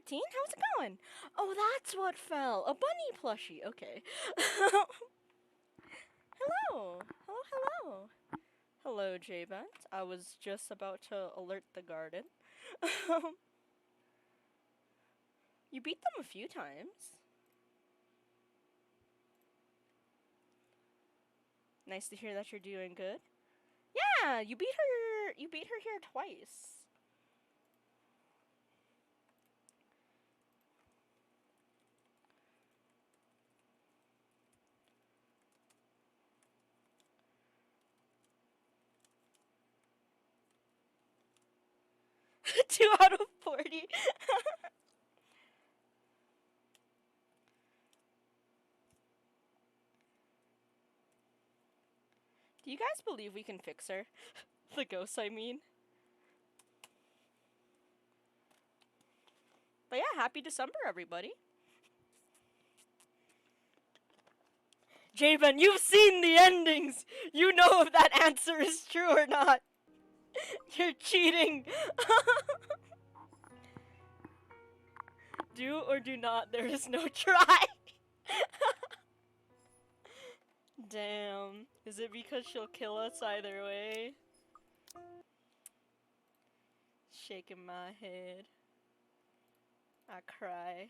13? How's it going? Oh, that's what fell. A bunny plushie. Okay. Hello. Hello, hello. Hello, J-Bent. I was just about to alert the garden. You beat them a few times. Nice to hear that you're doing good. Yeah, you beat her here twice. Two out of 40. Do you guys believe we can fix her? The ghost, I mean. But yeah, happy December, everybody. Javen, you've seen the endings! You know if that answer is true or not. You're cheating! Do or do not, there is no try! Damn. Is it because she'll kill us either way? Shaking my head. I cry.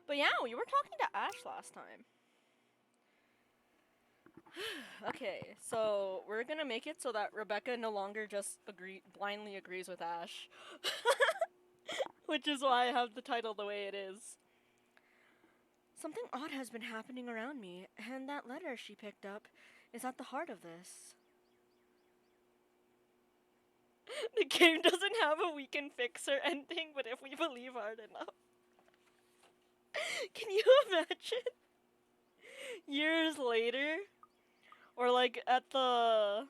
But yeah, we were talking to Ash last time. Okay, so we're gonna make it so that Rebecca no longer just blindly agrees with Ash. Which is why I have the title the way it is. Something odd has been happening around me, and that letter she picked up is at the heart of this. The game doesn't have a we can fix her ending, but if we believe hard enough. Can you imagine? Years later? Or like at the...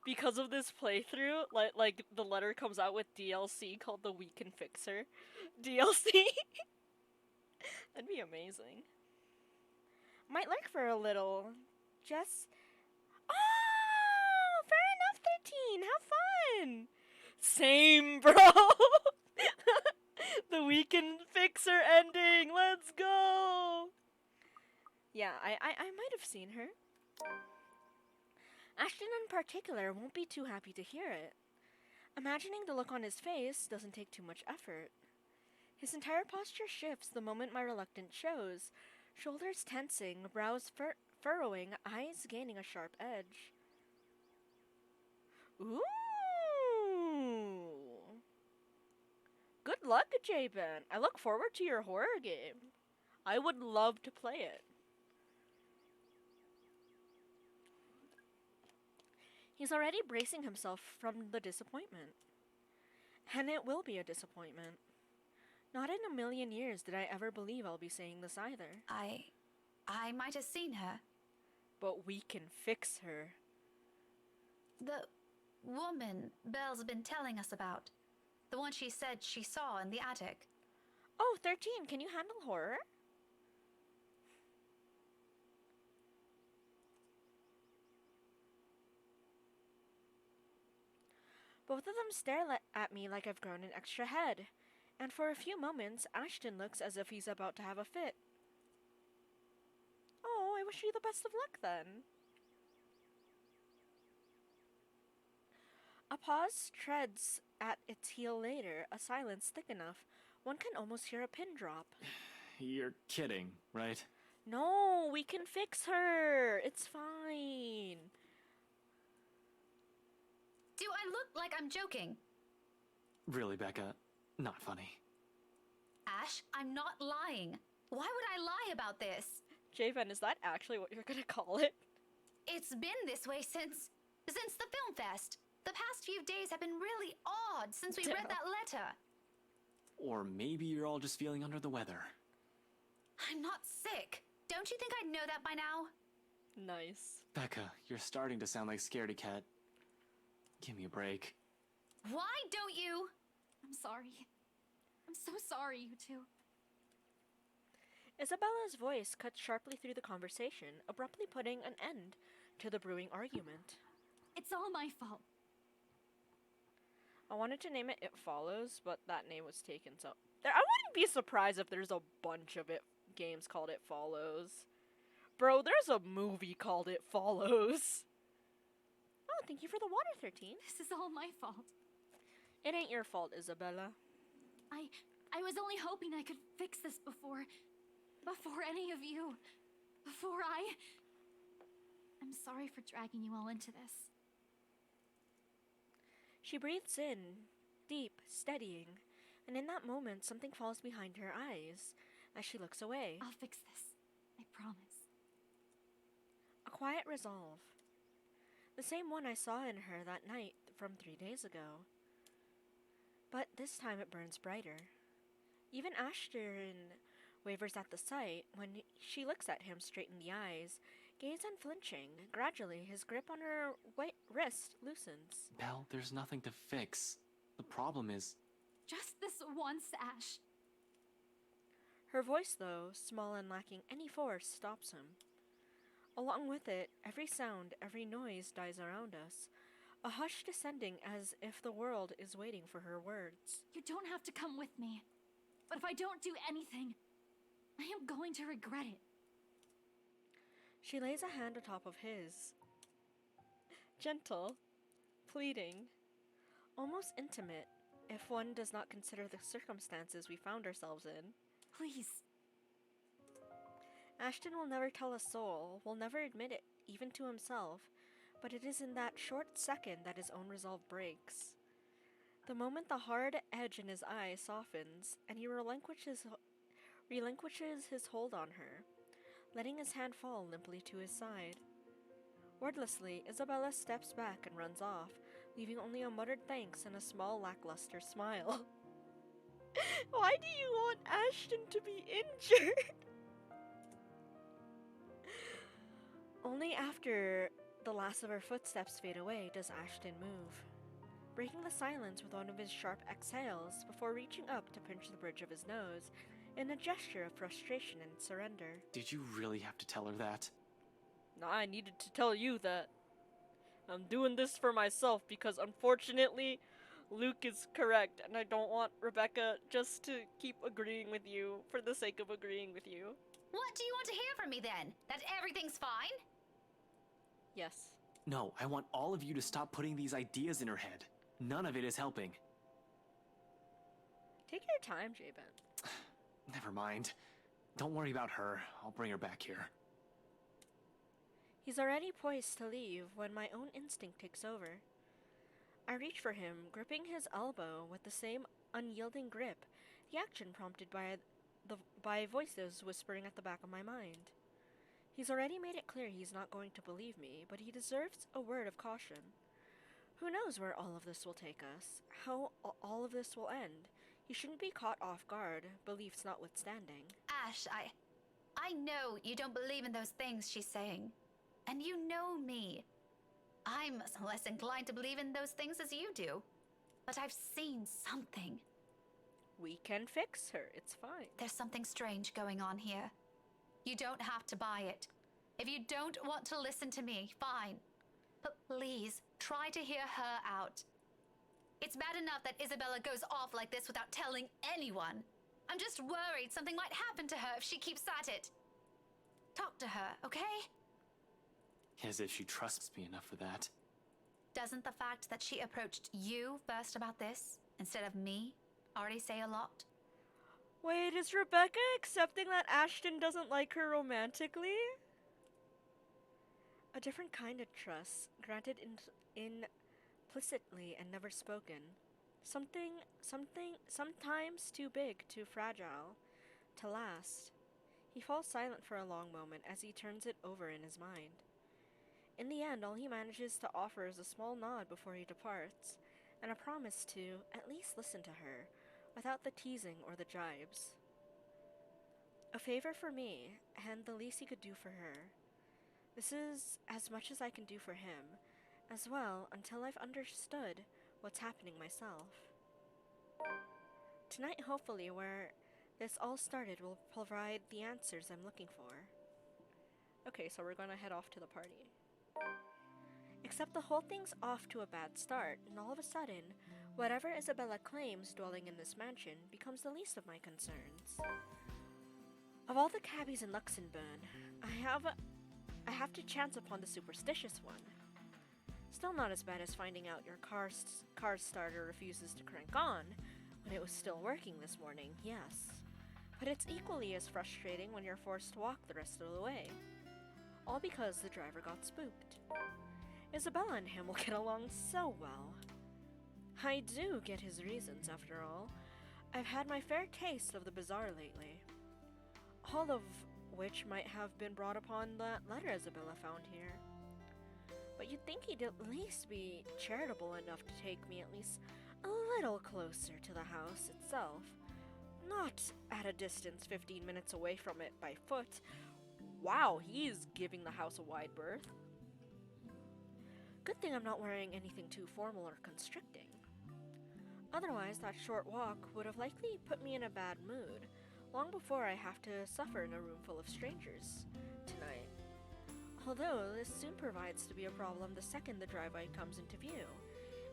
Because of this playthrough, like the letter comes out with DLC called the We Can Fix Her DLC. That'd be amazing. Might lurk for a little. Just... Oh! Fair enough, 13! Have fun! Same, bro! The We Can Fix Her ending! Let's go! Yeah, I might have seen her. Ashton in particular won't be too happy to hear it. Imagining the look on his face doesn't take too much effort. His entire posture shifts the moment my reluctance shows, shoulders tensing, brows furrowing, eyes gaining a sharp edge. Ooh! Good luck, J-Ben. I look forward to your horror game. I would love to play it. He's already bracing himself from the disappointment. And it will be a disappointment. Not in a million years did I ever believe I'll be saying this either. I might have seen her. But we can fix her. The woman Belle's been telling us about. The one she said she saw in the attic. Oh, 13, can you handle horror? Both of them stare at me like I've grown an extra head. And for a few moments, Ashton looks as if he's about to have a fit. Oh, I wish you the best of luck then. A pause treads at its heel later, a silence thick enough one can almost hear a pin drop. You're kidding, right? No, we can fix her. It's fine. Do I look like I'm joking? Really, Becca? Not funny. Ash, I'm not lying. Why would I lie about this? Javen, is that actually what you're gonna call it? It's been this way since the film fest. The past few days have been really odd since we read that letter. Or maybe you're all just feeling under the weather. I'm not sick. Don't you think I'd know that by now? Nice. Becca, you're starting to sound like Scaredy Cat. Give me a break. Why don't you? I'm sorry. I'm so sorry, you two. Isabella's voice cuts sharply through the conversation, abruptly putting an end to the brewing argument. It's all my fault. I wanted to name it It Follows, but that name was taken, so I wouldn't be surprised if there's a bunch of games called It Follows. Bro, there's a movie called It Follows. Oh, thank you for the water, 13. This is all my fault. It ain't your fault, Isabella. I was only hoping I could fix this before any of you. I'm sorry for dragging you all into this. She breathes in, deep, steadying, and in that moment something falls behind her eyes as she looks away. I'll fix this. I promise. A quiet resolve. The same one I saw in her that night from 3 days ago. But this time it burns brighter. Even Ashton wavers at the sight when she looks at him straight in the eyes, gaze unflinching. Gradually, his grip on her wrist loosens. Belle, there's nothing to fix. The problem is... Just this once, Ash. Her voice, though, small and lacking any force, stops him. Along with it, every sound, every noise dies around us, a hush descending as if the world is waiting for her words. You don't have to come with me. But if I don't do anything, I am going to regret it. She lays a hand atop of his. Gentle, pleading, almost intimate, if one does not consider the circumstances we found ourselves in. Please. Ashton will never tell a soul, will never admit it, even to himself, but it is in that short second that his own resolve breaks. The moment the hard edge in his eye softens, and he relinquishes his hold on her, letting his hand fall limply to his side. Wordlessly, Isabella steps back and runs off, leaving only a muttered thanks and a small lackluster smile. Why do you want Ashton to be injured? Only after the last of her footsteps fade away does Ashton move, breaking the silence with one of his sharp exhales before reaching up to pinch the bridge of his nose in a gesture of frustration and surrender. Did you really have to tell her that? No, I needed to tell you that. I'm doing this for myself because unfortunately Luke is correct and I don't want Rebecca just to keep agreeing with you for the sake of agreeing with you. What do you want to hear from me then? That everything's fine? Yes. No, I want all of you to stop putting these ideas in her head. None of it is helping. Take your time, J-Ben. Never mind. Don't worry about her. I'll bring her back here. He's already poised to leave when my own instinct takes over. I reach for him, gripping his elbow with the same unyielding grip, the action prompted by voices whispering at the back of my mind. He's already made it clear he's not going to believe me, but he deserves a word of caution. Who knows where all of this will take us, how all of this will end. He shouldn't be caught off guard, beliefs notwithstanding. Ash, I know you don't believe in those things she's saying. And you know me. I'm less inclined to believe in those things as you do. But I've seen something. We can fix her, it's fine. There's something strange going on here. You don't have to buy it. If you don't want to listen to me, fine. But please, try to hear her out. It's bad enough that Isabella goes off like this without telling anyone. I'm just worried something might happen to her if she keeps at it. Talk to her, okay? As if she trusts me enough for that. Doesn't the fact that she approached you first about this, instead of me, already say a lot? Wait, is Rebecca accepting that Ashton doesn't like her romantically? A different kind of trust, granted implicitly and never spoken. Sometimes too big, too fragile to last. He falls silent for a long moment as he turns it over in his mind. In the end, all he manages to offer is a small nod before he departs, and a promise to at least listen to her, without the teasing or the jibes. A favor for me, and the least he could do for her. This is as much as I can do for him, as well until I've understood what's happening myself. Tonight, hopefully, where this all started will provide the answers I'm looking for. Okay, so we're gonna head off to the party. Except the whole thing's off to a bad start, and all of a sudden, whatever Isabella claims dwelling in this mansion becomes the least of my concerns. Of all the cabbies in Luxembourg, I have to chance upon the superstitious one. Still not as bad as finding out your car starter refuses to crank on when it was still working this morning, yes. But it's equally as frustrating when you're forced to walk the rest of the way. All because the driver got spooked. Isabella and him will get along so well. I do get his reasons, after all. I've had my fair taste of the bizarre lately. All of which might have been brought upon that letter Isabella found here. But you'd think he'd at least be charitable enough to take me at least a little closer to the house itself. Not at a distance 15 minutes away from it by foot. Wow, he's giving the house a wide berth. Good thing I'm not wearing anything too formal or constricting. Otherwise, that short walk would have likely put me in a bad mood, long before I have to suffer in a room full of strangers tonight. Although, this soon provides to be a problem the second the driveway comes into view,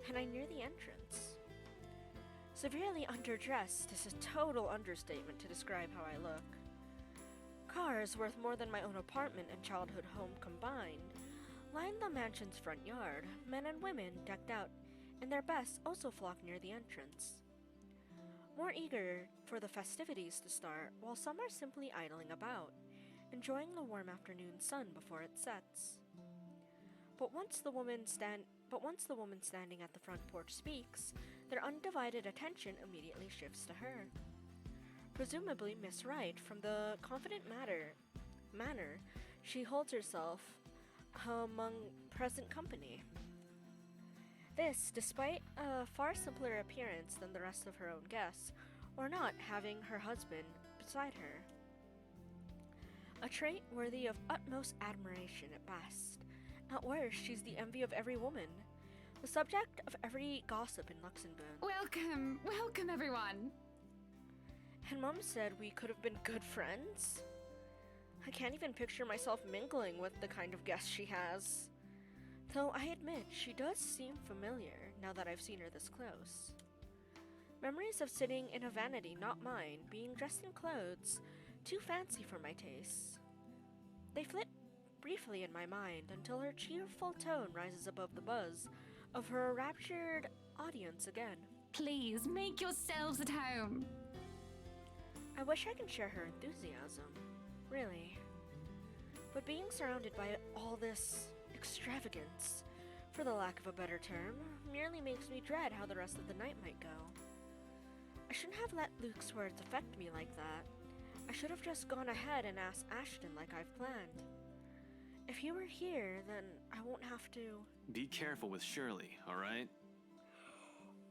and I near the entrance. Severely underdressed is a total understatement to describe how I look. Cars worth more than my own apartment and childhood home combined line the mansion's front yard. Men and women, decked out in their best, also flock near the entrance, more eager for the festivities to start, while some are simply idling about, enjoying the warm afternoon sun before it sets. But once the woman standing at the front porch speaks, their undivided attention immediately shifts to her. Presumably Miss Wright, from the confident manner she holds herself among present company. This, despite a far simpler appearance than the rest of her own guests, or not having her husband beside her. A trait worthy of utmost admiration at best. At worst, she's the envy of every woman, the subject of every gossip in Luxembourg. Welcome everyone. And Mom said we could have been good friends. I can't even picture myself mingling with the kind of guest she has. Though I admit she does seem familiar now that I've seen her this close. Memories of sitting in a vanity not mine, being dressed in clothes too fancy for my tastes. They flit briefly in my mind until her cheerful tone rises above the buzz of her raptured audience again. Please make yourselves at home. I wish I could share her enthusiasm, really. But being surrounded by all this extravagance, for the lack of a better term, merely makes me dread how the rest of the night might go. I shouldn't have let Luke's words affect me like that. I should have just gone ahead and asked Ashton like I've planned. If he were here, then I won't have to... Be careful with Shirley, alright?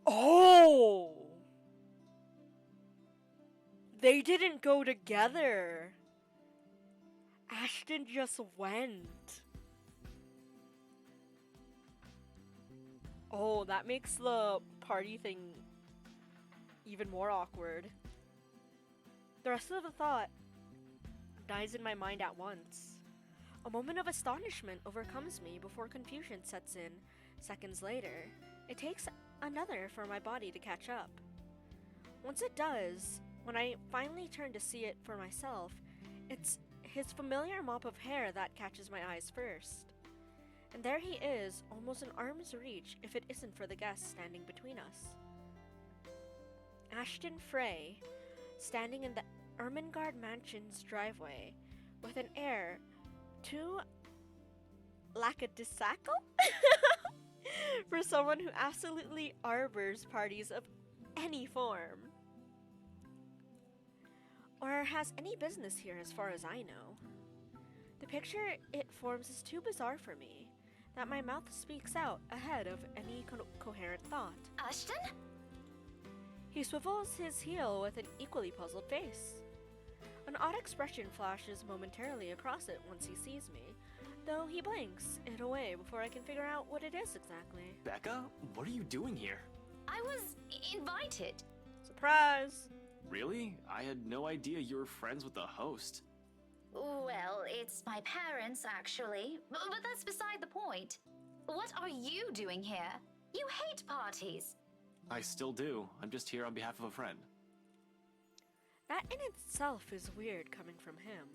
Oh! They didn't go together! Ashton just went. Oh, that makes the party thing even more awkward. The rest of the thought dies in my mind at once. A moment of astonishment overcomes me before confusion sets in seconds later. It takes another for my body to catch up. Once it does, when I finally turn to see it for myself, it's his familiar mop of hair that catches my eyes first. And there he is, almost an arm's reach if it isn't for the guest standing between us. Ashton Frey, standing in the Ermengarde Mansion's driveway, with an air too lackadaisical for someone who absolutely arbors parties of any form. Or has any business here as far as I know. The picture it forms is too bizarre for me, that my mouth speaks out ahead of any coherent thought. Ashton? He swivels his heel with an equally puzzled face. An odd expression flashes momentarily across it once he sees me, though he blinks it away before I can figure out what it is exactly. Becca, what are you doing here? I was invited. Surprise! Really? I had no idea you were friends with the host. Well, it's my parents, actually. But that's beside the point. What are you doing here? You hate parties. I still do. I'm just here on behalf of a friend. That in itself is weird coming from him.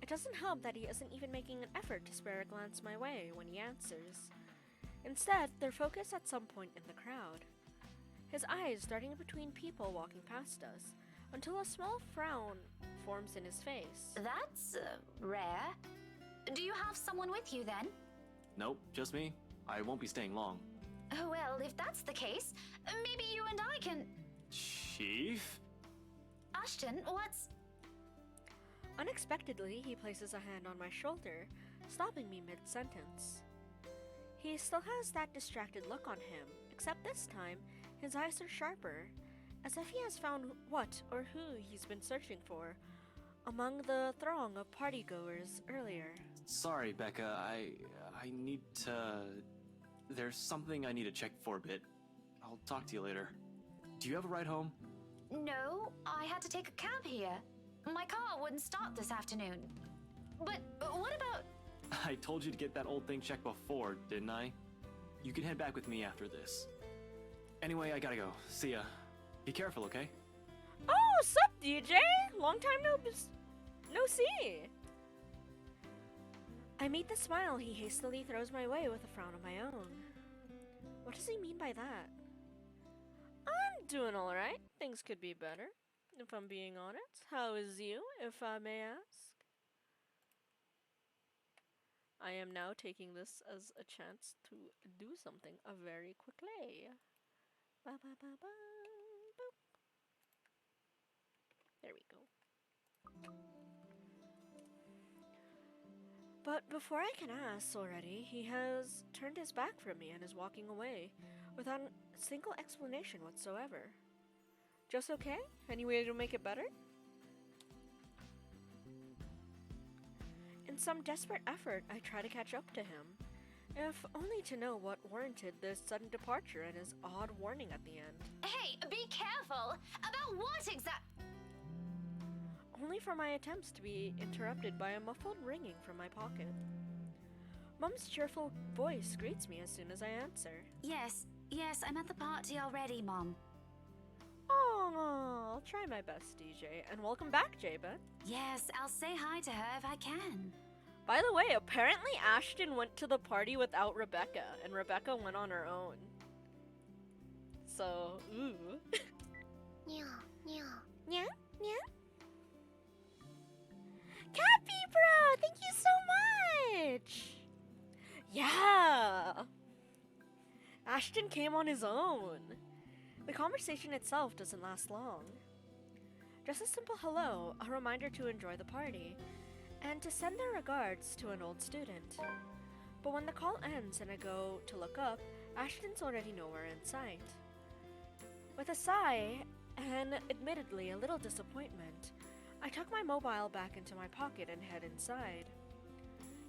It doesn't help that he isn't even making an effort to spare a glance my way when he answers. Instead, they're focused at some point in the crowd. His eyes darting between people walking past us, until a small frown forms in his face. That's rare. Do you have someone with you then? Nope, just me. I won't be staying long. Oh, well, if that's the case, maybe you and I can... Chief? Ashton, what's... Unexpectedly, he places a hand on my shoulder, stopping me mid-sentence. He still has that distracted look on him, except this time, his eyes are sharper, as if he has found what or who he's been searching for among the throng of partygoers earlier. Sorry, Becca. I need to... There's something I need to check for a bit. I'll talk to you later. Do you have a ride home? No, I had to take a cab here. My car wouldn't start this afternoon. But what about... I told you to get that old thing checked before, didn't I? You can head back with me after this. Anyway, I gotta go. See ya. Be careful, okay? Oh, sup, DJ? Long time no see. I meet the smile he hastily throws my way with a frown of my own. What does he mean by that? I'm doing alright. Things could be better, if I'm being honest. How is you, if I may ask? I am now taking this as a chance to do something very quickly. Ba, ba, ba, ba, boop. There we go. But before I can ask already, he has turned his back from me and is walking away without a single explanation whatsoever. Just okay? Any way to make it better? In some desperate effort, I try to catch up to him, if only to know what warranted this sudden departure and his odd warning at the end. Hey, be careful! About what exact... Only for my attempts to be interrupted by a muffled ringing from my pocket. Mum's cheerful voice greets me as soon as I answer. Yes, I'm at the party already, Mom. Oh, I'll try my best, DJ, and welcome back, Jabin. Yes, I'll say hi to her if I can. By the way, apparently Ashton went to the party without Rebecca, and Rebecca went on her own. So, ooh. Yeah. Cappy, bro! Thank you so much! Yeah! Ashton came on his own. The conversation itself doesn't last long. Just a simple hello, a reminder to enjoy the party, and to send their regards to an old student. But when the call ends and I go to look up, Ashton's already nowhere in sight. With a sigh, and admittedly a little disappointment, I tuck my mobile back into my pocket and head inside.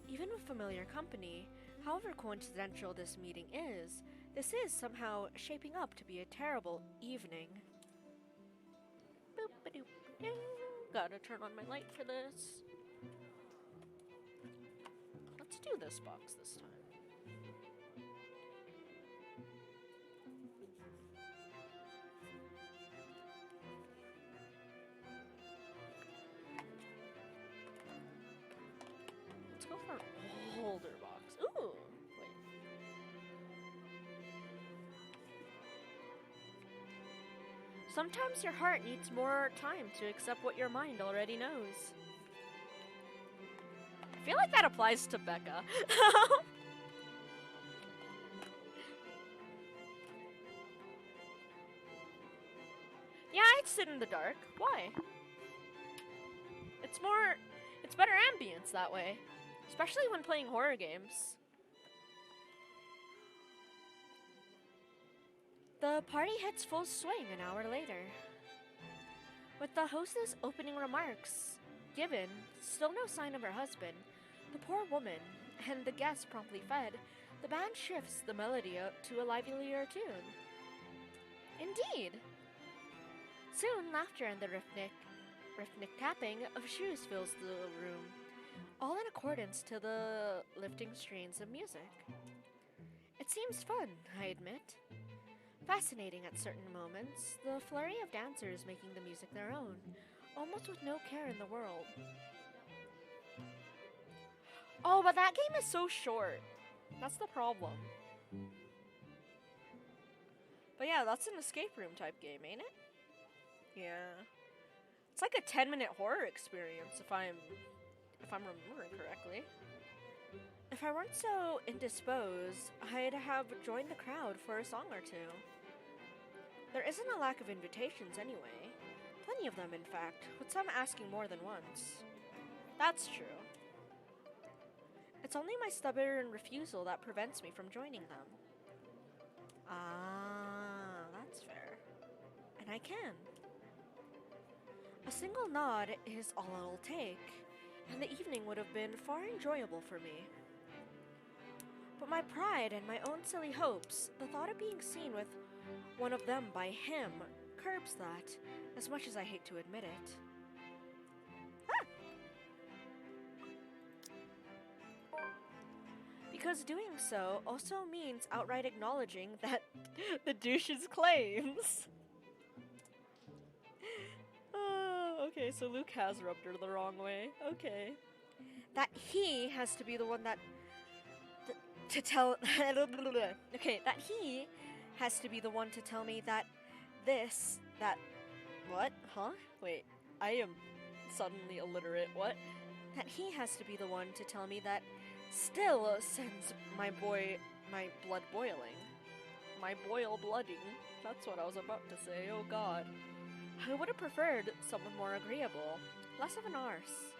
Even with familiar company, however coincidental this meeting is, this is somehow shaping up to be a terrible evening. Boop-a-doop-a-doo. Gotta turn on my light for this. Let's do this box this time. Let's go for an older box. Ooh! Wait. Sometimes your heart needs more time to accept what your mind already knows. I feel like that applies to Becca. Yeah, I'd sit in the dark. Why? It's better ambience that way. Especially when playing horror games. The party hits full swing an hour later. With the hostess opening remarks given, still no sign of her husband, the poor woman, and the guests promptly fed, the band shifts the melody up to a livelier tune. Indeed! Soon, laughter and the rhythmic tapping of shoes fills the room, all in accordance to the lifting strains of music. It seems fun, I admit. Fascinating at certain moments, the flurry of dancers making the music their own, almost with no care in the world. Oh, but that game is so short. That's the problem. But yeah, that's an escape room type game, ain't it? Yeah. It's like a 10-minute horror experience if I'm remembering correctly. If I weren't so indisposed, I'd have joined the crowd for a song or two. There isn't a lack of invitations anyway. Plenty of them, in fact, with some asking more than once. That's true. It's only my stubborn refusal that prevents me from joining them. Ah, that's fair. And I can. A single nod is all it'll take, and the evening would have been far enjoyable for me. But my pride and my own silly hopes, the thought of being seen with one of them by him, curbs that, as much as I hate to admit it. Because doing so also means outright acknowledging that the douche's claims. Okay, so Luke has rubbed her the wrong way. Okay. That he has to be the one that... to tell... okay, that he has to be the one to tell me that that... What? Huh? Wait, I am suddenly illiterate. What? That he has to be the one to tell me that still sends my blood boiling. My boil blooding. That's what I was about to say, oh god. I would have preferred someone more agreeable, less of an arse.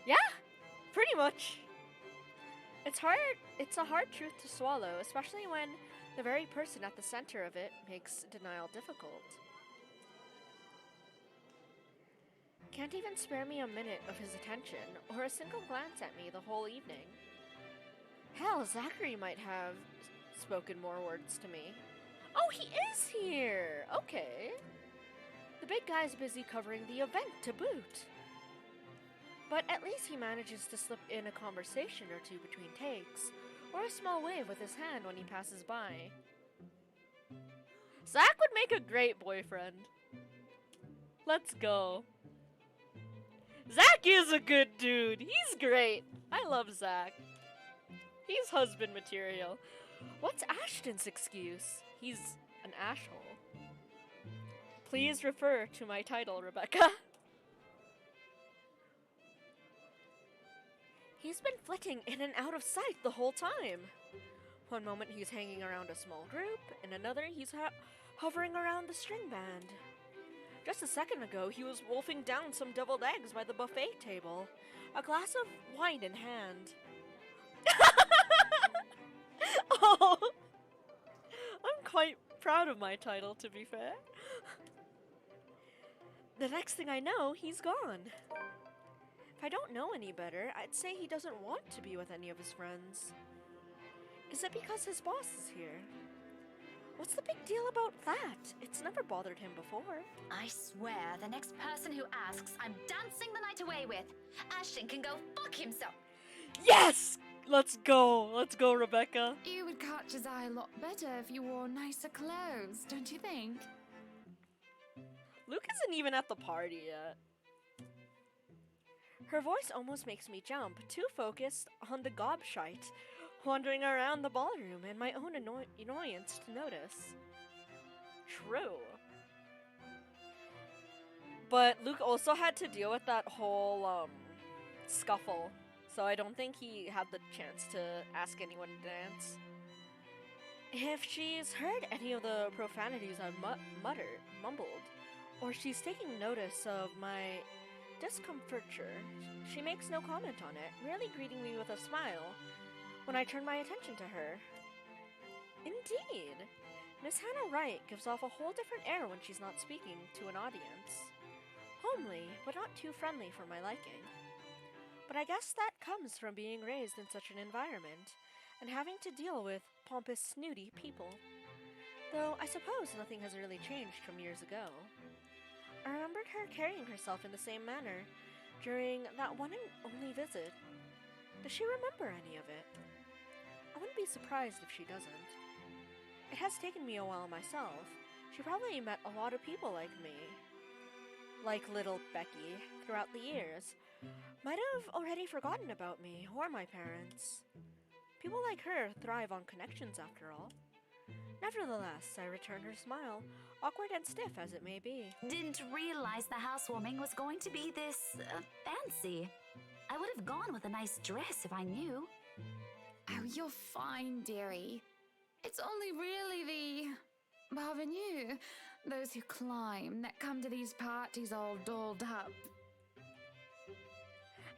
Yeah, pretty much. It's a hard truth to swallow, especially when the very person at the center of it makes denial difficult. Can't even spare me a minute of his attention, or a single glance at me the whole evening. Hell, Zachary might have spoken more words to me. Oh, he is here! Okay. The big guy's busy covering the event to boot. But at least he manages to slip in a conversation or two between takes, or a small wave with his hand when he passes by. Zach would make a great boyfriend. Let's go. Zach is a good dude. He's great. I love Zach. He's husband material. What's Ashton's excuse? He's an Ash-ole. Please refer to my title, Rebecca. He's been flitting in and out of sight the whole time. One moment he's hanging around a small group, in another he's hovering around the string band. Just a second ago, he was wolfing down some deviled eggs by the buffet table, a glass of wine in hand. Oh, I'm quite proud of my title, to be fair. The next thing I know, he's gone. If I don't know any better, I'd say he doesn't want to be with any of his friends. Is it because his boss is here? What's the big deal about that? It's never bothered him before. I swear, the next person who asks, I'm dancing the night away with. Ashton can go fuck himself. Yes! Let's go. Let's go, Rebecca. You would catch his eye a lot better if you wore nicer clothes, don't you think? Luke isn't even at the party yet. Her voice almost makes me jump, too focused on the gobshite wandering around the ballroom and my own annoyance to notice. True. But Luke also had to deal with that whole, scuffle, so I don't think he had the chance to ask anyone to dance. If she's heard any of the profanities I've mumbled, or she's taking notice of my discomfiture, she makes no comment on it, merely greeting me with a smile when I turn my attention to her. Indeed, Miss Hannah Wright gives off a whole different air when she's not speaking to an audience. Homely, but not too friendly for my liking. But I guess that comes from being raised in such an environment, and having to deal with pompous, snooty people. Though I suppose nothing has really changed from years ago. I remembered her carrying herself in the same manner during that one and only visit. Does she remember any of it? I wouldn't be surprised if she doesn't. It has taken me a while myself. She probably met a lot of people like me, like little Becky, throughout the years. Might have already forgotten about me or my parents. People like her thrive on connections after all. Nevertheless, I return her smile, awkward and stiff as it may be. Didn't realize the housewarming was going to be this fancy. I would have gone with a nice dress if I knew. Oh, you're fine, dearie. It's only really the parvenus, those who climb, that come to these parties all dolled up.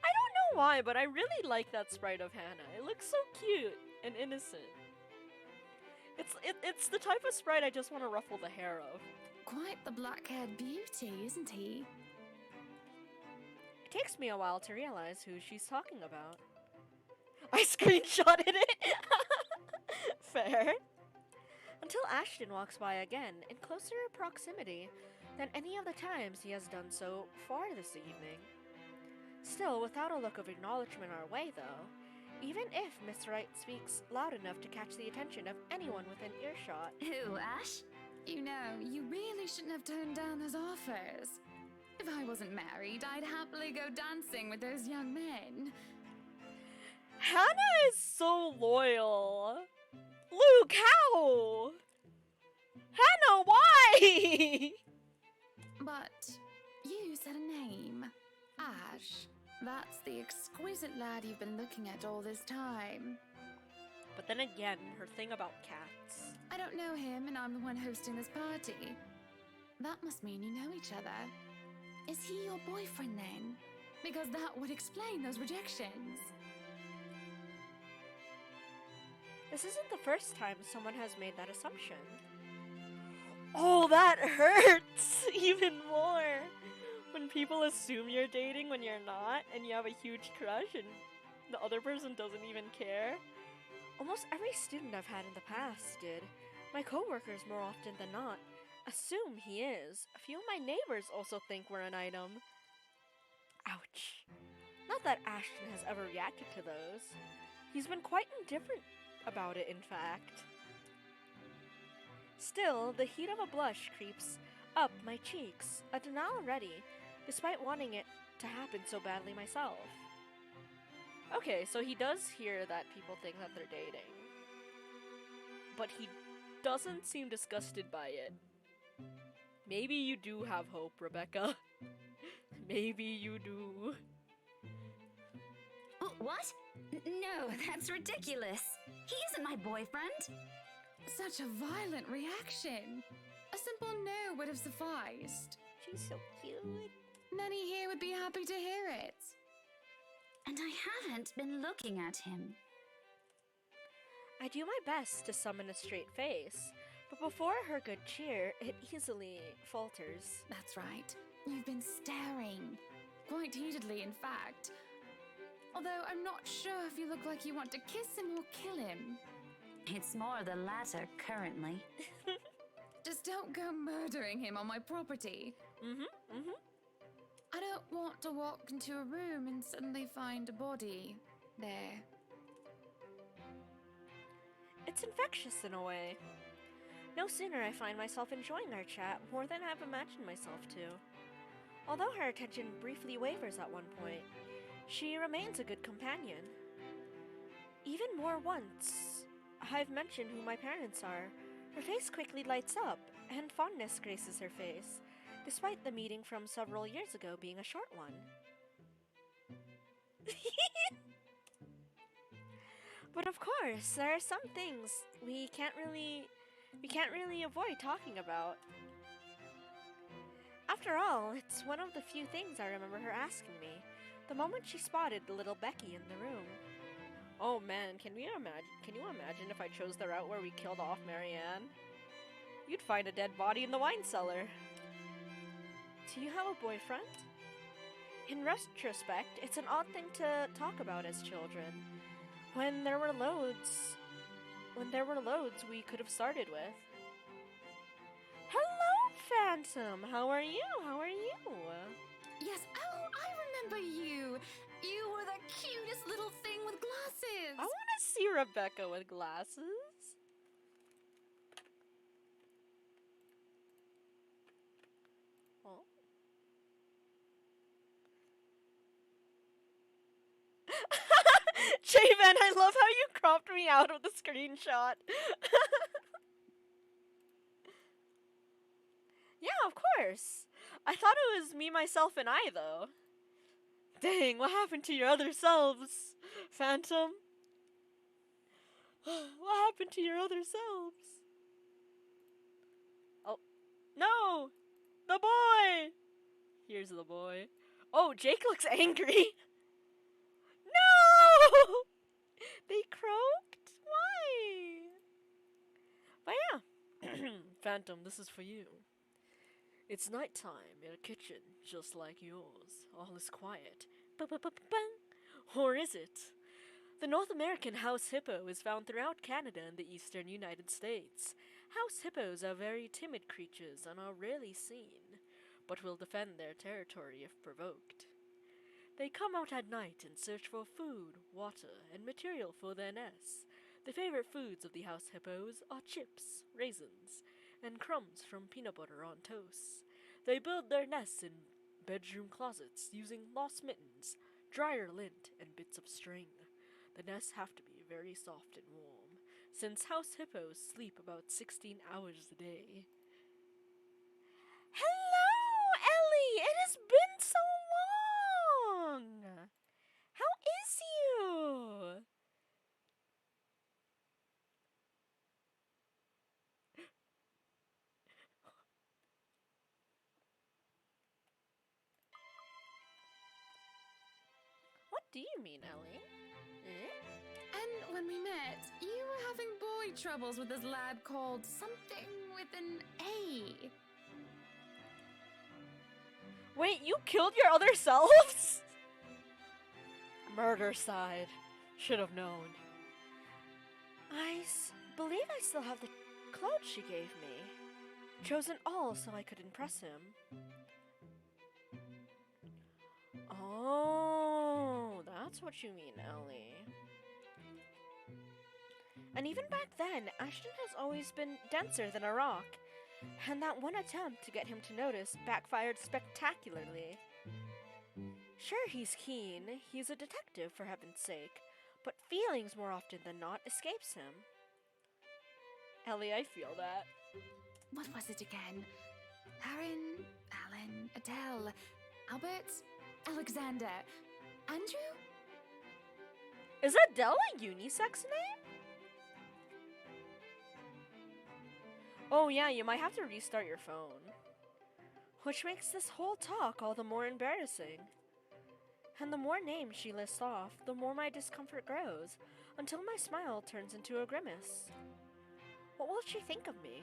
I don't know why, but I really like that sprite of Hannah. It looks so cute and innocent. It's the type of sprite I just want to ruffle the hair of. Quite the black-haired beauty, isn't he? It takes me a while to realize who she's talking about. I screenshotted it! Fair. Until Ashton walks by again, in closer proximity than any of the times he has done so far this evening. Still, without a look of acknowledgement our way, though, even if Miss Wright speaks loud enough to catch the attention of anyone within earshot. Who, Ash? You know, you really shouldn't have turned down those offers. If I wasn't married, I'd happily go dancing with those young men. Hannah is so loyal. Luke, how? Hannah, why? But you said a name. Ash. That's the exquisite lad you've been looking at all this time. But then again, her thing about cats. I don't know him, and I'm the one hosting this party. That must mean you know each other. Is he your boyfriend then? Because that would explain those rejections. This isn't the first time someone has made that assumption. Oh, that hurts even more. When people assume you're dating when you're not, and you have a huge crush, and the other person doesn't even care. Almost every student I've had in the past did. My coworkers, more often than not, assume he is. A few of my neighbors also think we're an item. Ouch. Not that Ashton has ever reacted to those. He's been quite indifferent about it, in fact. Still, the heat of a blush creeps up my cheeks, a denial already, despite wanting it to happen so badly myself. Okay, so he does hear that people think that they're dating. But he doesn't seem disgusted by it. Maybe you do have hope, Rebecca. Maybe you do. What? No, that's ridiculous. He isn't my boyfriend. Such a violent reaction. A simple no would have sufficed. She's so cute. None here would be happy to hear it. And I haven't been looking at him. I do my best to summon a straight face, but before her good cheer, it easily falters. That's right. You've been staring. Quite heatedly, in fact. Although I'm not sure if you look like you want to kiss him or kill him. It's more the latter currently. Just don't go murdering him on my property. I don't want to walk into a room and suddenly find a body there. It's infectious in a way. No sooner I find myself enjoying our chat more than I've imagined myself to. Although her attention briefly wavers at one point, she remains a good companion. Even more once I've mentioned who my parents are, her face quickly lights up, and fondness graces her face, despite the meeting from several years ago being a short one. But of course, there are some things we can't really avoid talking about. After all, it's one of the few things I remember her asking me, the moment she spotted the little Becky in the room. Oh man, can you imagine if I chose the route where we killed off Marianne? You'd find a dead body in the wine cellar. Do you have a boyfriend? In retrospect, it's an odd thing to talk about as children. When there were loads we could have started with. Hello, Phantom! How are you? Yes, oh, I remember you. You were the cutest little thing with glasses. I want to see Rebecca with glasses. Oh. Javen, I love how you cropped me out of the screenshot. Yeah, of course. I thought it was me, myself, and I, though. Dang, what happened to your other selves, Phantom? What happened to your other selves? Oh, no! The boy! Here's the boy. Oh, Jake looks angry. No! They croaked? Why? But yeah. Phantom, this is for you. It's nighttime in a kitchen just like yours. All is quiet. Or is it? The North American house hippo is found throughout Canada and the eastern United States. House hippos are very timid creatures and are rarely seen, but will defend their territory if provoked. They come out at night and search for food, water, and material for their nests. The favorite foods of the house hippos are chips, raisins, and crumbs from peanut butter on toast. They build their nests in bedroom closets using lost mittens, dryer lint, and bits of string. The nests have to be very soft and warm, since house hippos sleep about 16 hours a day. Hello, Ellie! It has been so long! How is you? What do you mean, Ellie? And when we met, you were having boy troubles with this lad called something with an A. Wait, you killed your other selves? Murder side. Should have known. Believe I still have the clothes she gave me. Chosen all so I could impress him. Oh, that's what you mean, Ellie. And even back then, Ashton has always been denser than a rock. And that one attempt to get him to notice backfired spectacularly. Sure, he's keen. He's a detective, for heaven's sake. But feelings, more often than not, escapes him. Ellie, I feel that. What was it again? Aaron, Alan, Adele, Albert, Alexander, Andrew? Is Adele a unisex name? Oh yeah, you might have to restart your phone. Which makes this whole talk all the more embarrassing. And the more names she lists off, the more my discomfort grows, until my smile turns into a grimace. What will she think of me?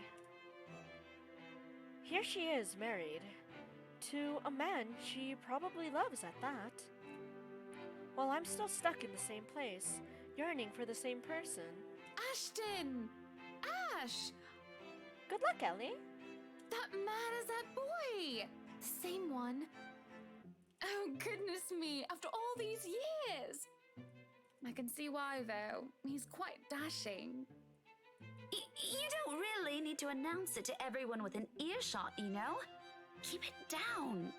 Here she is, married. To a man she probably loves at that. While I'm still stuck in the same place, yearning for the same person. Ashton! Ash! Good luck, Ellie. That man is that boy! The same one. Oh, goodness me, after all these years! I can see why, though. He's quite dashing. You don't really need to announce it to everyone with an earshot, you know? Keep it down.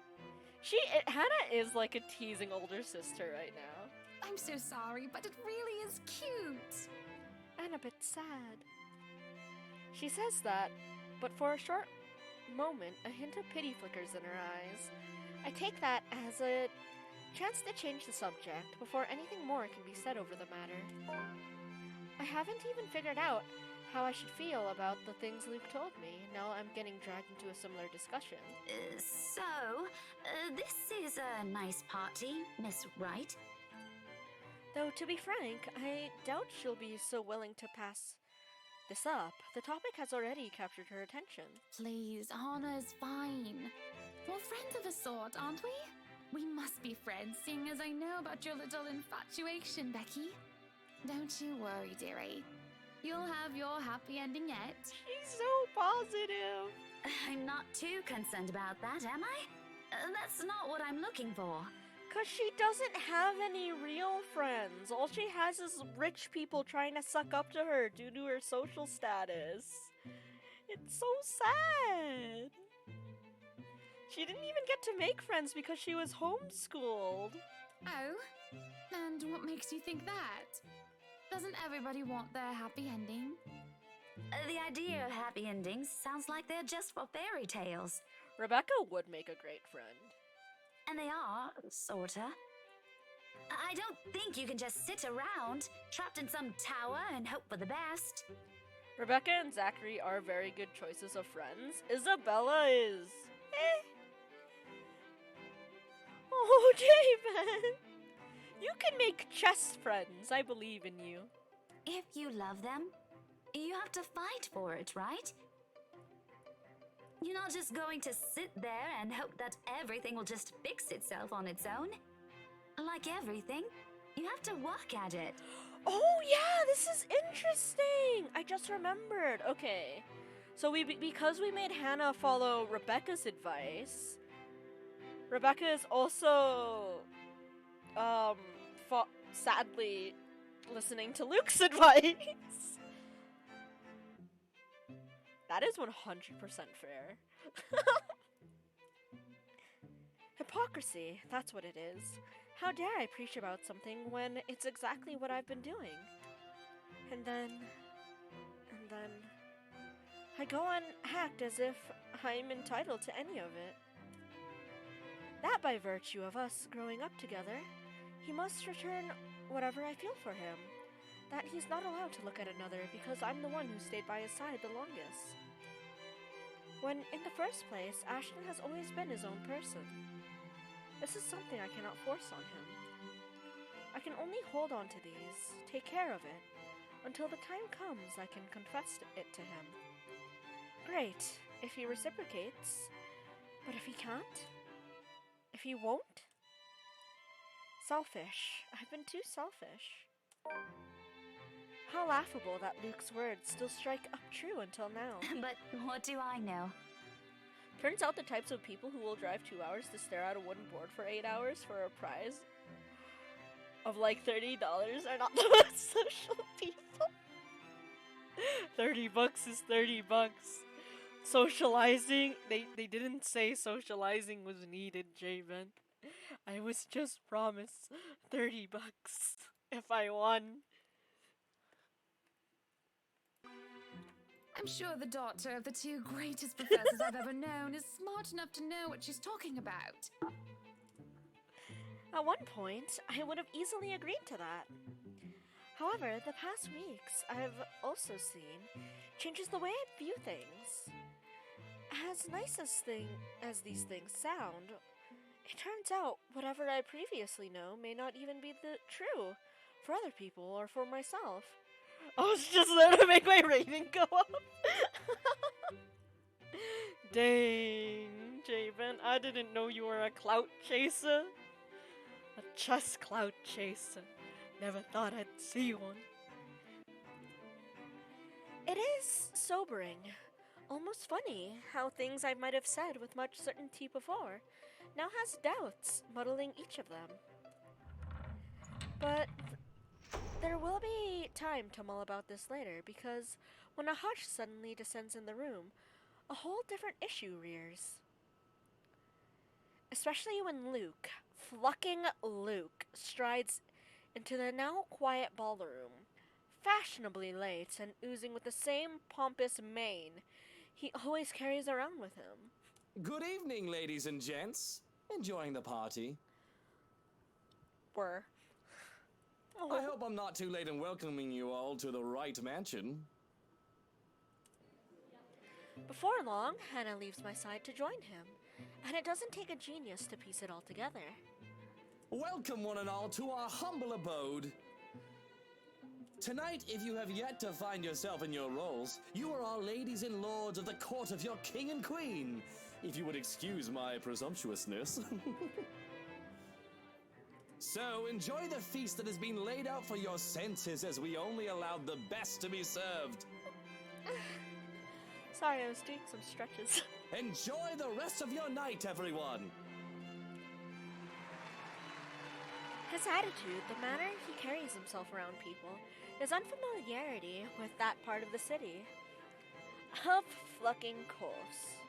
Hannah is like a teasing older sister right now. I'm so sorry, but it really is cute. And a bit sad. She says that, but for a short moment, a hint of pity flickers in her eyes. I take that as a chance to change the subject before anything more can be said over the matter. I haven't even figured out how I should feel about the things Luke told me. Now I'm getting dragged into a similar discussion. This is a nice party, Miss Wright. Though, to be frank, I doubt she'll be so willing to pass this up. The topic has already captured her attention. Please, Anna's fine. We're friends of a sort, aren't we? We must be friends, seeing as I know about your little infatuation, Becky. Don't you worry, dearie. You'll have your happy ending yet. She's so positive. I'm not too concerned about that, am I? That's not what I'm looking for. 'Cause she doesn't have any real friends. All she has is rich people trying to suck up to her due to her social status. It's so sad. She didn't even get to make friends because she was homeschooled. Oh? And what makes you think that? Doesn't everybody want their happy ending? The idea of happy endings sounds like they're just for fairy tales. Rebecca would make a great friend. And they are, sorta. I don't think you can just sit around, trapped in some tower and hope for the best. Rebecca and Zachary are very good choices of friends. Isabella is... Oh, Javen! You can make chess friends. I believe in you. If you love them, you have to fight for it, right? You're not just going to sit there and hope that everything will just fix itself on its own. Like everything, you have to work at it. Oh yeah, this is interesting. I just remembered. Okay, so because we made Hannah follow Rebecca's advice, Rebecca is also, sadly, listening to Luke's advice. That is 100% fair. Hypocrisy, that's what it is. How dare I preach about something when it's exactly what I've been doing? And then, I go and act as if I'm entitled to any of it. That by virtue of us growing up together, he must return whatever I feel for him. That he's not allowed to look at another because I'm the one who stayed by his side the longest. When, in the first place, Ashton has always been his own person. This is something I cannot force on him. I can only hold on to these, take care of it, until the time comes I can confess it to him. Great, if he reciprocates, but if he can't? If he won't? Selfish. I've been too selfish. How laughable that Luke's words still strike up true until now. But what do I know? Turns out the types of people who will drive 2 hours to stare at a wooden board for 8 hours for a prize of like $30 are not the most social people. $30 is $30. Socializing, they didn't say socializing was needed, Javen. I was just promised $30 if I won. I'm sure the daughter of the two greatest professors I've ever known is smart enough to know what she's talking about. At one point, I would have easily agreed to that. However, the past weeks I've also seen changes the way I view things. As nice as these things sound, it turns out whatever I previously know may not even be true for other people or for myself. I was just there to make my rating go up. Dang, Javen, I didn't know you were a clout chaser. A chess clout chaser. Never thought I'd see one. It is sobering, almost funny, how things I might have said with much certainty before now has doubts muddling each of them. But there will be time to mull about this later, because when a hush suddenly descends in the room, a whole different issue rears. Especially when fucking Luke, strides into the now quiet ballroom, fashionably late and oozing with the same pompous mane he always carries around with him. Good evening, ladies and gents. Enjoying the party? Were. I hope I'm not too late in welcoming you all to the right mansion. Before long, Hannah leaves my side to join him, and it doesn't take a genius to piece it all together. Welcome one and all to our humble abode. Tonight, if you have yet to find yourself in your roles, you are our ladies and lords of the court of your king and queen, if you would excuse my presumptuousness. So, enjoy the feast that has been laid out for your senses as we only allowed the best to be served. Sorry, I was doing some stretches. Enjoy the rest of your night, everyone! His attitude, the manner he carries himself around people, his unfamiliarity with that part of the city. Of fucking course.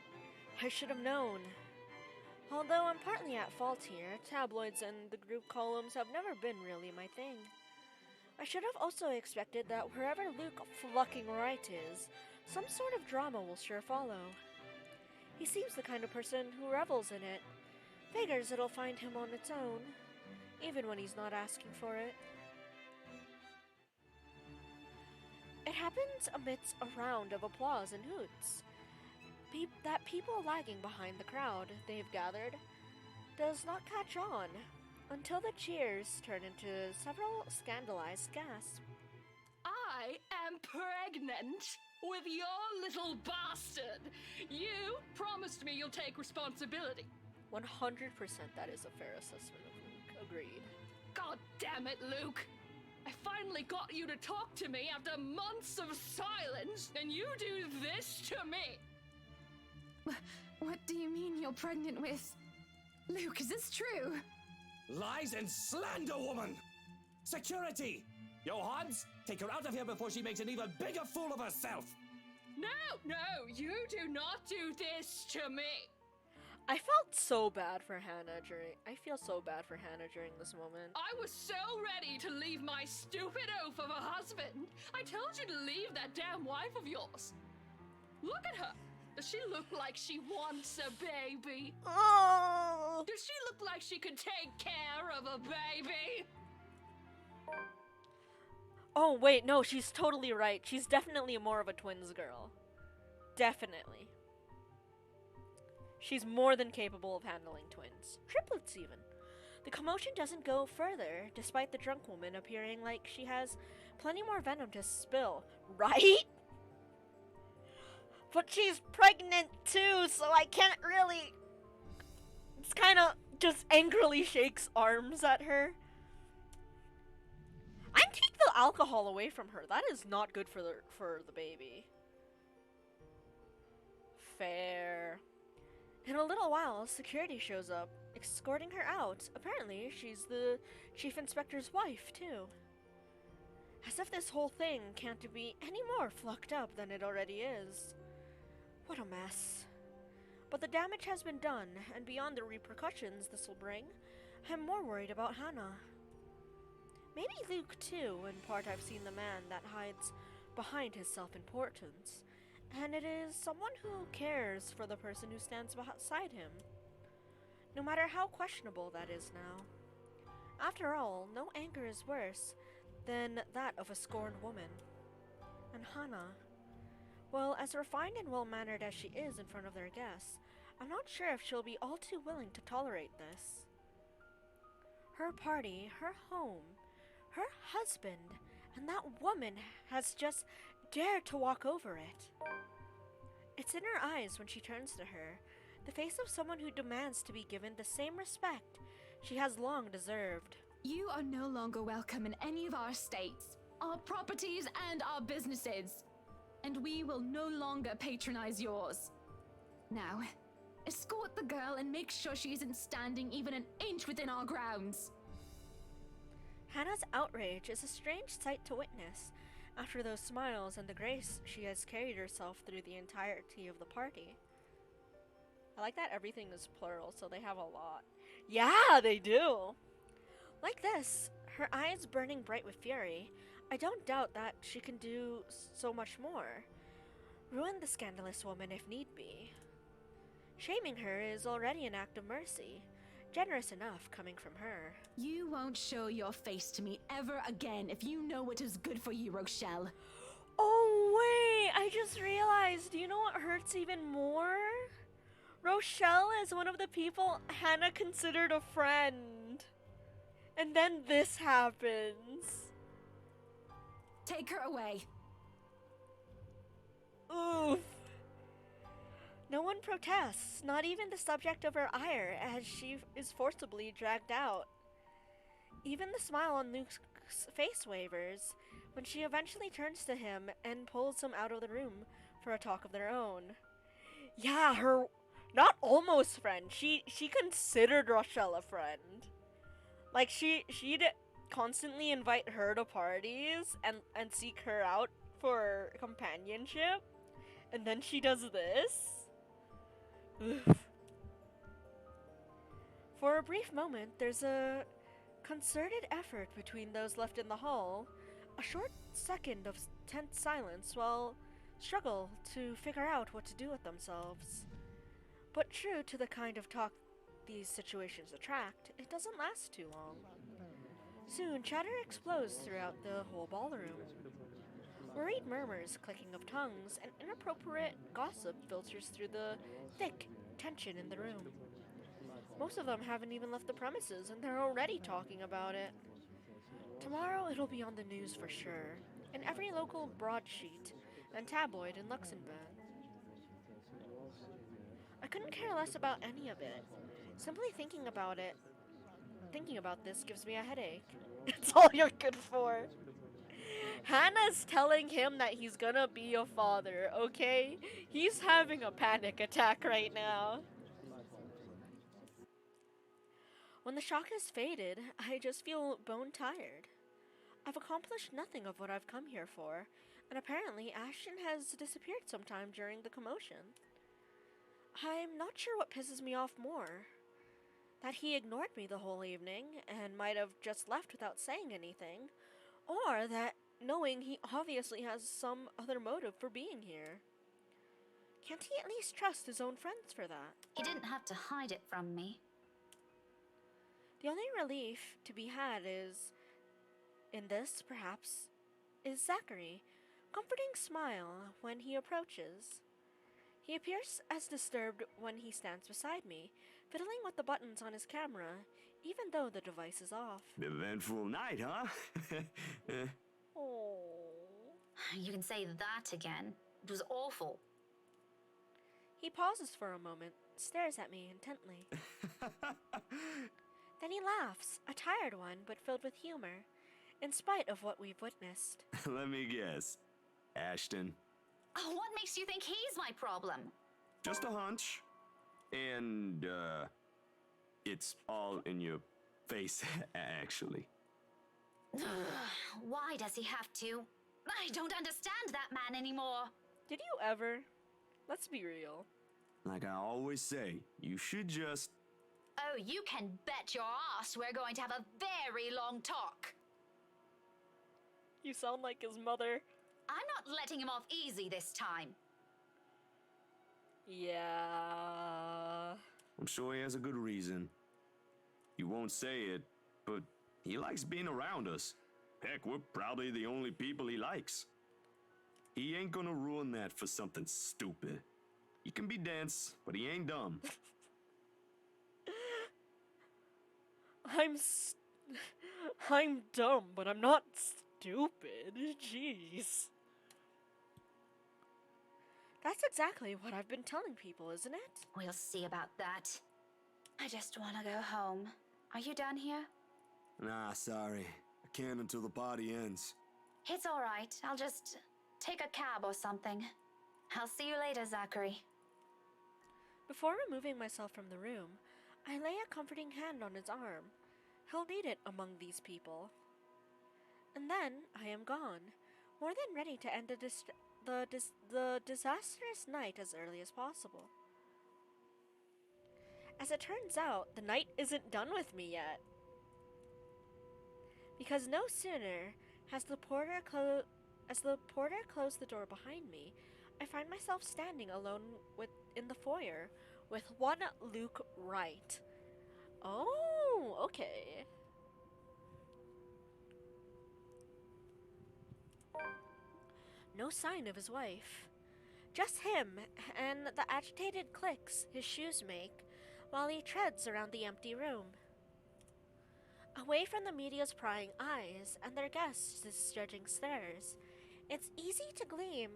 I should have known. Although I'm partly at fault here, tabloids and the group columns have never been really my thing. I should have also expected that wherever Luke fucking Wright is, some sort of drama will sure follow. He seems the kind of person who revels in it, figures it'll find him on its own, even when he's not asking for it. It happens amidst a round of applause and hoots. That people lagging behind the crowd they've gathered does not catch on until the cheers turn into several scandalized gasps. I am pregnant with your little bastard. You promised me you'll take responsibility. 100% that is a fair assessment of Luke. Agreed. God damn it, Luke. I finally got you to talk to me after months of silence, and you do this to me. What do you mean you're pregnant with? Luke, is this true? Lies and slander, woman! Security! Johans, take her out of here before she makes an even bigger fool of herself! No, you do not do this to me. I felt so bad for Hannah during this moment. I was so ready to leave my stupid oaf of a husband. I told you to leave that damn wife of yours. Look at her. Does she look like she wants a baby? Oh! Does she look like she could take care of a baby? Oh, wait, no, she's totally right. She's definitely more of a twins girl. Definitely. She's more than capable of handling twins. Triplets, even. The commotion doesn't go further, despite the drunk woman appearing like she has plenty more venom to spill. Right? But she's pregnant too, so I can't really... It's kind of just angrily shakes arms at her. I'd take the alcohol away from her. That is not good for the baby. Fair. In a little while, security shows up, escorting her out. Apparently, she's the chief inspector's wife, too. As if this whole thing can't be any more fucked up than it already is. What a mess. But the damage has been done, and beyond the repercussions this will bring, I'm more worried about Hannah. Maybe Luke, too. In part, I've seen the man that hides behind his self-importance, and it is someone who cares for the person who stands beside him, no matter how questionable that is now. After all, no anger is worse than that of a scorned woman. And Hannah, well, as refined and well-mannered as she is in front of their guests, I'm not sure if she'll be all too willing to tolerate this. Her party, her home, her husband, and that woman has just dared to walk over it. It's in her eyes when she turns to her, the face of someone who demands to be given the same respect she has long deserved. You are no longer welcome in any of our estates, our properties, and our businesses. And we will no longer patronize yours. Now, escort the girl and make sure she isn't standing even an inch within our grounds. Hannah's outrage is a strange sight to witness after those smiles and the grace she has carried herself through the entirety of the party. I like that everything is plural, so they have a lot. Yeah, they do! Like this, her eyes burning bright with fury, I don't doubt that she can do so much more. Ruin the scandalous woman if need be. Shaming her is already an act of mercy, generous enough coming from her. You won't show your face to me ever again if you know what is good for you, Rochelle. Oh wait, I just realized, do you know what hurts even more? Rochelle is one of the people Hannah considered a friend. And then this happens. Take her away. Oof. No one protests, not even the subject of her ire, as she is forcibly dragged out. Even the smile on Luke's face wavers when she eventually turns to him and pulls him out of the room for a talk of their own. Yeah, her not almost friend. She considered Rochelle a friend. Like she'd constantly invite her to parties and seek her out for companionship, and then she does this. Oof. For a brief moment, there's a concerted effort between those left in the hall. A short second of tense silence while struggle to figure out what to do with themselves. But true to the kind of talk these situations attract, it doesn't last too long. Soon, chatter explodes throughout the whole ballroom. Worried murmurs, clicking of tongues, and inappropriate gossip filters through the thick tension in the room. Most of them haven't even left the premises, and they're already talking about it. Tomorrow it'll be on the news for sure, in every local broadsheet and tabloid in Luxembourg. I couldn't care less about any of it. Simply thinking about this gives me a headache. It's all you're good for. Hannah's telling him that he's gonna be a father, okay? He's having a panic attack right now. When the shock has faded, I just feel bone tired. I've accomplished nothing of what I've come here for, and apparently Ashton has disappeared sometime during the commotion. I'm not sure what pisses me off more. That he ignored me the whole evening and might have just left without saying anything, or that knowing he obviously has some other motive for being here. Can't he at least trust his own friends for that? He didn't have to hide it from me. The only relief to be had in this, perhaps, is Zachary, comforting smile when he approaches. He appears as disturbed when he stands beside me, fiddling with the buttons on his camera, even though the device is off. Eventful night, huh? Oh. You can say that again. It was awful. He pauses for a moment, stares at me intently. Then he laughs, a tired one, but filled with humor, in spite of what we've witnessed. Let me guess. Ashton. Oh, what makes you think he's my problem? Just a hunch. And, it's all in your face, actually. Why does he have to? I don't understand that man anymore. Did you ever? Let's be real. Like I always say, you should just... Oh, you can bet your ass we're going to have a very long talk. You sound like his mother. I'm not letting him off easy this time. Yeah. I'm sure he has a good reason. He won't say it, but he likes being around us. Heck, we're probably the only people he likes. He ain't gonna ruin that for something stupid. He can be dense, but he ain't dumb. I'm dumb, but I'm not stupid. Jeez. That's exactly what I've been telling people, isn't it? We'll see about that. I just want to go home. Are you done here? Nah, sorry. I can't until the party ends. It's all right. I'll just take a cab or something. I'll see you later, Zachary. Before removing myself from the room, I lay a comforting hand on his arm. He'll need it among these people. And then I am gone, more than ready to end the disastrous night as early as possible. As it turns out, the night isn't done with me yet. Because no sooner has the porter closed the door behind me, I find myself standing alone in the foyer with one Luke Wright. Oh, okay. No sign of his wife. Just him and the agitated clicks his shoes make while he treads around the empty room. Away from the media's prying eyes and their guests' judging stares, it's easy to glean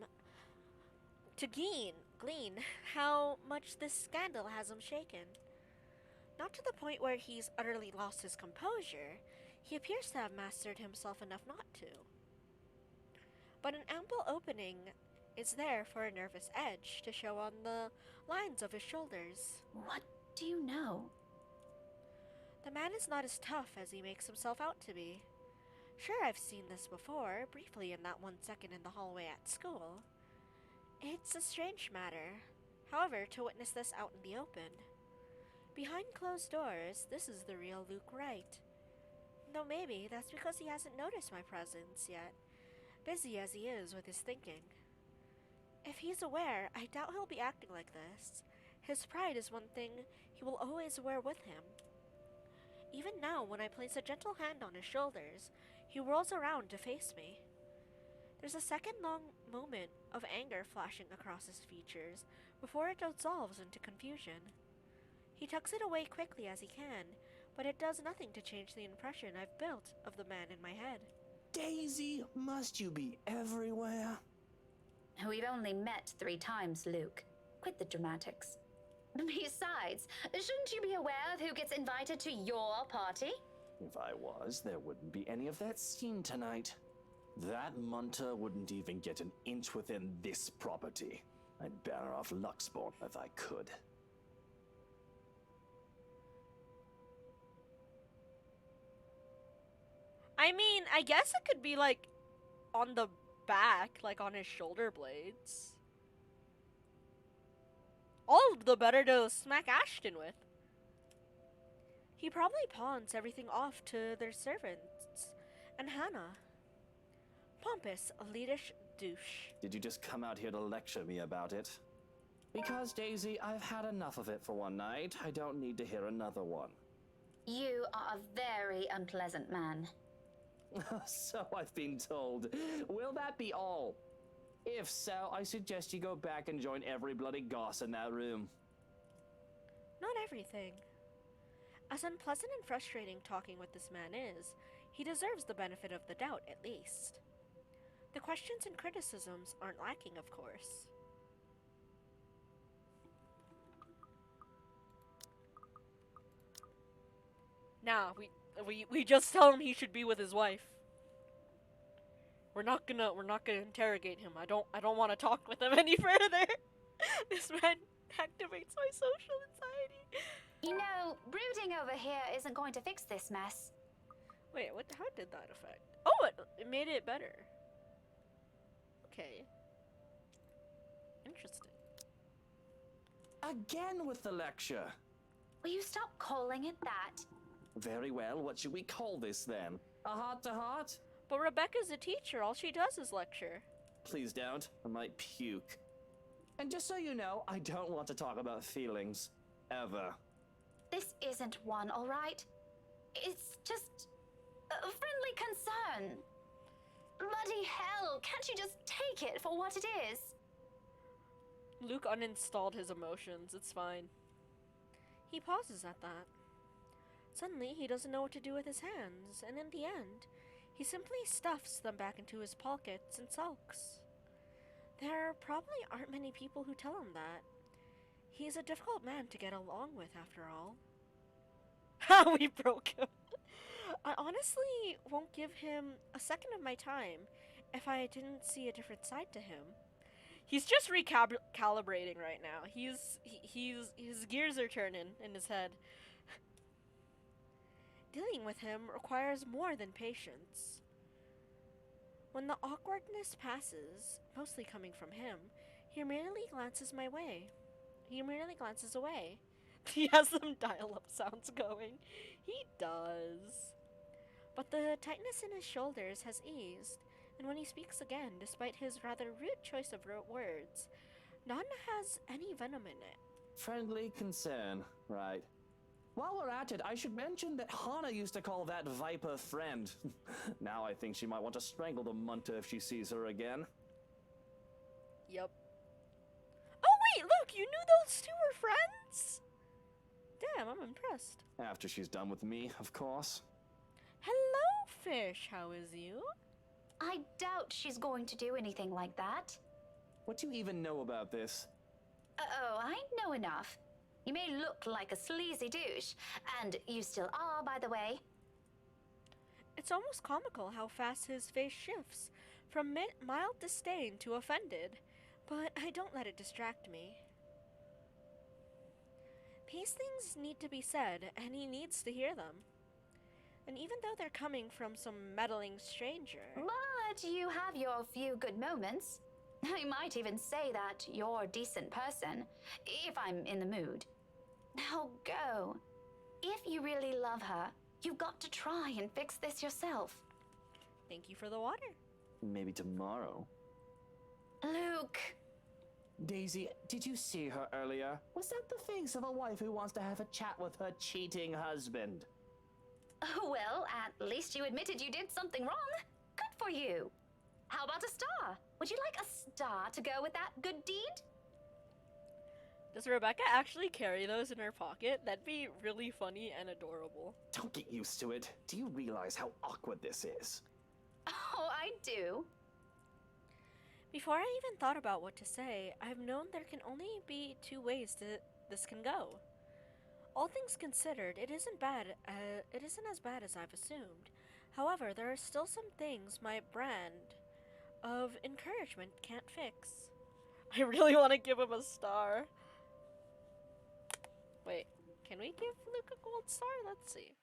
how much this scandal has him shaken. Not to the point where he's utterly lost his composure, he appears to have mastered himself enough not to. But an ample opening is there for a nervous edge to show on the lines of his shoulders. What do you know? The man is not as tough as he makes himself out to be. Sure, I've seen this before, briefly in that 1 second in the hallway at school. It's a strange matter, however, to witness this out in the open. Behind closed doors, this is the real Luke Wright. Though maybe that's because he hasn't noticed my presence yet, busy as he is with his thinking. If he's aware, I doubt he'll be acting like this. His pride is one thing he will always wear with him. Even now, when I place a gentle hand on his shoulders, he whirls around to face me. There's a second-long moment of anger flashing across his features before it dissolves into confusion. He tucks it away quickly as he can, but it does nothing to change the impression I've built of the man in my head. Daisy, must you be everywhere? We've only met 3 times, Luke. Quit the dramatics. Besides, shouldn't you be aware of who gets invited to your party? If I was, there wouldn't be any of that scene tonight. That munter wouldn't even get an inch within this property. I'd better off Luxborn if I could. I mean, I guess it could be like on the back, like on his shoulder blades. All the better to smack Ashton with. He probably pawns everything off to their servants and Hannah. Pompous, elitish douche. Did you just come out here to lecture me about it? Because, Daisy, I've had enough of it for one night. I don't need to hear another one. You are a very unpleasant man. So I've been told. Will that be all? If so, I suggest you go back and join every bloody goss in that room. Not everything. As unpleasant and frustrating talking with this man is, he deserves the benefit of the doubt at least. The questions and criticisms aren't lacking, of course. Nah, we just tell him he should be with his wife. We're not gonna interrogate him. I don't want to talk with him any further. This man activates my social anxiety. You know, brooding over here isn't going to fix this mess. Wait, what? How did that affect? Oh, it made it better. Okay. Interesting. Again with the lecture. Will you stop calling it that? Very well, what should we call this then? A heart-to-heart? But Rebecca's a teacher. All she does is lecture. Please don't. I might puke. And just so you know, I don't want to talk about feelings. Ever. This isn't one, all right? It's just a friendly concern. Bloody hell, can't you just take it for what it is? Luke uninstalled his emotions. It's fine. He pauses at that. Suddenly, he doesn't know what to do with his hands, and in the end, he simply stuffs them back into his pockets and sulks. There probably aren't many people who tell him that. He's a difficult man to get along with, after all. Ha! We broke him. I honestly won't give him a second of my time if I didn't see a different side to him. He's just recalibrating right now. His gears are turning in his head. Dealing with him requires more than patience. When the awkwardness passes, mostly coming from him, he merely glances my way. He merely glances away. He has some dial-up sounds going. He does. But the tightness in his shoulders has eased, and when he speaks again, despite his rather rude choice of words, none has any venom in it. Friendly concern, right. While we're at it, I should mention that Hana used to call that viper friend. Now I think she might want to strangle the munter if she sees her again. Yep. Oh wait, look, you knew those two were friends? Damn, I'm impressed. After she's done with me, of course. Hello, fish, how is you? I doubt she's going to do anything like that. What do you even know about this? Oh, I know enough. You may look like a sleazy douche, and you still are, by the way. It's almost comical how fast his face shifts, from mild disdain to offended, but I don't let it distract me. These things need to be said, and he needs to hear them. And even though they're coming from some meddling stranger... But you have your few good moments. I might even say that you're a decent person, if I'm in the mood. Now go. If you really love her, you've got to try and fix this yourself. Thank you for the water. Maybe tomorrow. Luke. Daisy, did you see her earlier? Was that the face of a wife who wants to have a chat with her cheating husband? Oh, well, at least you admitted you did something wrong. Good for you. How about a star? Would you like a star to go with that good deed? Does Rebecca actually carry those in her pocket? That'd be really funny and adorable. Don't get used to it. Do you realize how awkward this is? Oh, I do. Before I even thought about what to say, I've known there can only be two ways this can go. All things considered, it isn't as bad as I've assumed. However, there are still some things my brand of encouragement can't fix. I really want to give him a star. Wait, can we give Luke a gold star? Let's see.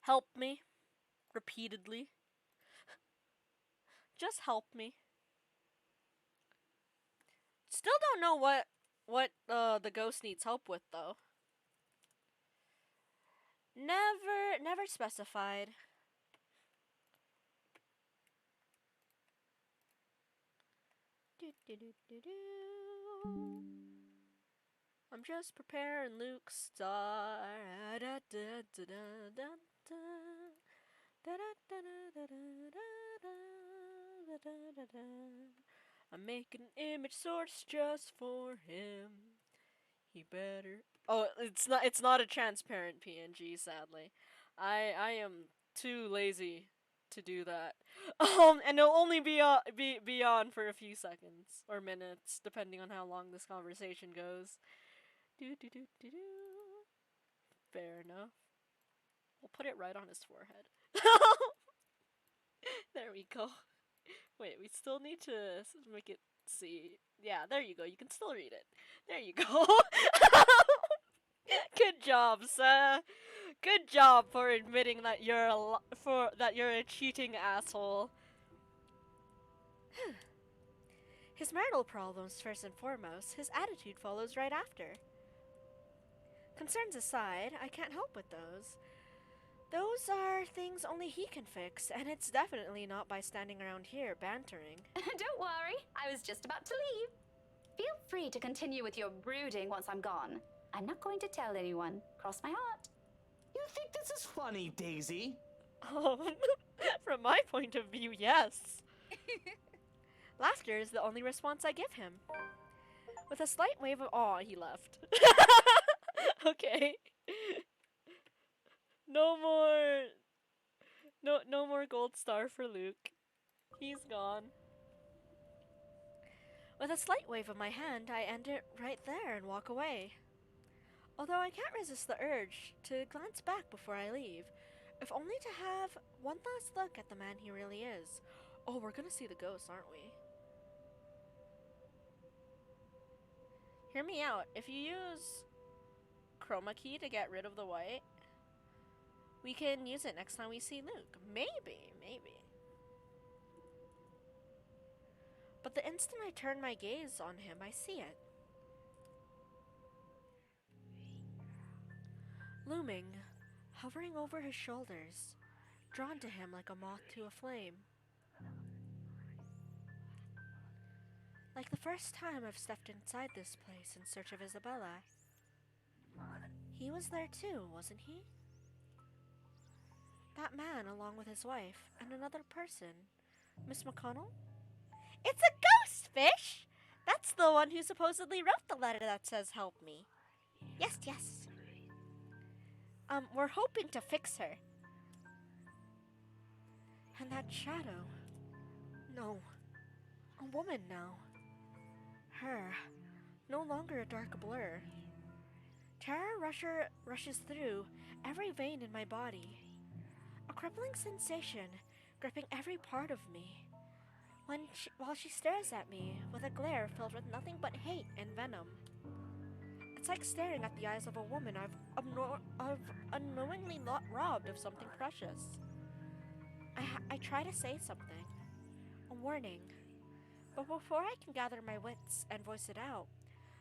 Help me. Repeatedly. Just help me. Still don't know what the ghost needs help with, though. Never specified. I'm just preparing Luke's star. I'm making an image source just for him. He better. Oh, it's not a transparent PNG, sadly. I am too lazy to do that. And it'll only be on for a few seconds or minutes, depending on how long this conversation goes. Fair enough. We'll put it right on his forehead. There we go. Wait, we still need to make it see. Yeah, there you go. You can still read it. There you go. Good job, sir. Good job for admitting that you're a cheating asshole. His marital problems first and foremost, his attitude follows right after. Concerns aside, I can't help with those. Those are things only he can fix, and it's definitely not by standing around here bantering. Don't worry, I was just about to leave. Feel free to continue with your brooding once I'm gone. I'm not going to tell anyone. Cross my heart. You think this is funny, Daisy? From my point of view, yes. Laughter is the only response I give him. With a slight wave of awe, he left. Okay. No more gold star for Luke. He's gone. With a slight wave of my hand, I end it right there and walk away. Although I can't resist the urge to glance back before I leave, if only to have one last look at the man he really is. Oh, we're gonna see the ghost, aren't we? Hear me out. If you use chroma key to get rid of the white, we can use it next time we see Luke. Maybe. But the instant I turn my gaze on him, I see it. Looming, hovering over his shoulders, drawn to him like a moth to a flame. Like the first time I've stepped inside this place in search of Isabella. He was there too, wasn't he? That man along with his wife and another person. Miss McConnell? It's a ghost, Fish! That's the one who supposedly wrote the letter that says help me. Yes. We're hoping to fix her. And that shadow. No. A woman now. Her. No longer a dark blur. Terror rushes through every vein in my body. A crippling sensation gripping every part of me. while she stares at me with a glare filled with nothing but hate and venom. It's like staring at the eyes of a woman I've unknowingly robbed of something precious. I try to say something, a warning, but before I can gather my wits and voice it out,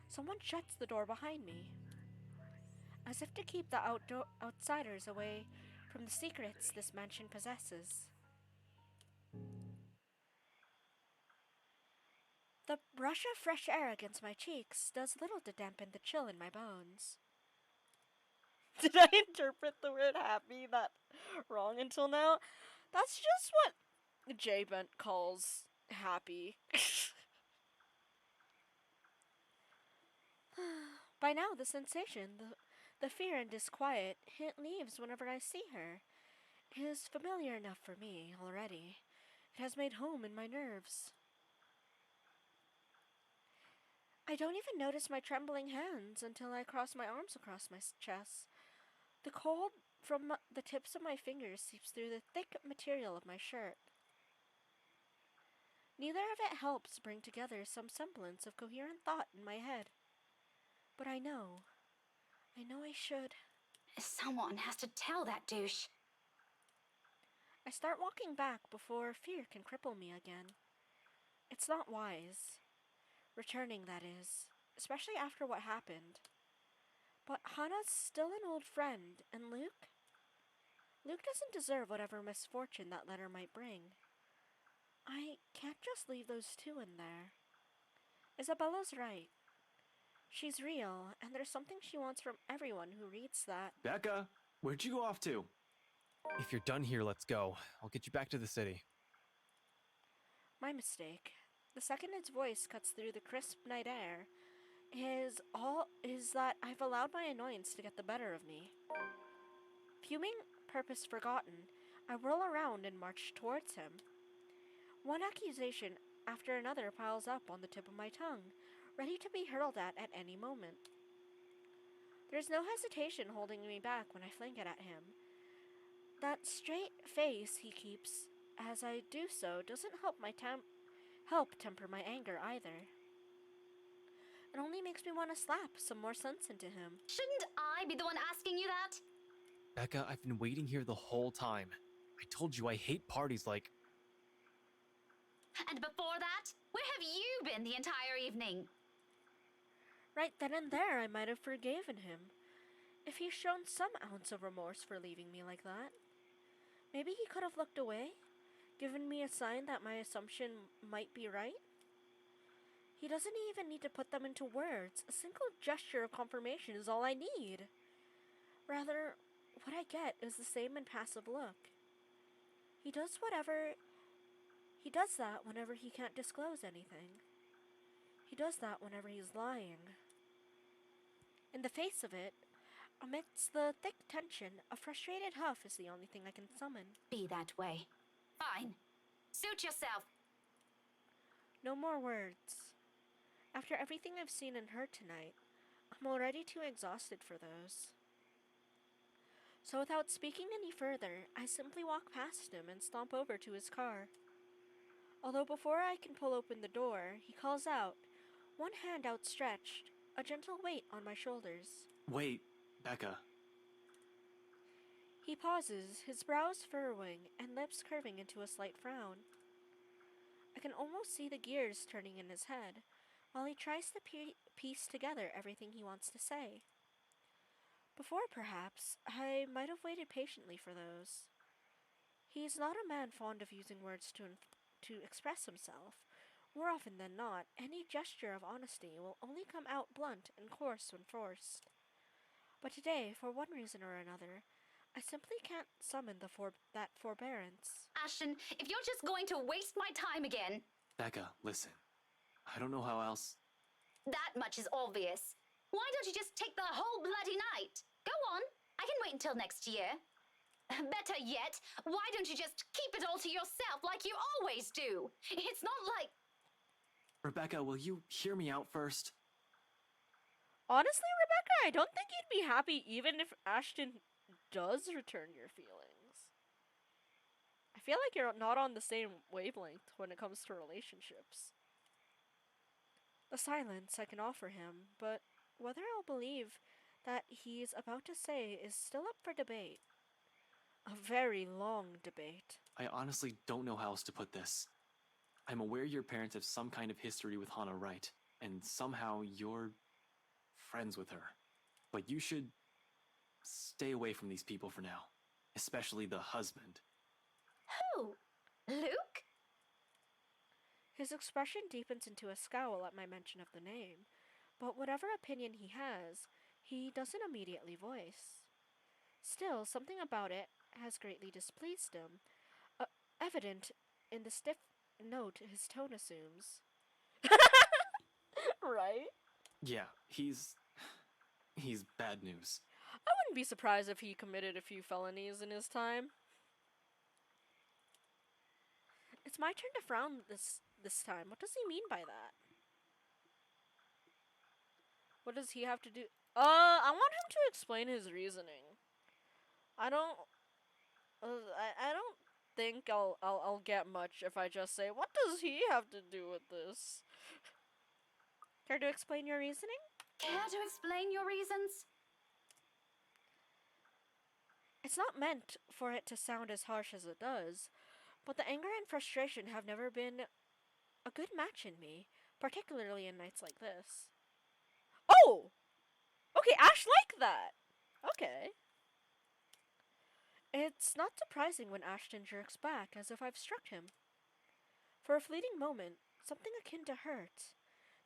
someone shuts the door behind me, as if to keep the outsiders away from the secrets this mansion possesses. The rush of fresh air against my cheeks does little to dampen the chill in my bones. Did I interpret the word happy that wrong until now? That's just what J-Bent calls happy. By now, the sensation, the fear and disquiet, it leaves whenever I see her. It is familiar enough for me already. It has made home in my nerves. I don't even notice my trembling hands until I cross my arms across my chest. The cold from the tips of my fingers seeps through the thick material of my shirt. Neither of it helps bring together some semblance of coherent thought in my head. But I know I should. Someone has to tell that douche. I start walking back before fear can cripple me again. It's not wise. Returning, that is, especially after what happened. But Hana's still an old friend, and Luke? Luke doesn't deserve whatever misfortune that letter might bring. I can't just leave those two in there. Isabella's right. She's real, and there's something she wants from everyone who reads that. Becca, where'd you go off to? If you're done here, let's go. I'll get you back to the city. My mistake. The second its voice cuts through the crisp night air is that I've allowed my annoyance to get the better of me. Fuming, purpose forgotten, I whirl around and march towards him. One accusation after another piles up on the tip of my tongue, ready to be hurled at any moment. There's no hesitation holding me back when I fling it at him. That straight face he keeps as I do so doesn't help temper my anger either. It only makes me want to slap some more sense into him. Shouldn't I be the one asking you that? Becca, I've been waiting here the whole time. I told you I hate parties like... And before that, where have you been the entire evening? Right then and there, I might have forgiven him, if he's shown some ounce of remorse for leaving me like that. Maybe he could have looked away, given me a sign that my assumption might be right. He doesn't even need to put them into words. A single gesture of confirmation is all I need. Rather, what I get is the same impassive look. He does that whenever he can't disclose anything. He does that whenever he's lying. In the face of it, amidst the thick tension, a frustrated huff is the only thing I can summon. Be that way. Fine. Suit yourself. No more words. After everything I've seen and heard tonight, I'm already too exhausted for those. So without speaking any further, I simply walk past him and stomp over to his car. Although before I can pull open the door, he calls out, one hand outstretched, a gentle weight on my shoulders. Wait, Becca. He pauses, his brows furrowing and lips curving into a slight frown. I can almost see the gears turning in his head, while he tries to piece together everything he wants to say. Before, perhaps, I might have waited patiently for those. He is not a man fond of using words to express himself. More often than not, any gesture of honesty will only come out blunt and coarse when forced. But today, for one reason or another, I simply can't summon that forbearance. Ashton, if you're just going to waste my time again... Becca, listen. I don't know how else... That much is obvious. Why don't you just take the whole bloody night? Go on, I can wait until next year. Better yet, why don't you just keep it all to yourself like you always do? It's not like... Rebecca, will you hear me out first? Honestly, Rebecca, I don't think you'd be happy even if Ashton does return your feelings. I feel like you're not on the same wavelength when it comes to relationships. The silence I can offer him, but whether I'll believe that he's about to say is still up for debate. A very long debate. I honestly don't know how else to put this. I'm aware your parents have some kind of history with Hana Wright, and somehow you're friends with her. But you should stay away from these people for now, especially the husband. Who? Luke? His expression deepens into a scowl at my mention of the name, but whatever opinion he has, he doesn't immediately voice. Still, something about it has greatly displeased him, evident in the stiff note his tone assumes. Right? Yeah, he's bad news. I wouldn't be surprised if he committed a few felonies in his time. It's my turn to frown this time. What does he mean by that? What does he have to do? I want him to explain his reasoning. I don't think I'll get much if I just say, what does he have to do with this? Care to explain your reasoning? Care to explain your reasons? It's not meant for it to sound as harsh as it does, but the anger and frustration have never been a good match in me, particularly in nights like this. Oh! Okay, Ash liked that! Okay. It's not surprising when Ashton jerks back, as if I've struck him. For a fleeting moment, something akin to hurt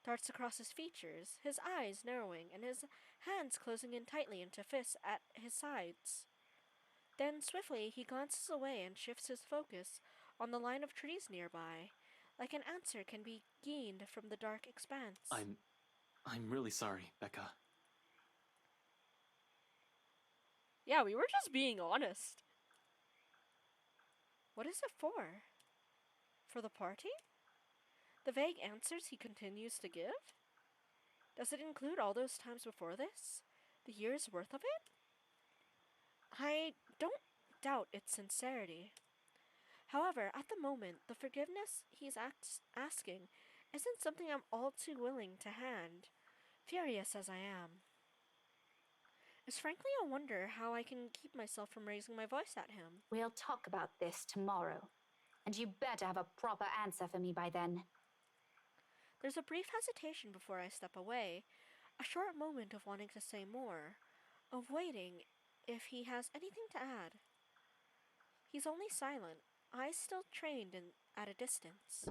darts across his features, his eyes narrowing, and his hands closing in tightly into fists at his sides. Then, swiftly, he glances away and shifts his focus on the line of trees nearby, like an answer can be gleaned from the dark expanse. I'm really sorry, Becca. Yeah, we were just being honest. What is it for? For the party? The vague answers he continues to give? Does it include all those times before this? The year's worth of it? I don't doubt its sincerity. However, at the moment, the forgiveness he's asking isn't something I'm all too willing to hand, furious as I am. It's frankly a wonder how I can keep myself from raising my voice at him. We'll talk about this tomorrow. And you better have a proper answer for me by then. There's a brief hesitation before I step away, a short moment of wanting to say more, of waiting if he has anything to add. He's only silent, eyes still trained at a distance.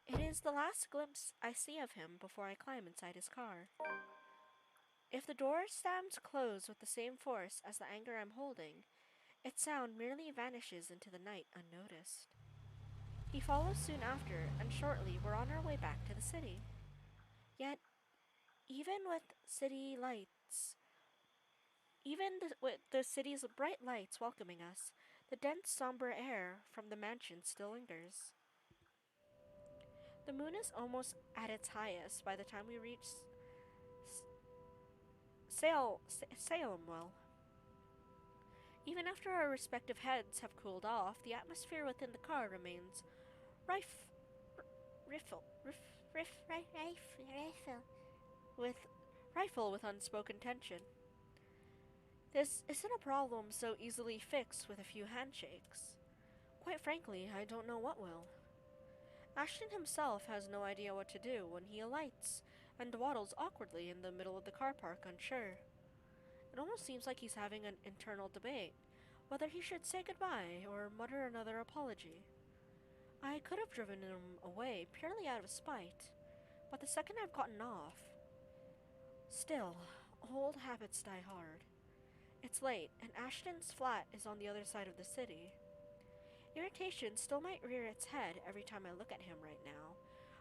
It is the last glimpse I see of him before I climb inside his car. If the door slams closed with the same force as the anger I'm holding, its sound merely vanishes into the night unnoticed. He follows soon after, and shortly we're on our way back to the city. Yet, even with the city's bright lights welcoming us, the dense, somber air from the mansion still lingers. The moon is almost at its highest by the time we reach Salem. Even after our respective heads have cooled off, the atmosphere within the car remains rifle with unspoken tension. This isn't a problem so easily fixed with a few handshakes. Quite frankly, I don't know what will. Ashton himself has no idea what to do when he alights and waddles awkwardly in the middle of the car park, unsure. It almost seems like he's having an internal debate, whether he should say goodbye or mutter another apology. I could have driven him away purely out of spite, but the second I've gotten off... Still, old habits die hard. It's late, and Ashton's flat is on the other side of the city. Irritation still might rear its head every time I look at him right now,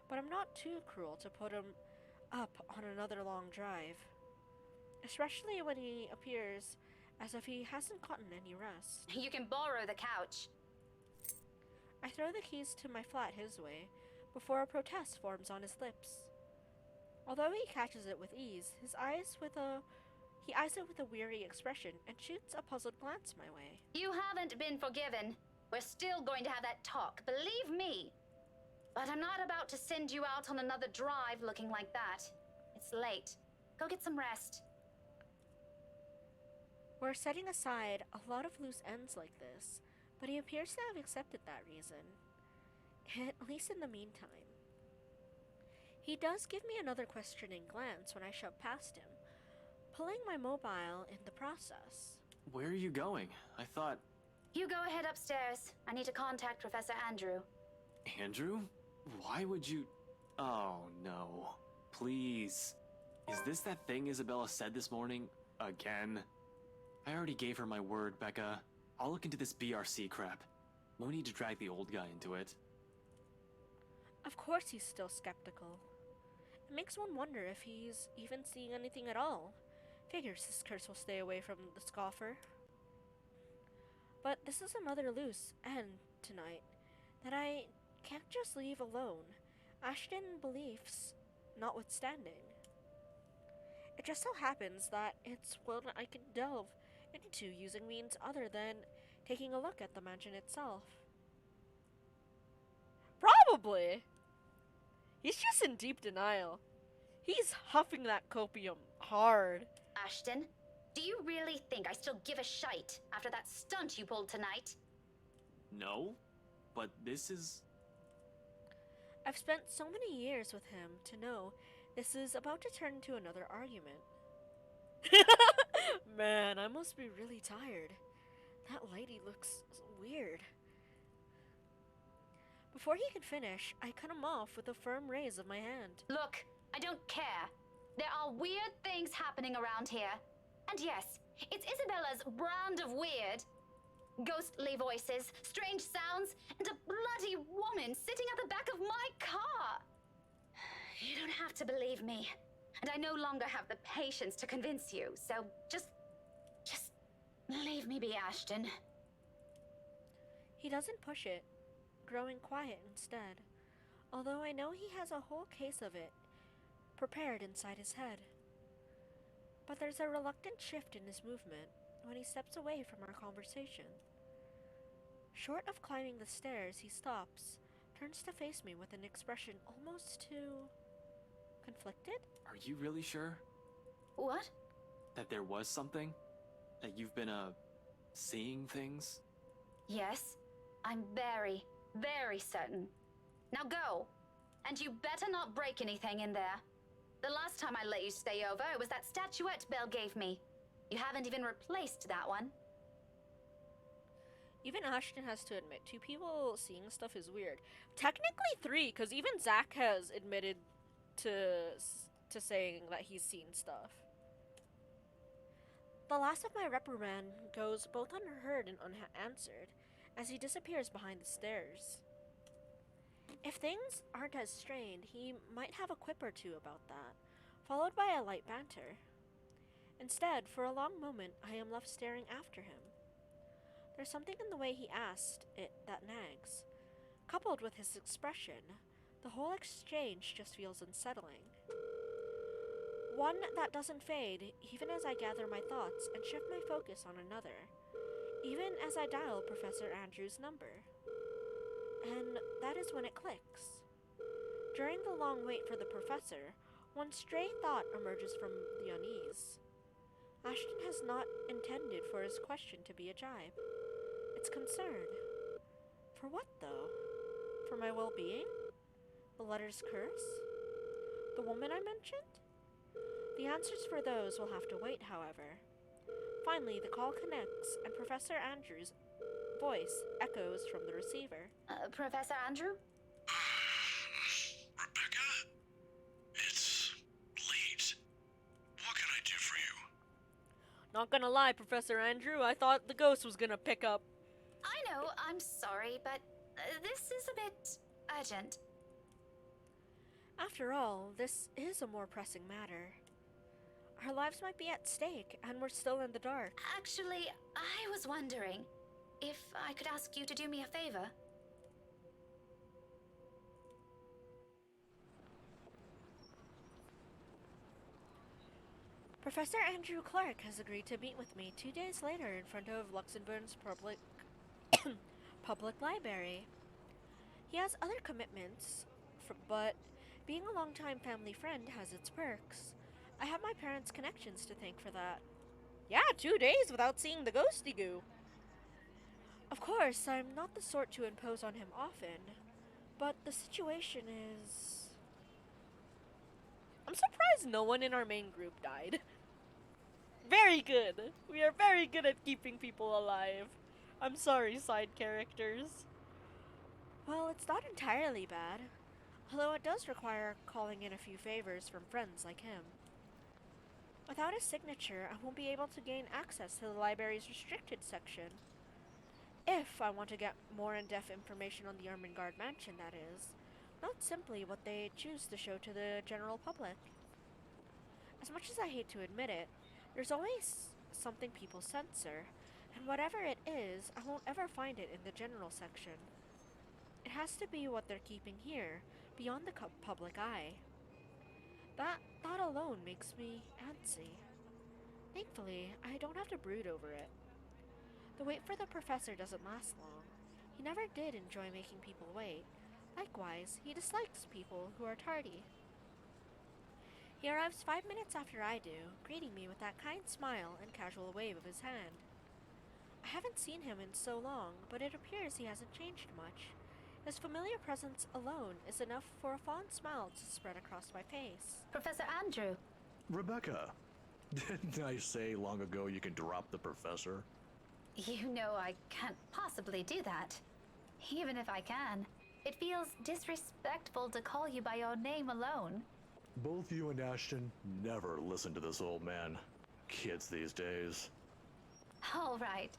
but I'm not too cruel to put him up on another long drive, especially when he appears as if he hasn't gotten any rest. You can borrow the couch. I throw the keys to my flat his way, before a protest forms on his lips. Although he catches it with ease, he eyes it with a weary expression and shoots a puzzled glance my way. You haven't been forgiven. We're still going to have that talk, believe me. But I'm not about to send you out on another drive looking like that. It's late. Go get some rest. We're setting aside a lot of loose ends like this, but he appears to have accepted that reason. At least in the meantime. He does give me another questioning glance when I shove past him, pulling my mobile in the process. Where are you going? I thought... You go ahead upstairs. I need to contact Professor Andrew. Andrew? Why would you... Oh, no. Please. Is this that thing Isabella said this morning? Again? I already gave her my word, Becca. I'll look into this BRC crap. No need to drag the old guy into it. Of course he's still skeptical. It makes one wonder if he's even seeing anything at all. Figures this curse will stay away from the scoffer. But this is another loose end tonight that I can't just leave alone, Ashton beliefs notwithstanding. It just so happens that it's one I can delve into using means other than taking a look at the mansion itself. Probably! He's just in deep denial. He's huffing that copium hard. Ashton, do you really think I still give a shite after that stunt you pulled tonight? No, but this is... I've spent so many years with him to know this is about to turn into another argument. Man, I must be really tired. That lady looks weird. Before he could finish, I cut him off with a firm raise of my hand. Look, I don't care. There are weird things happening around here. And yes, it's Isabella's brand of weird. Ghostly voices, strange sounds, and a bloody woman sitting at the back of my car. You don't have to believe me. And I no longer have the patience to convince you, so just leave me be, Ashton. He doesn't push it, growing quiet instead, although I know he has a whole case of it prepared inside his head. But there's a reluctant shift in his movement when he steps away from our conversation. Short of climbing the stairs, he stops, turns to face me with an expression almost too... conflicted? Are you really sure? What? That there was something? That you've been, seeing things? Yes, I'm very, very certain. Now go. And you better not break anything in there. The last time I let you stay over, it was that statuette Belle gave me. You haven't even replaced that one. Even Ashton has to admit, 2 people seeing stuff is weird. Technically 3, because even Zach has admitted to saying that he's seen stuff. The last of my reprimand goes both unheard and unanswered as he disappears behind the stairs. If things aren't as strained, he might have a quip or two about that, followed by a light banter. Instead, for a long moment, I am left staring after him. There's something in the way he asked it that nags. Coupled with his expression, the whole exchange just feels unsettling. One that doesn't fade, even as I gather my thoughts and shift my focus on another, even as I dial Professor Andrew's number. And that is when it clicks. During the long wait for the professor, one stray thought emerges from the unease. Ashton has not intended for his question to be a jibe. It's concern. For what, though? For my well-being? The letter's curse? The woman I mentioned? The answers for those will have to wait, however. Finally, the call connects, and Professor Andrew's voice echoes from the receiver. Professor Andrew? Rebecca? It's late. What can I do for you? Not gonna lie, Professor Andrew, I thought the ghost was gonna pick up. I know, I'm sorry, but this is a bit urgent. After all, this is a more pressing matter. Our lives might be at stake, and we're still in the dark. Actually, I was wondering if I could ask you to do me a favor. Professor Andrew Clark has agreed to meet with me 2 days later in front of Luxembourg's public library. He has other commitments, but being a longtime family friend has its perks. I have my parents' connections to thank for that. Yeah, 2 days without seeing the ghosty goo. Of course, I'm not the sort to impose on him often, but the situation is... I'm surprised no one in our main group died. Very good. We are very good at keeping people alive. I'm sorry, side characters. Well, it's not entirely bad, although it does require calling in a few favors from friends like him. Without his signature, I won't be able to gain access to the library's restricted section. If I want to get more in-depth information on the Ermengarde mansion, that is. Not simply what they choose to show to the general public. As much as I hate to admit it, there's always something people censor, and whatever it is, I won't ever find it in the general section. It has to be what they're keeping here, beyond the public eye. That thought alone makes me antsy. Thankfully, I don't have to brood over it. The wait for the professor doesn't last long. He never did enjoy making people wait. Likewise, he dislikes people who are tardy. He arrives 5 minutes after I do, greeting me with that kind smile and casual wave of his hand. I haven't seen him in so long, but it appears he hasn't changed much. His familiar presence alone is enough for a fond smile to spread across my face. Professor Andrew. Rebecca, didn't I say long ago you can drop the professor? You know I can't possibly do that. Even if I can, it feels disrespectful to call you by your name alone. Both you and Ashton never listen to this old man. Kids these days. All right,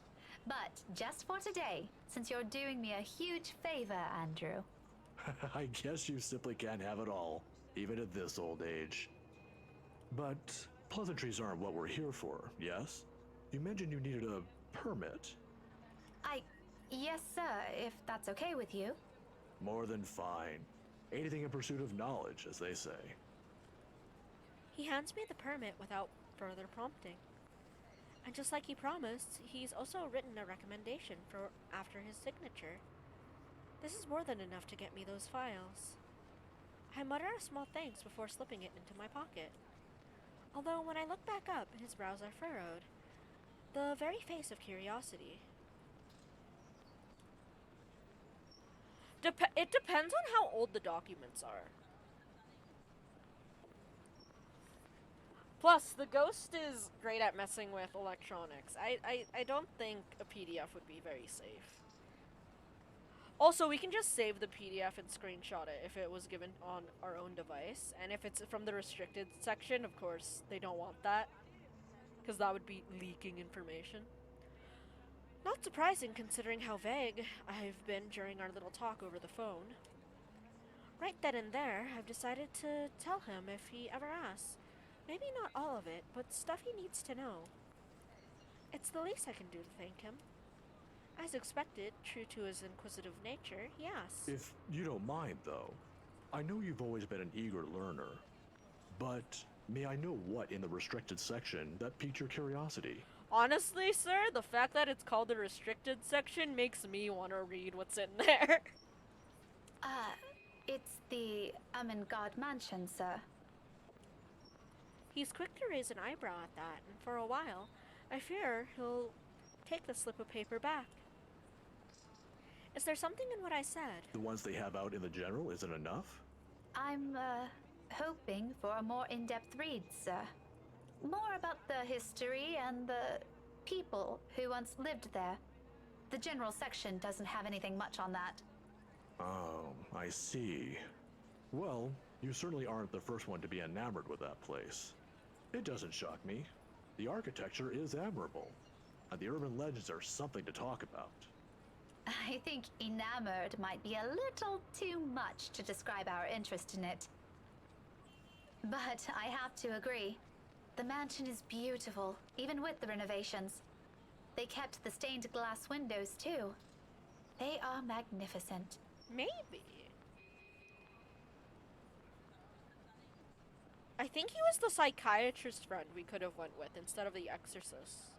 but just for today, since you're doing me a huge favor, Andrew. I guess you simply can't have it all, even at this old age. But pleasantries aren't what we're here for, yes? You mentioned you needed a permit. Yes, sir, if that's okay with you. More than fine. Anything in pursuit of knowledge, as they say. He hands me the permit without further prompting. And just like he promised, he's also written a recommendation for after his signature. This is more than enough to get me those files. I mutter a small thanks before slipping it into my pocket. Although when I look back up, his brows are furrowed. The very face of curiosity. It depends on how old the documents are. Plus, the ghost is great at messing with electronics. I don't think a PDF would be very safe. Also, we can just save the PDF and screenshot it if it was given on our own device. And if it's from the restricted section, of course, they don't want that. Because that would be leaking information. Not surprising considering how vague I've been during our little talk over the phone. Right then and there, I've decided to tell him if he ever asks. Maybe not all of it, but stuff he needs to know. It's the least I can do to thank him. As expected, true to his inquisitive nature, he asks. If you don't mind, though, I know you've always been an eager learner, but may I know what in the restricted section that piqued your curiosity? Honestly, sir, the fact that it's called the restricted section makes me want to read what's in there. It's the Ermengarde mansion, sir. He's quick to raise an eyebrow at that, and for a while, I fear he'll take the slip of paper back. Is there something in what I said? The ones they have out in the general isn't enough? I'm, hoping for a more in-depth read, sir. More about the history and the people who once lived there. The general section doesn't have anything much on that. Oh, I see. Well, you certainly aren't the first one to be enamored with that place. It doesn't shock me. The architecture is admirable, and the urban legends are something to talk about. I think enamored might be a little too much to describe our interest in it. But I have to agree. The mansion is beautiful, even with the renovations. They kept the stained glass windows, too. They are magnificent. Maybe. I think he was the psychiatrist friend we could have went with instead of the exorcist.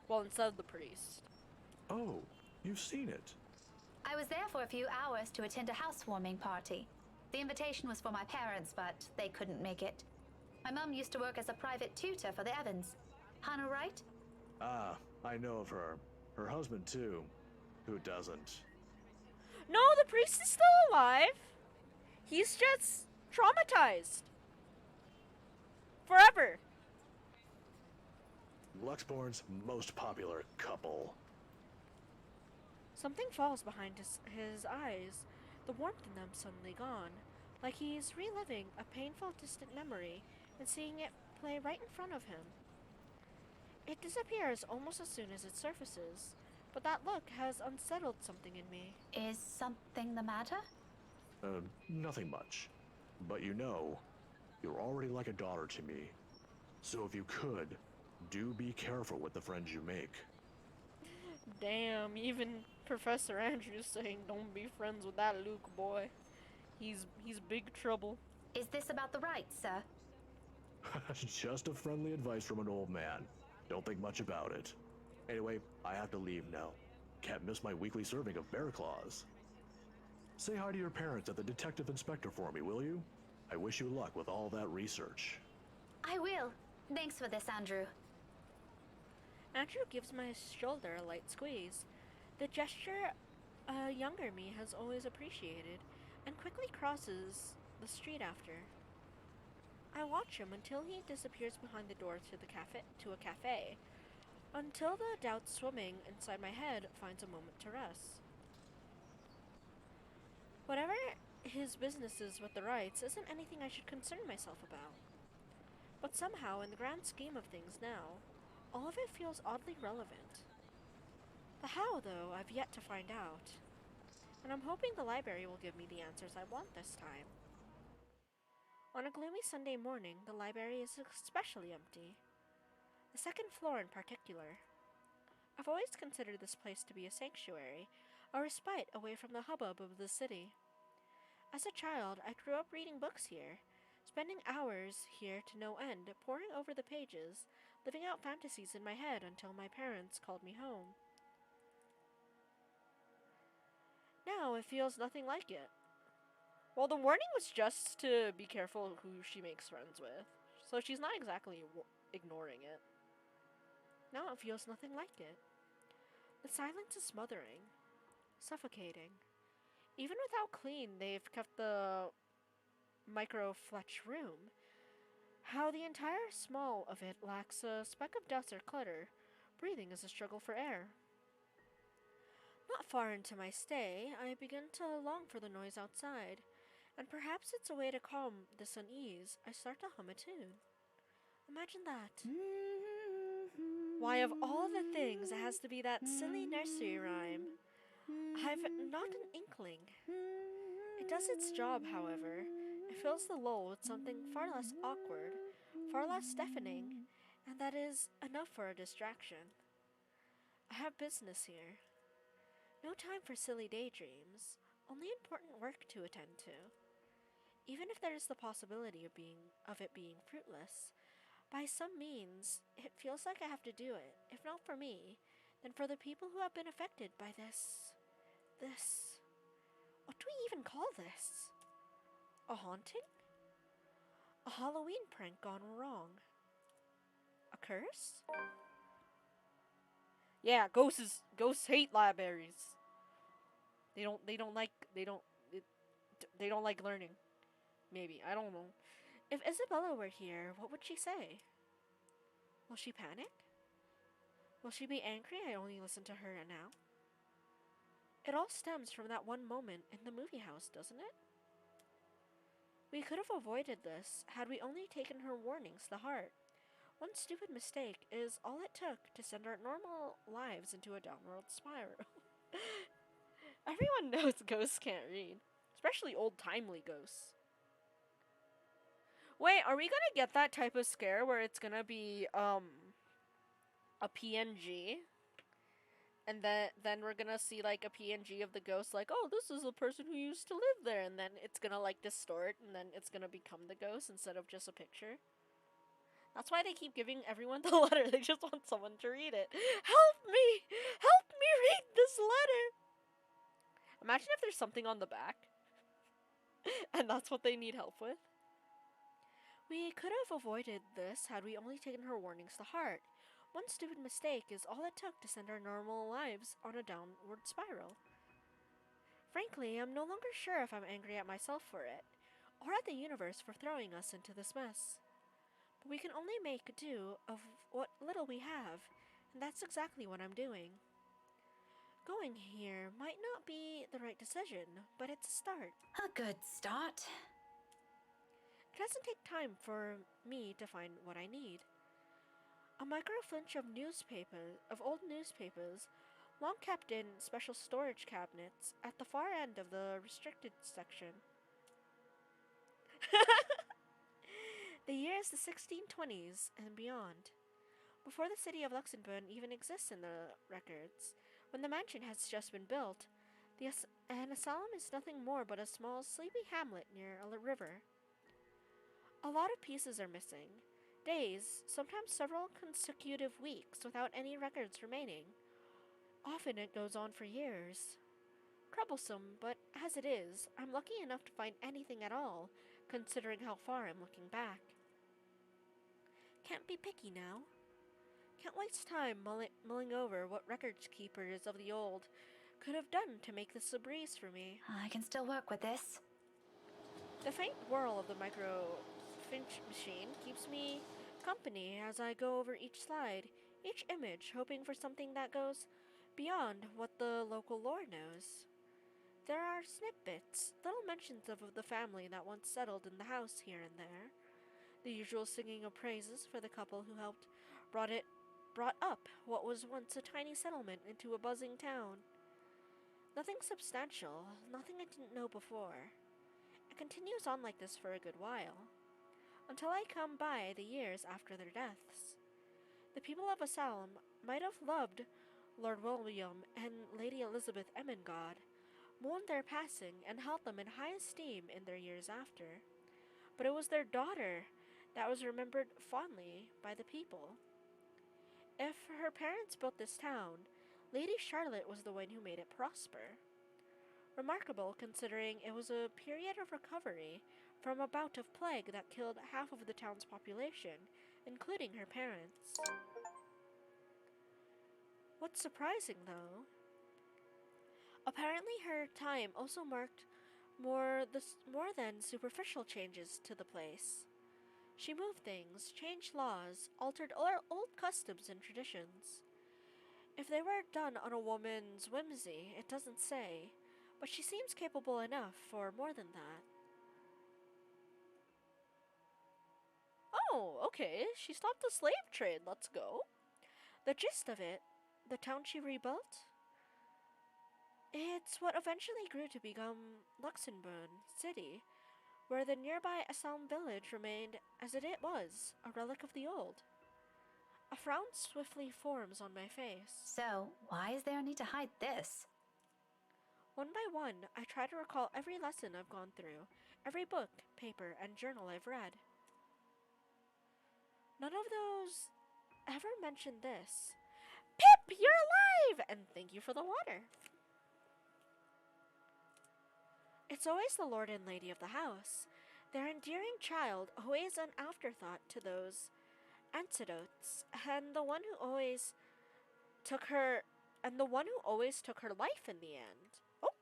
Well, instead of the priest. Oh, you've seen it. I was there for a few hours to attend a housewarming party. The invitation was for my parents, but they couldn't make it. My mum used to work as a private tutor for the Evans. Hannah Wright? Ah, I know of her. Her husband, too. Who doesn't? No, the priest is still alive. He's just traumatized. Forever. Luxborn's most popular couple. Something falls behind his eyes, the warmth in them suddenly gone, like he's reliving a painful, distant memory and seeing it play right in front of him. It disappears almost as soon as it surfaces, but that look has unsettled something in me. Is something the matter? Nothing much. But you know, you're already like a daughter to me. So if you could, do be careful with the friends you make. Damn, even Professor Andrews saying don't be friends with that Luke boy. He's big trouble. Is this about the rights, sir? Just a friendly advice from an old man. Don't think much about it. Anyway, I have to leave now. Can't miss my weekly serving of bear claws. Say hi to your parents at the detective inspector for me, will you? I wish you luck with all that research. I will. Thanks for this, Andrew. Andrew gives my shoulder a light squeeze. The gesture a younger me has always appreciated, and quickly crosses the street after. I watch him until he disappears behind the door to a cafe, until the doubt swimming inside my head finds a moment to rest. Whatever his business is with the rights isn't anything I should concern myself about. But somehow, in the grand scheme of things now, all of it feels oddly relevant. The how, though, I've yet to find out. And I'm hoping the library will give me the answers I want this time. On a gloomy Sunday morning, the library is especially empty. The second floor in particular. I've always considered this place to be a sanctuary, a respite away from the hubbub of the city. As a child, I grew up reading books here, spending hours here to no end, poring over the pages, living out fantasies in my head until my parents called me home. Now it feels nothing like it. Well, the warning was just to be careful who she makes friends with, so she's not exactly ignoring it. Now it feels nothing like it. The silence is smothering, suffocating. Even with how clean they've kept the micro-fletch room, how the entire small of it lacks a speck of dust or clutter, breathing is a struggle for air. Not far into my stay, I begin to long for the noise outside, and perhaps it's a way to calm this unease. I start to hum a tune. Imagine that. Why, of all the things, it has to be that silly nursery rhyme. I've not an inkling. It does its job, however. It fills the lull with something far less awkward, far less deafening, and that is enough for a distraction. I have business here. No time for silly daydreams, only important work to attend to. Even if there is the possibility of it being fruitless, by some means, it feels like I have to do it, if not for me, then for the people who have been affected by this. What do we even call this? A haunting? A Halloween prank gone wrong. A curse? Yeah, ghosts hate libraries. They don't like learning. Maybe, I don't know. If Isabella were here, what would she say? Will she panic? Will she be angry I only listen to her now? It all stems from that one moment in the movie house, doesn't it? We could have avoided this had we only taken her warnings to heart. One stupid mistake is all it took to send our normal lives into a downward spiral. Everyone knows ghosts can't read, especially old-timely ghosts. Wait, are we gonna get that type of scare where it's gonna be, a PNG? And then we're gonna see, like, a PNG of the ghost, like, oh, this is the person who used to live there, and then it's gonna, like, distort, and then it's gonna become the ghost instead of just a picture. That's why they keep giving everyone the letter. They just want someone to read it. Help me! Help me read this letter! Imagine if there's something on the back. And that's what they need help with. We could have avoided this had we only taken her warnings to heart. One stupid mistake is all it took to send our normal lives on a downward spiral. Frankly, I'm no longer sure if I'm angry at myself for it, or at the universe for throwing us into this mess. But we can only make do of what little we have, and that's exactly what I'm doing. Going here might not be the right decision, but it's a start. A good start. It doesn't take time for me to find what I need. A microflinch of old newspapers, long kept in special storage cabinets at the far end of the restricted section. The year is the 1620s and beyond. Before the city of Luxembourg even exists in the records, when the mansion has just been built, an asylum is nothing more but a small, sleepy hamlet near a river. A lot of pieces are missing. Days, sometimes several consecutive weeks without any records remaining. Often it goes on for years. Troublesome, but as it is, I'm lucky enough to find anything at all, considering how far I'm looking back. Can't be picky now. Can't waste time mulling over what records keepers of the old could have done to make this a breeze for me. I can still work with this. The faint whirl of the micro-finch machine keeps me company as I go over each slide, each image, hoping for something that goes beyond what the local lore knows. There are snippets, little mentions of the family that once settled in the house here and there. The usual singing of praises for the couple who helped brought up what was once a tiny settlement into a buzzing town. Nothing substantial, nothing I didn't know before. It continues on like this for a good while, until I come by the years after their deaths. The people of Asylum might have loved Lord William and Lady Elizabeth Ermengarde, mourned their passing, and held them in high esteem in their years after. But it was their daughter that was remembered fondly by the people. If her parents built this town, Lady Charlotte was the one who made it prosper. Remarkable considering it was a period of recovery from a bout of plague that killed half of the town's population, including her parents. What's surprising, though, apparently her time also marked more than superficial changes to the place. She moved things, changed laws, altered old customs and traditions. If they were done on a woman's whimsy, it doesn't say, but she seems capable enough for more than that. Oh, okay, she stopped the slave trade, let's go. The gist of it, the town she rebuilt? It's what eventually grew to become Luxembourg City, where the nearby Assam village remained as it was, a relic of the old. A frown swiftly forms on my face. So, why is there a need to hide this? One by one, I try to recall every lesson I've gone through, every book, paper, and journal I've read. None of those ever mentioned this. Pip, you're alive! And thank you for the water. It's always the lord and lady of the house, their endearing child, always an afterthought to those antidotes, and the one who always took her life in the end. Oh!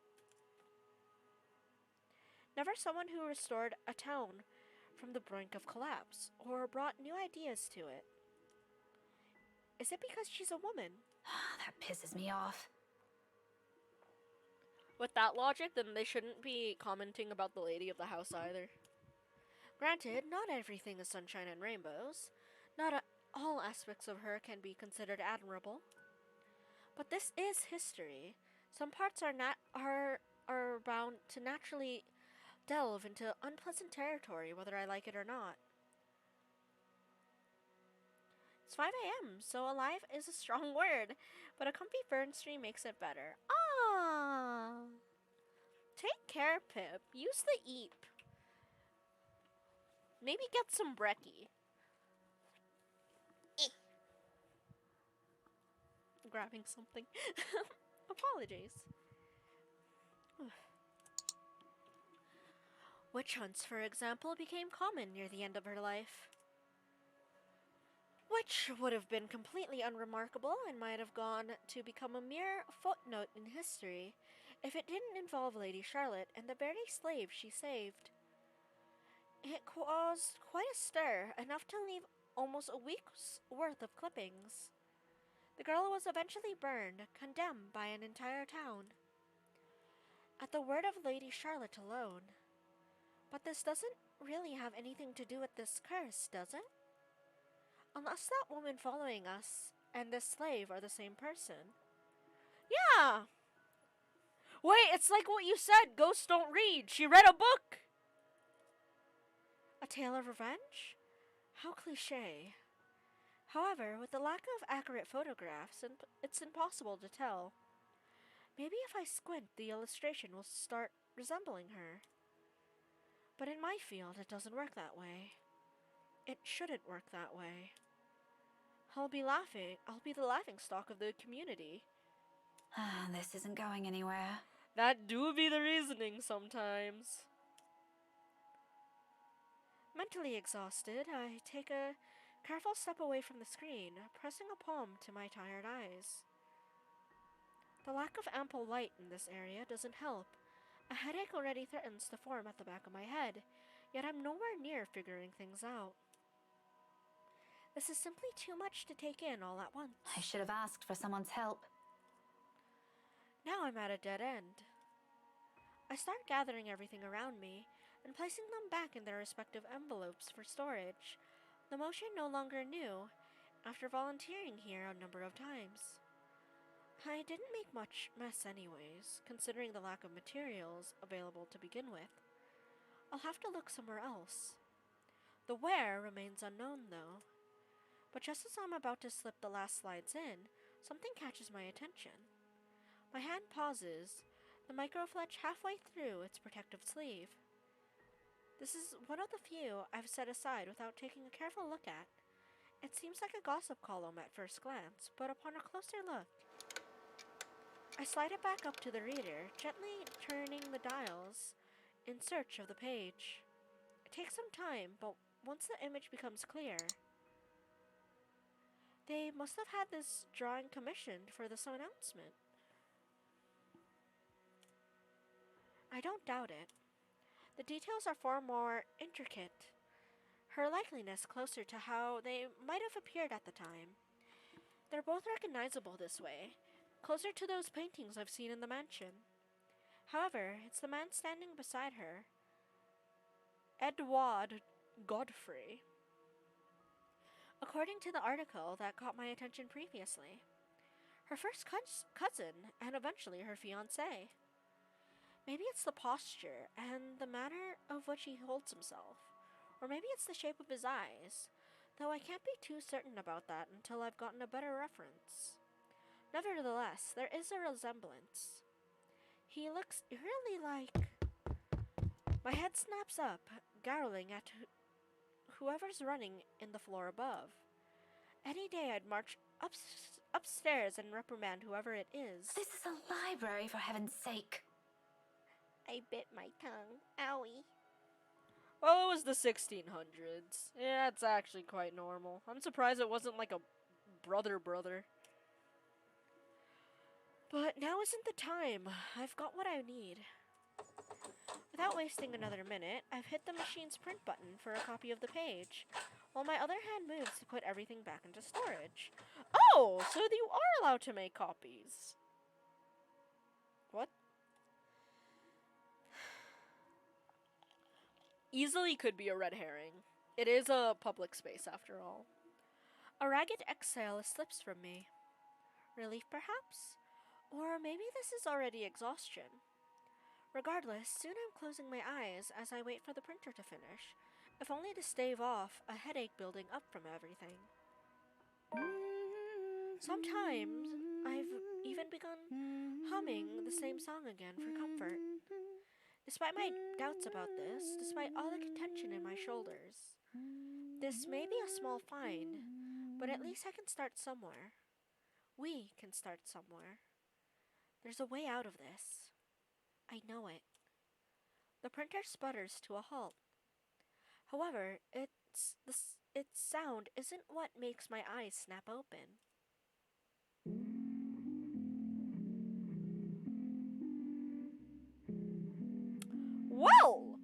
Never someone who restored a town from the brink of collapse, or brought new ideas to it. Is it because she's a woman? That pisses me off. With that logic, then they shouldn't be commenting about the lady of the house either. Granted, not everything is sunshine and rainbows. Not all aspects of her can be considered admirable. But this is history. Some parts are bound to naturally delve into unpleasant territory, whether I like it or not. It's 5 a.m., so alive is a strong word, but a comfy fern tree makes it better. Ah! Take care, Pip. Use the eep. Maybe get some brekkie. Grabbing something. Apologies. Witch hunts, for example, became common near the end of her life. Which would have been completely unremarkable and might have gone to become a mere footnote in history if it didn't involve Lady Charlotte and the very slave she saved. It caused quite a stir, enough to leave almost a week's worth of clippings. The girl was eventually burned, condemned by an entire town. At the word of Lady Charlotte alone. But this doesn't really have anything to do with this curse, does it? Unless that woman following us and this slave are the same person. Yeah! Wait, it's like what you said, ghosts don't read. She read a book! A tale of revenge? How cliché. However, with the lack of accurate photographs, it's impossible to tell. Maybe if I squint, the illustration will start resembling her. But in my field, it doesn't work that way. It shouldn't work that way. I'll be the laughing stock of the community. This isn't going anywhere. That do be the reasoning sometimes. Mentally exhausted, I take a careful step away from the screen, pressing a palm to my tired eyes. The lack of ample light in this area doesn't help. A headache already threatens to form at the back of my head, yet I'm nowhere near figuring things out. This is simply too much to take in all at once. I should have asked for someone's help. Now I'm at a dead end. I start gathering everything around me and placing them back in their respective envelopes for storage, the motion no longer new after volunteering here a number of times. I didn't make much mess anyways, considering the lack of materials available to begin with. I'll have to look somewhere else. The where remains unknown though. But just as I'm about to slip the last slides in, something catches my attention. My hand pauses, the microfletch halfway through its protective sleeve. This is one of the few I've set aside without taking a careful look at. It seems like a gossip column at first glance, but upon a closer look, I slide it back up to the reader, gently turning the dials in search of the page. It takes some time, but once the image becomes clear, they must have had this drawing commissioned for this announcement. I don't doubt it. The details are far more intricate, her likeliness closer to how they might have appeared at the time. They're both recognizable this way, closer to those paintings I've seen in the mansion. However, it's the man standing beside her, Edouard Godfrey. According to the article that caught my attention previously, her first cousin and eventually her fiancé. Maybe it's the posture and the manner of which he holds himself, or maybe it's the shape of his eyes, though I can't be too certain about that until I've gotten a better reference. Nevertheless, there is a resemblance. He looks eerily like... My head snaps up, growling at whoever's running in the floor above. Any day I'd march upstairs and reprimand whoever it is. This is a library, for heaven's sake. I bit my tongue. Owie. Well, it was the 1600s. Yeah, it's actually quite normal. I'm surprised it wasn't like a brother. But now isn't the time. I've got what I need. Without wasting another minute, I've hit the machine's print button for a copy of the page, while my other hand moves to put everything back into storage. Oh, so you are allowed to make copies. What? Easily could be a red herring. It is a public space after all. A ragged exhale slips from me. Relief, perhaps? Or maybe this is already exhaustion. Regardless, soon I'm closing my eyes as I wait for the printer to finish, if only to stave off a headache building up from everything. Sometimes I've even begun humming the same song again for comfort. Despite my doubts about this, despite all the contention in my shoulders, this may be a small find, but at least I can start somewhere. We can start somewhere. There's a way out of this. I know it. The printer sputters to a halt. However, its sound isn't what makes my eyes snap open. Well!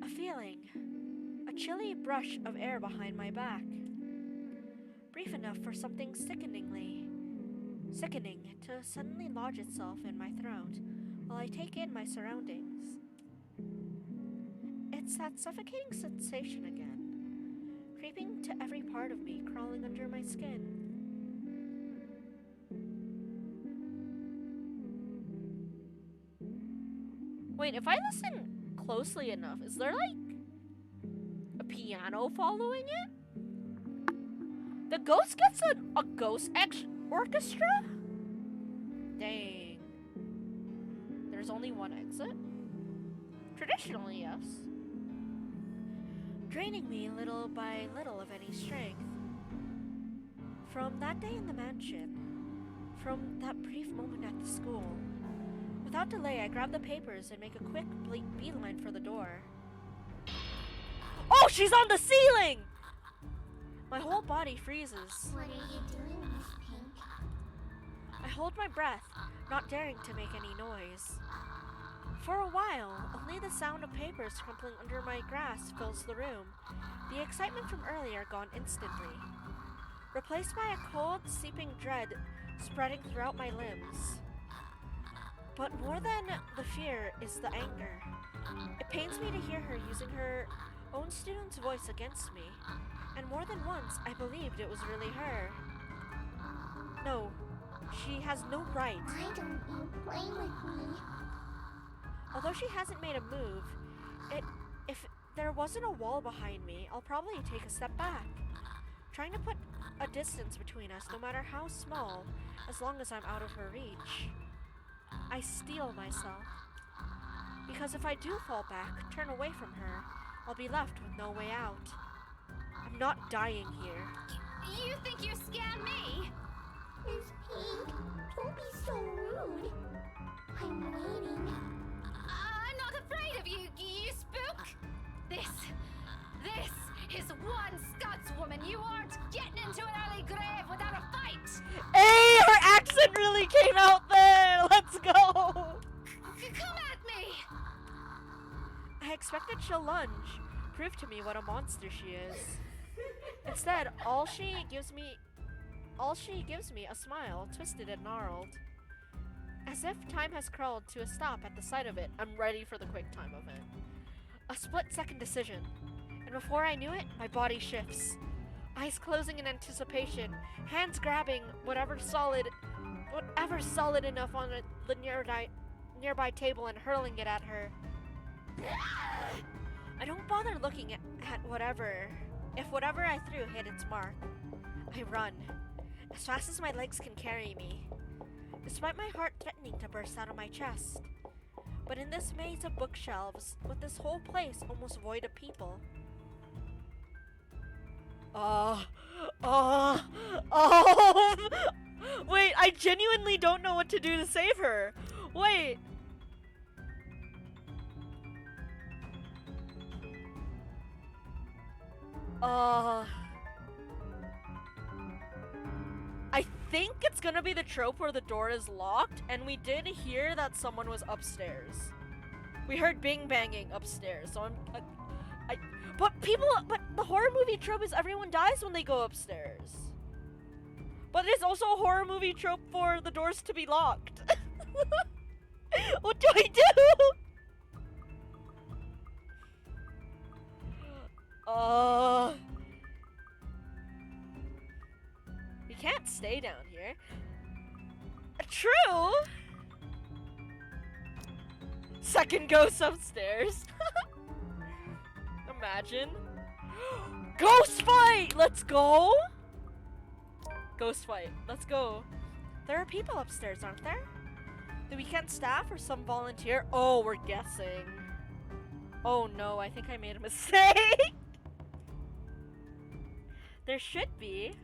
A feeling. A chilly brush of air behind my back. Brief enough for something sickening to suddenly lodge itself in my throat while I take in my surroundings. It's that suffocating sensation again, creeping to every part of me, crawling under my skin. Wait, if I listen closely enough, is there like a piano following it? The ghost gets a ghost orchestra? Dang. There's only one exit? Traditionally, yes. Draining me little by little of any strength. From that day in the mansion, from that brief moment at the school, without delay, I grab the papers and make a quick beeline for the door. Oh, she's on the ceiling! My whole body freezes. What are you doing, Miss Pink? I hold my breath, not daring to make any noise. For a while, only the sound of papers crumpling under my grasp fills the room, the excitement from earlier gone instantly, replaced by a cold, seeping dread spreading throughout my limbs. But more than the fear is the anger. It pains me to hear her using her own student's voice against me, and more than once I believed it was really her. No, she has no right. Why don't you play with me? Although she hasn't made a move, if there wasn't a wall behind me, I'll probably take a step back, trying to put a distance between us, no matter how small, as long as I'm out of her reach. I steel myself, because if I do fall back, turn away from her, I'll be left with no way out. I'm not dying here. You think you scam me? Miss Pink, don't be so rude. I'm waiting. I'm not afraid of you, you spook. This is one Scotswoman. You aren't getting into an early grave without a fight. Hey, her accent really came out there. Let's go. Come at me. I expected she'll lunge, prove to me what a monster she is. Instead, all she gives me a smile, twisted and gnarled. As if time has crawled to a stop at the sight of it, I'm ready for the quick time event. A split-second decision, and before I knew it, my body shifts. Eyes closing in anticipation, hands grabbing whatever solid enough on the nearby table and hurling it at her. I don't bother looking at whatever. If whatever I threw hit its mark, I run, as fast as my legs can carry me, despite my heart threatening to burst out of my chest. But in this maze of bookshelves, with this whole place almost void of people. Wait, I genuinely don't know what to do to save her. Wait. I think it's gonna be the trope where the door is locked, and we did hear that someone was upstairs. We heard bing banging upstairs, so but the horror movie trope is everyone dies when they go upstairs. But it's also a horror movie trope for the doors to be locked. What do I do? We can't stay down here. True. Second ghost upstairs. Imagine. Ghost fight! Let's go! Ghost fight. Let's go. There are people upstairs, aren't there? The weekend staff or some volunteer? Oh, we're guessing. Oh no, I think I made a mistake. There should be.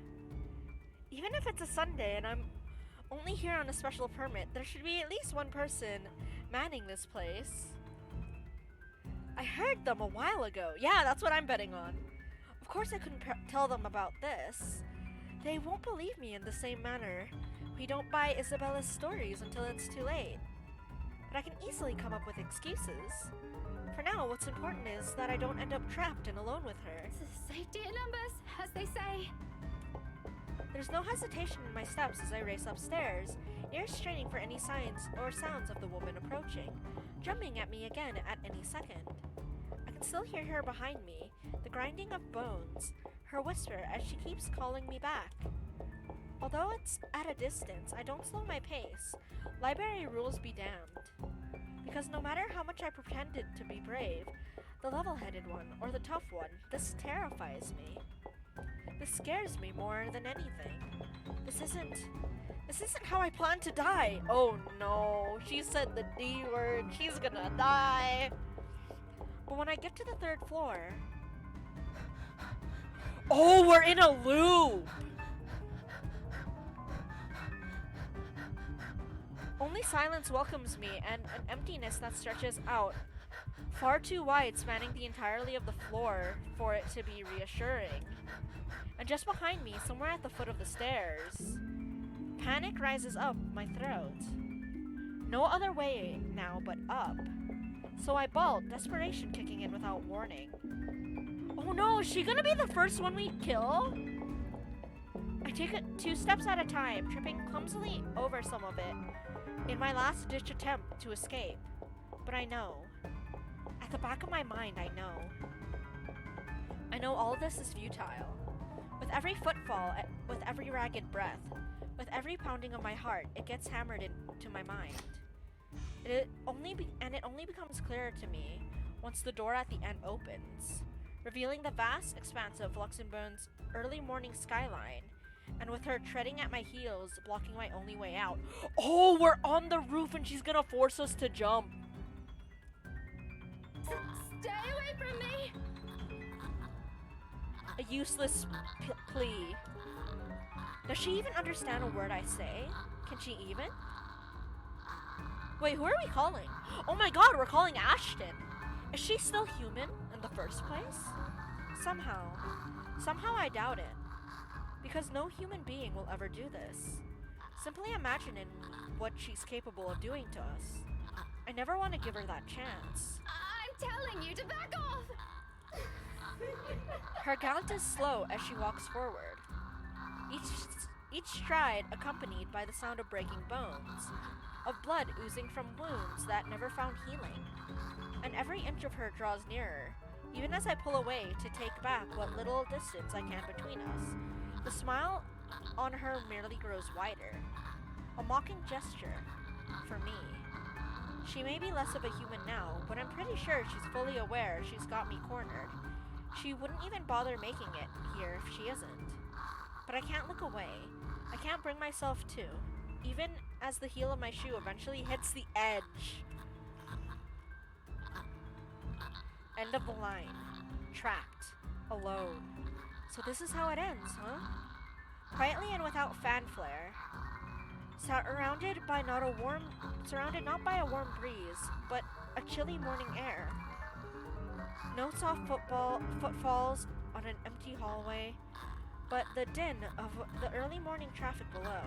Even if it's a Sunday and I'm Only here on a special permit. There should be at least one person manning this place. I heard them a while ago. Yeah, that's what I'm betting on. Of course I couldn't tell them about this. They won't believe me in the same manner. We don't buy Isabella's stories until it's too late. But I can easily come up with excuses. For now, what's important is that I don't end up trapped and alone with her. Safety in numbers, as they say. There's no hesitation in my steps as I race upstairs, ears straining for any signs or sounds of the woman approaching, jumping at me again at any second. I can still hear her behind me, the grinding of bones, her whisper as she keeps calling me back. Although it's at a distance, I don't slow my pace. Library rules be damned. Because no matter how much I pretended to be brave, the level-headed one or the tough one, this terrifies me. This scares me more than anything. This isn't how I plan to die. Oh no, she said the D word. She's gonna die. But when I get to the 3rd floor... Oh, we're in a loop! Only silence welcomes me and an emptiness that stretches out, far too wide, spanning the entirety of the floor for it to be reassuring. And just behind me, somewhere at the foot of the stairs, panic rises up my throat. No other way now but up. So I bawl, desperation kicking in without warning. Oh no, is she gonna be the first one we kill? I take it 2 steps at a time, tripping clumsily over some of it in my last-ditch attempt to escape. But I know. At the back of my mind, I know. I know all of this is futile. With every footfall, with every ragged breath, with every pounding of my heart, it gets hammered into my mind. It only becomes clearer to me once the door at the end opens, revealing the vast expanse of Luxembourg's early morning skyline, and with her treading at my heels, blocking my only way out. Oh, we're on the roof and she's gonna force us to jump. Stay away from me! A useless plea. Does she even understand a word I say? Can she even? Wait, who are we calling? Oh my god, we're calling Ashton. Is she still human in the first place? Somehow I doubt it. Because no human being will ever do this. Simply imagining what she's capable of doing to us. I never want to give her that chance. I'm telling you to back off! Her gallop is slow as she walks forward. Each stride accompanied by the sound of breaking bones, of blood oozing from wounds that never found healing. And every inch of her draws nearer, even as I pull away to take back what little distance I can between us. The smile on her merely grows wider. A mocking gesture. For me. She may be less of a human now, but I'm pretty sure she's fully aware she's got me cornered. She wouldn't even bother making it here if she isn't. But I can't look away. I can't bring myself to, even as the heel of my shoe eventually hits the edge. End of the line. Trapped. Alone. So this is how it ends, huh? Quietly and without fanfare. Surrounded not by a warm breeze, but a chilly morning air. No soft footfalls on an empty hallway, but the din of the early morning traffic below.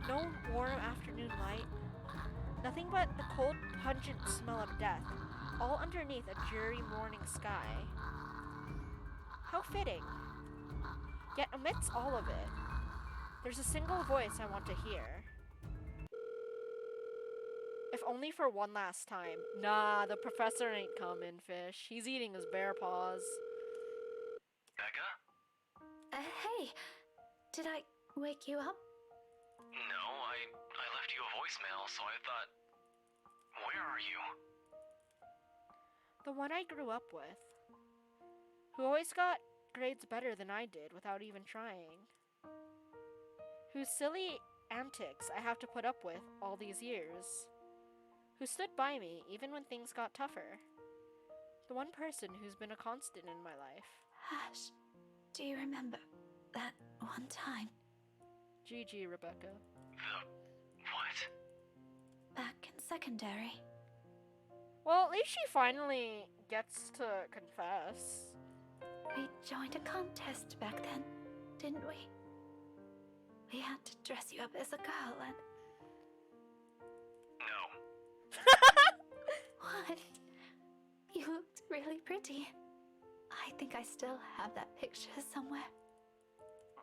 No warm afternoon light. Nothing but the cold, pungent smell of death, all underneath a dreary morning sky. How fitting. Yet amidst all of it, there's a single voice I want to hear. If only for one last time. Nah, the professor ain't coming, fish. He's eating his bear paws. Becca? Hey, did I wake you up? No, I left you a voicemail, so I thought... Where are you? The one I grew up with. Who always got grades better than I did without even trying. Whose silly antics I have to put up with all these years. Who stood by me even when things got tougher. The one person who's been a constant in my life. Ash, do you remember that one time? GG, Rebecca. that? Back in secondary. Well, at least she finally gets to confess. We joined a contest back then, didn't we? We had to dress you up as a girl and... No. What? You looked really pretty. I think I still have that picture somewhere.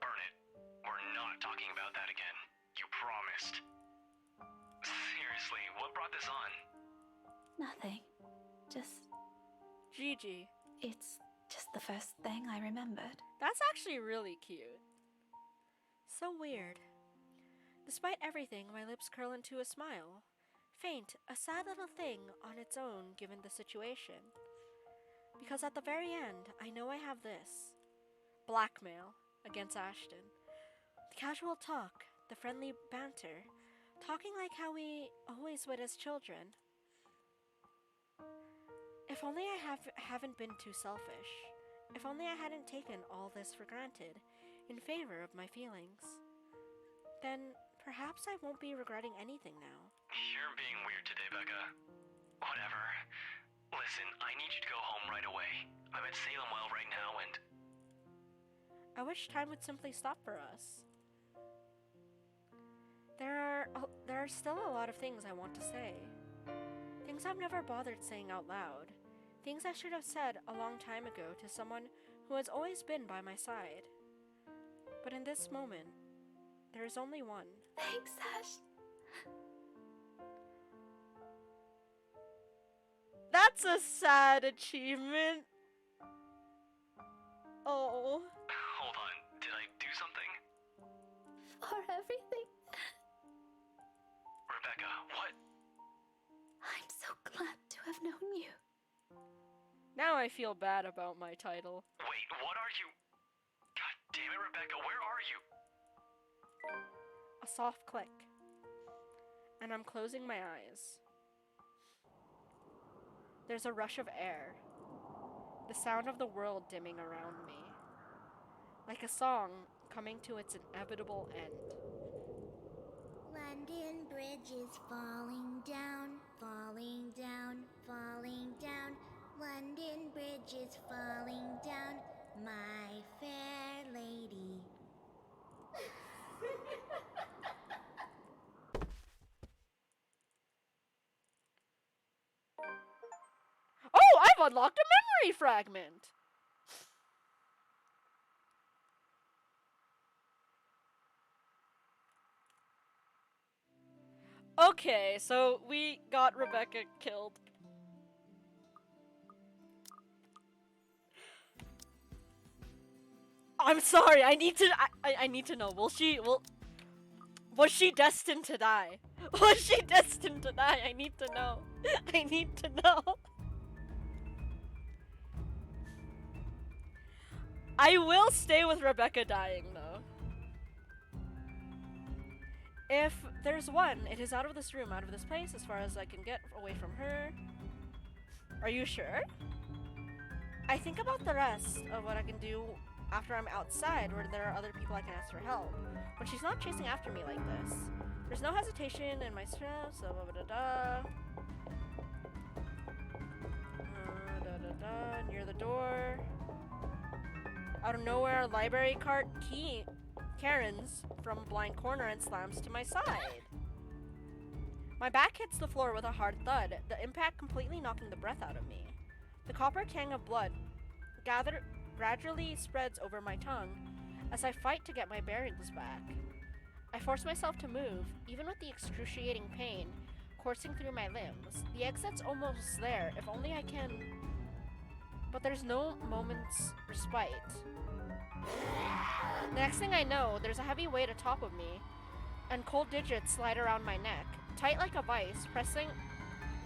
Burn it. We're not talking about that again. You promised. Seriously, what brought this on? Nothing. Just... Gigi. It's just the first thing I remembered. That's actually really cute. So weird. Despite everything, my lips curl into a smile. Faint, a sad little thing on its own given the situation. Because at the very end, I know I have this. Blackmail against Ashton. The casual talk, the friendly banter, talking like how we always would as children. If only I haven't been too selfish. If only I hadn't taken all this for granted in favor of my feelings. Then perhaps I won't be regretting anything now. You're being weird today, Becca. Whatever. Listen, I need you to go home right away. I'm at Salem Well right now and... I wish time would simply stop for us. There are still a lot of things I want to say. Things I've never bothered saying out loud. Things I should have said a long time ago to someone who has always been by my side. But in this moment, there is only one. Thanks, Ash. That's a sad achievement. Oh. Hold on, did I do something? For everything. Rebecca, what? I'm so glad to have known you. Now I feel bad about my title. Wait, what are you? God damn it, Rebecca, where are you? A soft click. And I'm closing my eyes. There's a rush of air. The sound of the world dimming around me. Like a song coming to its inevitable end. London Bridge is falling down, falling down, falling down. London Bridge is falling down, my fair lady. Oh, I've unlocked a memory fragment! Okay, so we got Rebecca killed. I'm sorry, I need to know. Was she destined to die? Was she destined to die? I need to know. I need to know. I will stay with Rebecca dying, though. If there's one, it is out of this room, out of this place, as far as I can get away from her. Are you sure? I think about the rest of what I can do after I'm outside, where there are other people I can ask for help. When she's not chasing after me like this. There's no hesitation in my steps, near the door. Out of nowhere, library cart key Karen's from a blind corner and slams to my side. My back hits the floor with a hard thud, the impact completely knocking the breath out of me. The copper tang of blood gradually spreads over my tongue as I fight to get my bearings back. I force myself to move, even with the excruciating pain coursing through my limbs. The exit's almost there, if only I can... But there's no moment's respite. The next thing I know, there's a heavy weight atop of me, and cold digits slide around my neck, tight like a vice,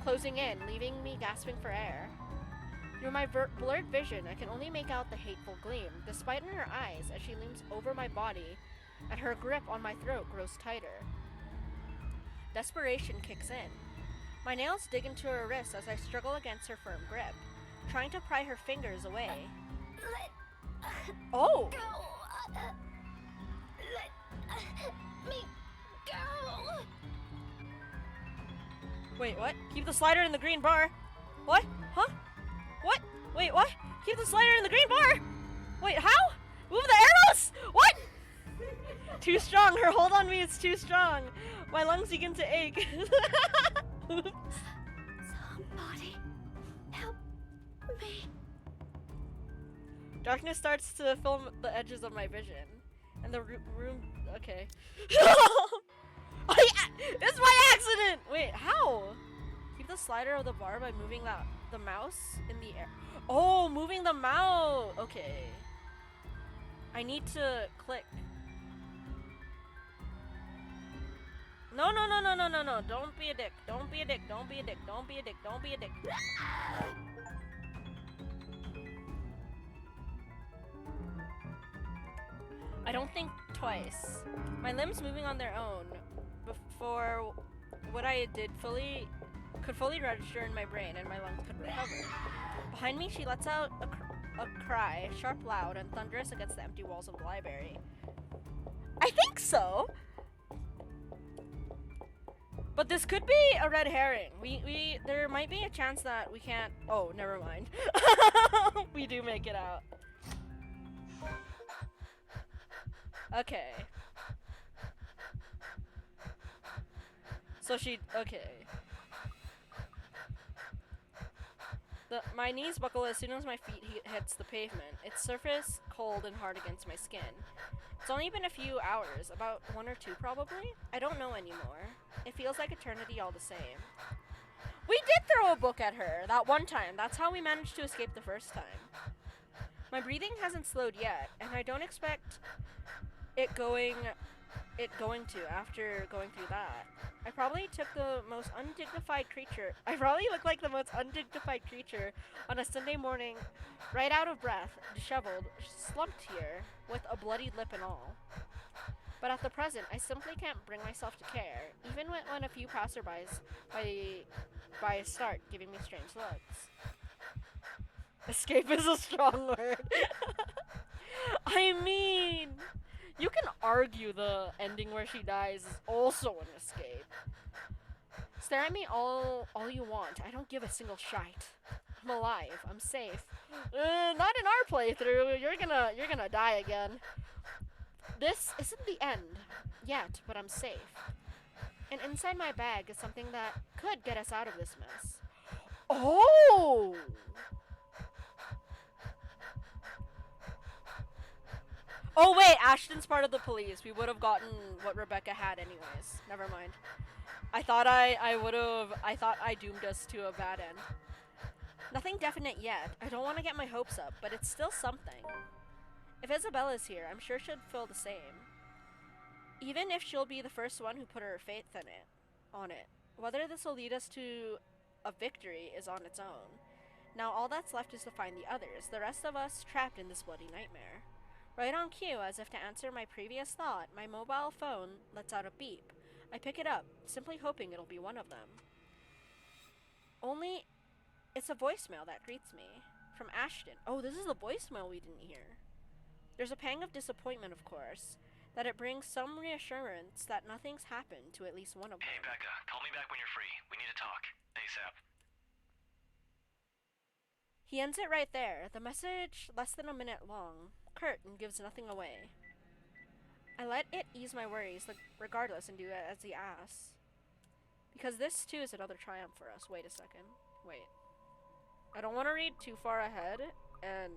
closing in, leaving me gasping for air. Through my blurred vision, I can only make out the hateful gleam, the spite in her eyes as she looms over my body, and her grip on my throat grows tighter. Desperation kicks in. My nails dig into her wrist as I struggle against her firm grip, trying to pry her fingers away. Oh! Let me go! Wait, what? Keep the slider in the green bar. What? Huh? What? Wait, what? Keep the slider in the green bar. Wait, how? Move the arrows? What? Too strong. Her hold on me is too strong. My lungs begin to ache. Somebody help me. Darkness starts to fill the edges of my vision. And the room... Okay. It's my accident! Wait, how? Keep the slider of the bar by moving the mouse in the air. Oh, moving the mouse! Okay. I need to click. No. Don't be a dick. Don't be a dick. Don't be a dick. Don't be a dick. Don't be a dick. I don't think twice. My limbs moving on their own before what I did could fully register in my brain and my lungs could recover. Behind me, she lets out a cry, sharp, loud, and thunderous against the empty walls of the library. I think so! But this could be a red herring. There might be a chance that we can't... Oh, never mind. We do make it out. Okay. So okay. My knees buckle as soon as my feet hits the pavement. Its surface cold and hard against my skin. It's only been a few hours, about 1 or 2 probably. I don't know anymore. It feels like eternity all the same. We did throw a book at her that one time. That's how we managed to escape the first time. My breathing hasn't slowed yet, and I don't expect it going to after going through that. I probably look like the most undignified creature on a Sunday morning, right out of breath, disheveled, slumped here, with a bloodied lip and all. But at the present, I simply can't bring myself to care, even when a few passerbys by start giving me strange looks. Escape is a strong word. I mean... You can argue the ending where she dies is also an escape. Stare at me all you want. I don't give a single shite. I'm alive. I'm safe. Not in our playthrough. You're gonna die again. This isn't the end yet, but I'm safe. And inside my bag is something that could get us out of this mess. Oh! Oh wait, Ashton's part of the police. We would have gotten what Rebecca had anyways. Never mind. I thought I doomed us to a bad end. Nothing definite yet. I don't want to get my hopes up, but it's still something. If Isabella's here, I'm sure she'll feel the same. Even if she'll be the first one who put her faith on it. Whether this will lead us to a victory is on its own. Now all that's left is to find the others, the rest of us trapped in this bloody nightmare. Right on cue, as if to answer my previous thought, my mobile phone lets out a beep. I pick it up, simply hoping it'll be one of them. Only, it's a voicemail that greets me. From Ashton. Oh, this is the voicemail we didn't hear. There's a pang of disappointment, of course, that it brings some reassurance that nothing's happened to at least one of them. Hey, Becca, call me back when you're free. We need to talk. ASAP. He ends it right there. The message, less than a minute long. Curt and gives nothing away. I let it ease my worries, regardless, and do it as he asks. Because this, too, is another triumph for us. Wait a second. Wait. I don't want to read too far ahead and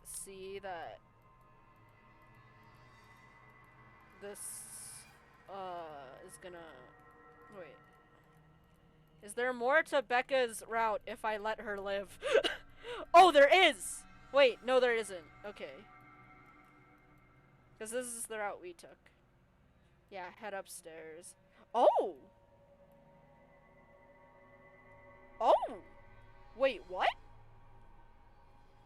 see that this, is gonna... Wait. Is there more to Becca's route if I let her live? Oh, there is! Wait, no there isn't. Okay. Because this is the route we took. Yeah, head upstairs. Oh! Oh! Wait, what?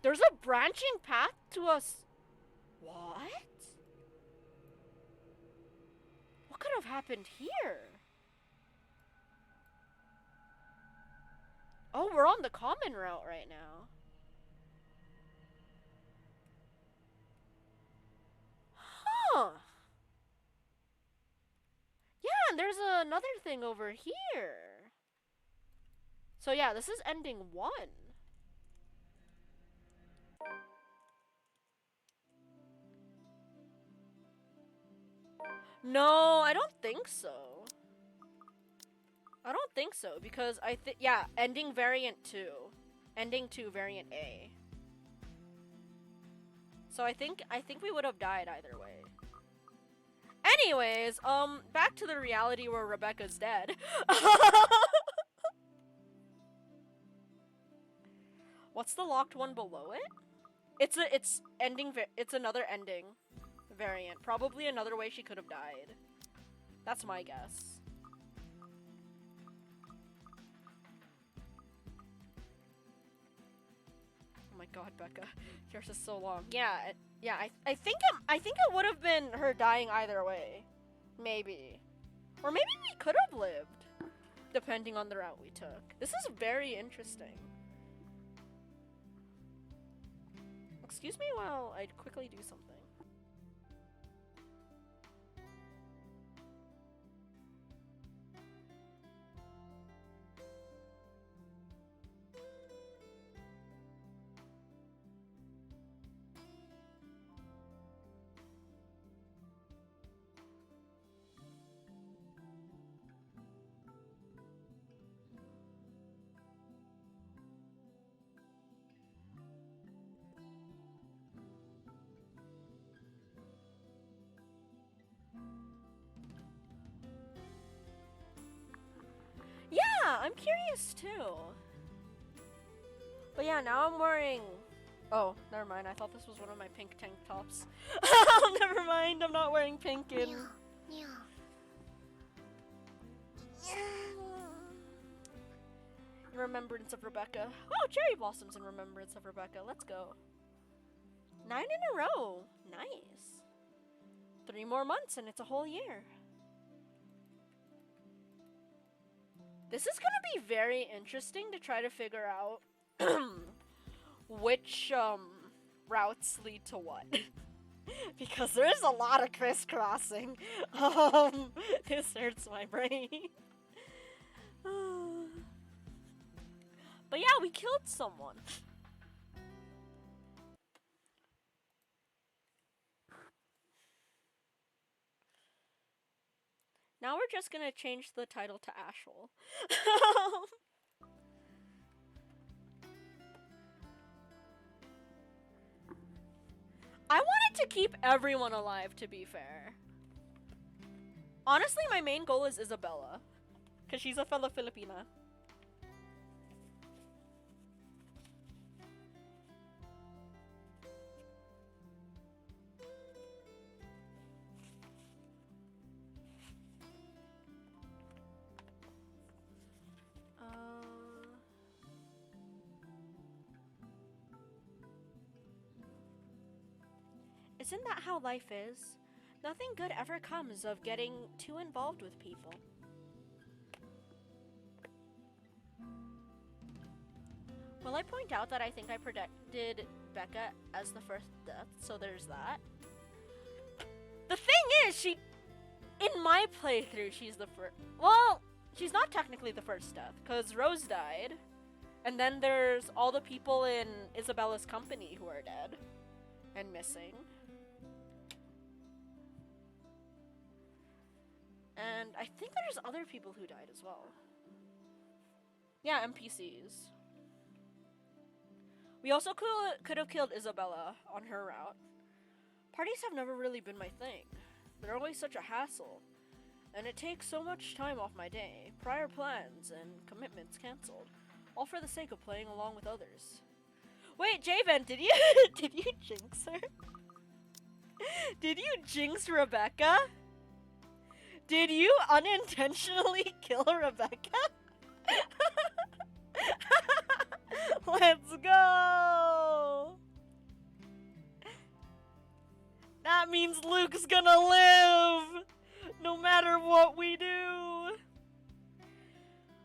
There's a branching path to us. What? What could have happened here? Oh, we're on the common route right now. Huh. Yeah, and another thing over here. So yeah, this is ending 1. No, I don't think so. I don't think so, because yeah, ending variant 2. Ending 2 variant A. So I think we would have died either way. Anyways, back to the reality where Rebecca's dead. What's the locked one below it? It's another ending variant. Probably another way she could have died. That's my guess. Oh my god, Becca. Yours is so long. Yeah, I think it would have been her dying either way. Maybe. Or maybe we could have lived, depending on the route we took. This is very interesting. Excuse me while I quickly do something. Yeah, I'm curious too. But yeah, now I'm wearing... Oh, never mind. I thought this was one of my pink tank tops. Never mind. I'm not wearing pink in... In remembrance of Rebecca. Oh, cherry blossoms in remembrance of Rebecca. Let's go. 9 in a row. Nice. 3 more months and it's a whole year. This is gonna be very interesting to try to figure out which routes lead to what. Because there is a lot of crisscrossing. This hurts my brain. But yeah, we killed someone. Now we're just gonna change the title to Ash-ole. I wanted to keep everyone alive, to be fair. Honestly, my main goal is Isabella. Because she's a fellow Filipina. Isn't that how life is? Nothing good ever comes of getting too involved with people. Will I point out that I think I predicted Becca as the first death, so there's that. The thing is, in my playthrough, she's the first. Well, she's not technically the first death, because Rose died. And then there's all the people in Isabella's company who are dead and missing. And I think there's other people who died as well. Yeah, NPCs. We also could have killed Isabella on her route. Parties have never really been my thing. They're always such a hassle. And it takes so much time off my day. Prior plans and commitments cancelled. All for the sake of playing along with others. Wait, Javen, did you jinx her? Did you jinx Rebecca? Did you unintentionally kill Rebecca? Let's go! That means Luke's gonna live! No matter what we do!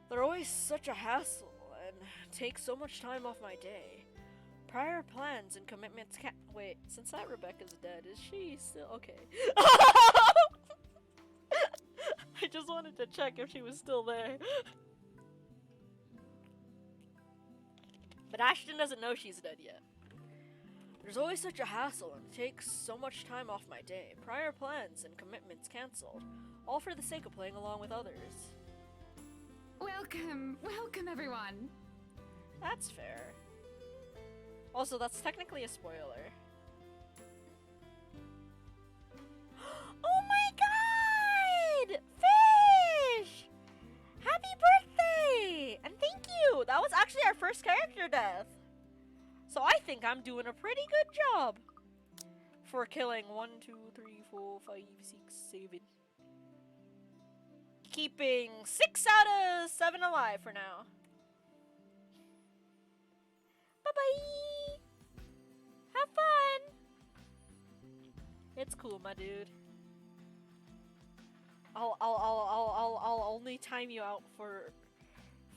They're always such a hassle and take so much time off my day. Prior plans and commitments can't- Wait, since that Rebecca's dead, is she still- Okay. I just wanted wanted to check if she was still there. But Ashton doesn't know she's dead yet. There's always such a hassle, and it takes so much time off my day. Prior plans and commitments cancelled, all for the sake of playing along with others. Welcome, welcome everyone. That's fair. Also, that's technically a spoiler. Oh my god! Fish! Happy birthday! And thank you! That was actually our first character death. So I think I'm doing a pretty good job for killing 1, 2, 3, 4, 5, 6, 7. Keeping 6 out of 7 alive for now. Bye-bye! Have fun! It's cool, my dude. I'll only time you out for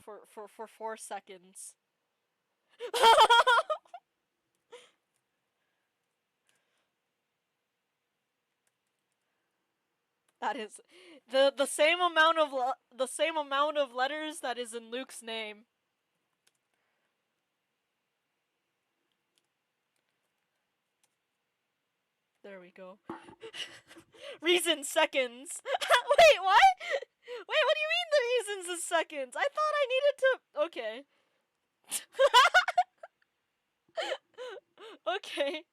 4 seconds. That is the same amount of letters that is in Luke's name. There we go. Reason seconds. Wait, what? Wait, what do you mean the reasons is seconds? I thought I needed to. Okay. Okay.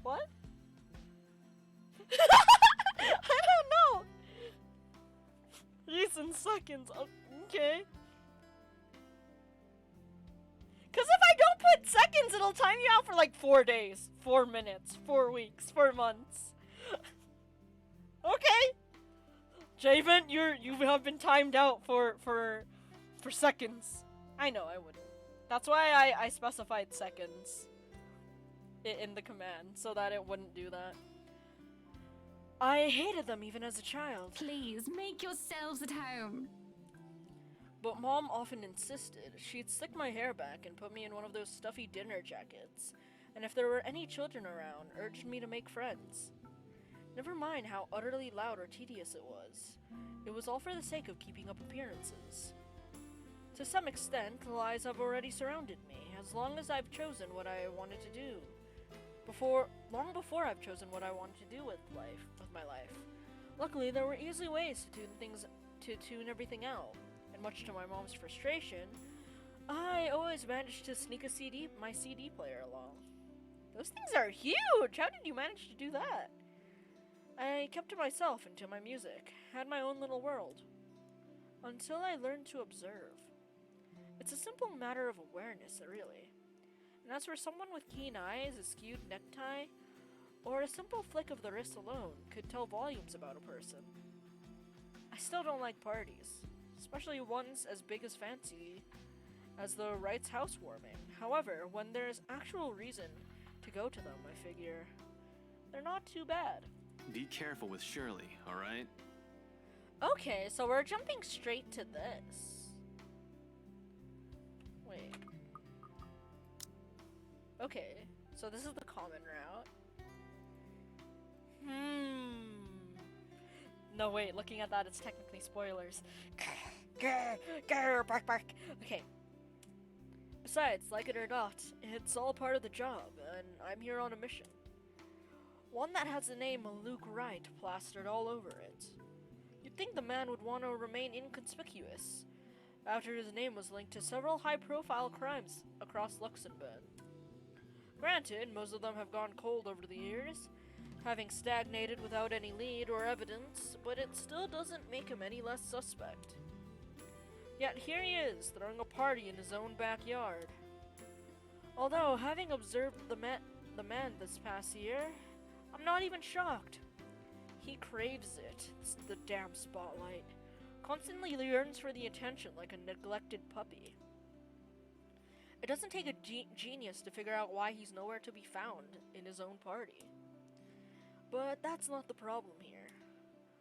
What? I don't know. Reason seconds. Okay. Cause if I don't put seconds, it'll time you out for like 4 days, 4 minutes, 4 weeks, 4 months. Okay. Javen, you have been timed out for seconds. I know I wouldn't. That's why I specified seconds in the command so that it wouldn't do that. I hated them even as a child. Please, make yourselves at home. But Mom often insisted. She'd slick my hair back and put me in one of those stuffy dinner jackets. And if there were any children around, urged me to make friends. Never mind how utterly loud or tedious it was. It was all for the sake of keeping up appearances. To some extent, lies have already surrounded me, as long as I've chosen what I wanted to do. Long before I've chosen what I wanted to do with my life. Luckily, there were easy ways to tune everything out. And much to my mom's frustration, I always managed to sneak my CD player along. Those things are huge! How did you manage to do that? I kept to myself and to my music, had my own little world. Until I learned to observe. It's a simple matter of awareness, really. And as for someone with keen eyes, a skewed necktie, or a simple flick of the wrist alone could tell volumes about a person. I still don't like parties, especially ones as big as fancy as the Wright's housewarming. However, when there's actual reason to go to them, I figure they're not too bad. Be careful with Shirley, alright? Okay, so we're jumping straight to this. Wait. Okay, so this is the common route. No, wait, looking at that, it's technically spoilers. Bark, bark. Okay. Besides, like it or not, it's all part of the job, and I'm here on a mission. One that has the name Luke Wright plastered all over it. You'd think the man would want to remain inconspicuous, after his name was linked to several high-profile crimes across Luxembourg. Granted, most of them have gone cold over the years, having stagnated without any lead or evidence, but it still doesn't make him any less suspect. Yet here he is, throwing a party in his own backyard. Although, having observed the man this past year, I'm not even shocked. He craves it, the damn spotlight. Constantly yearns for the attention like a neglected puppy. It doesn't take a genius to figure out why he's nowhere to be found in his own party. But that's not the problem here.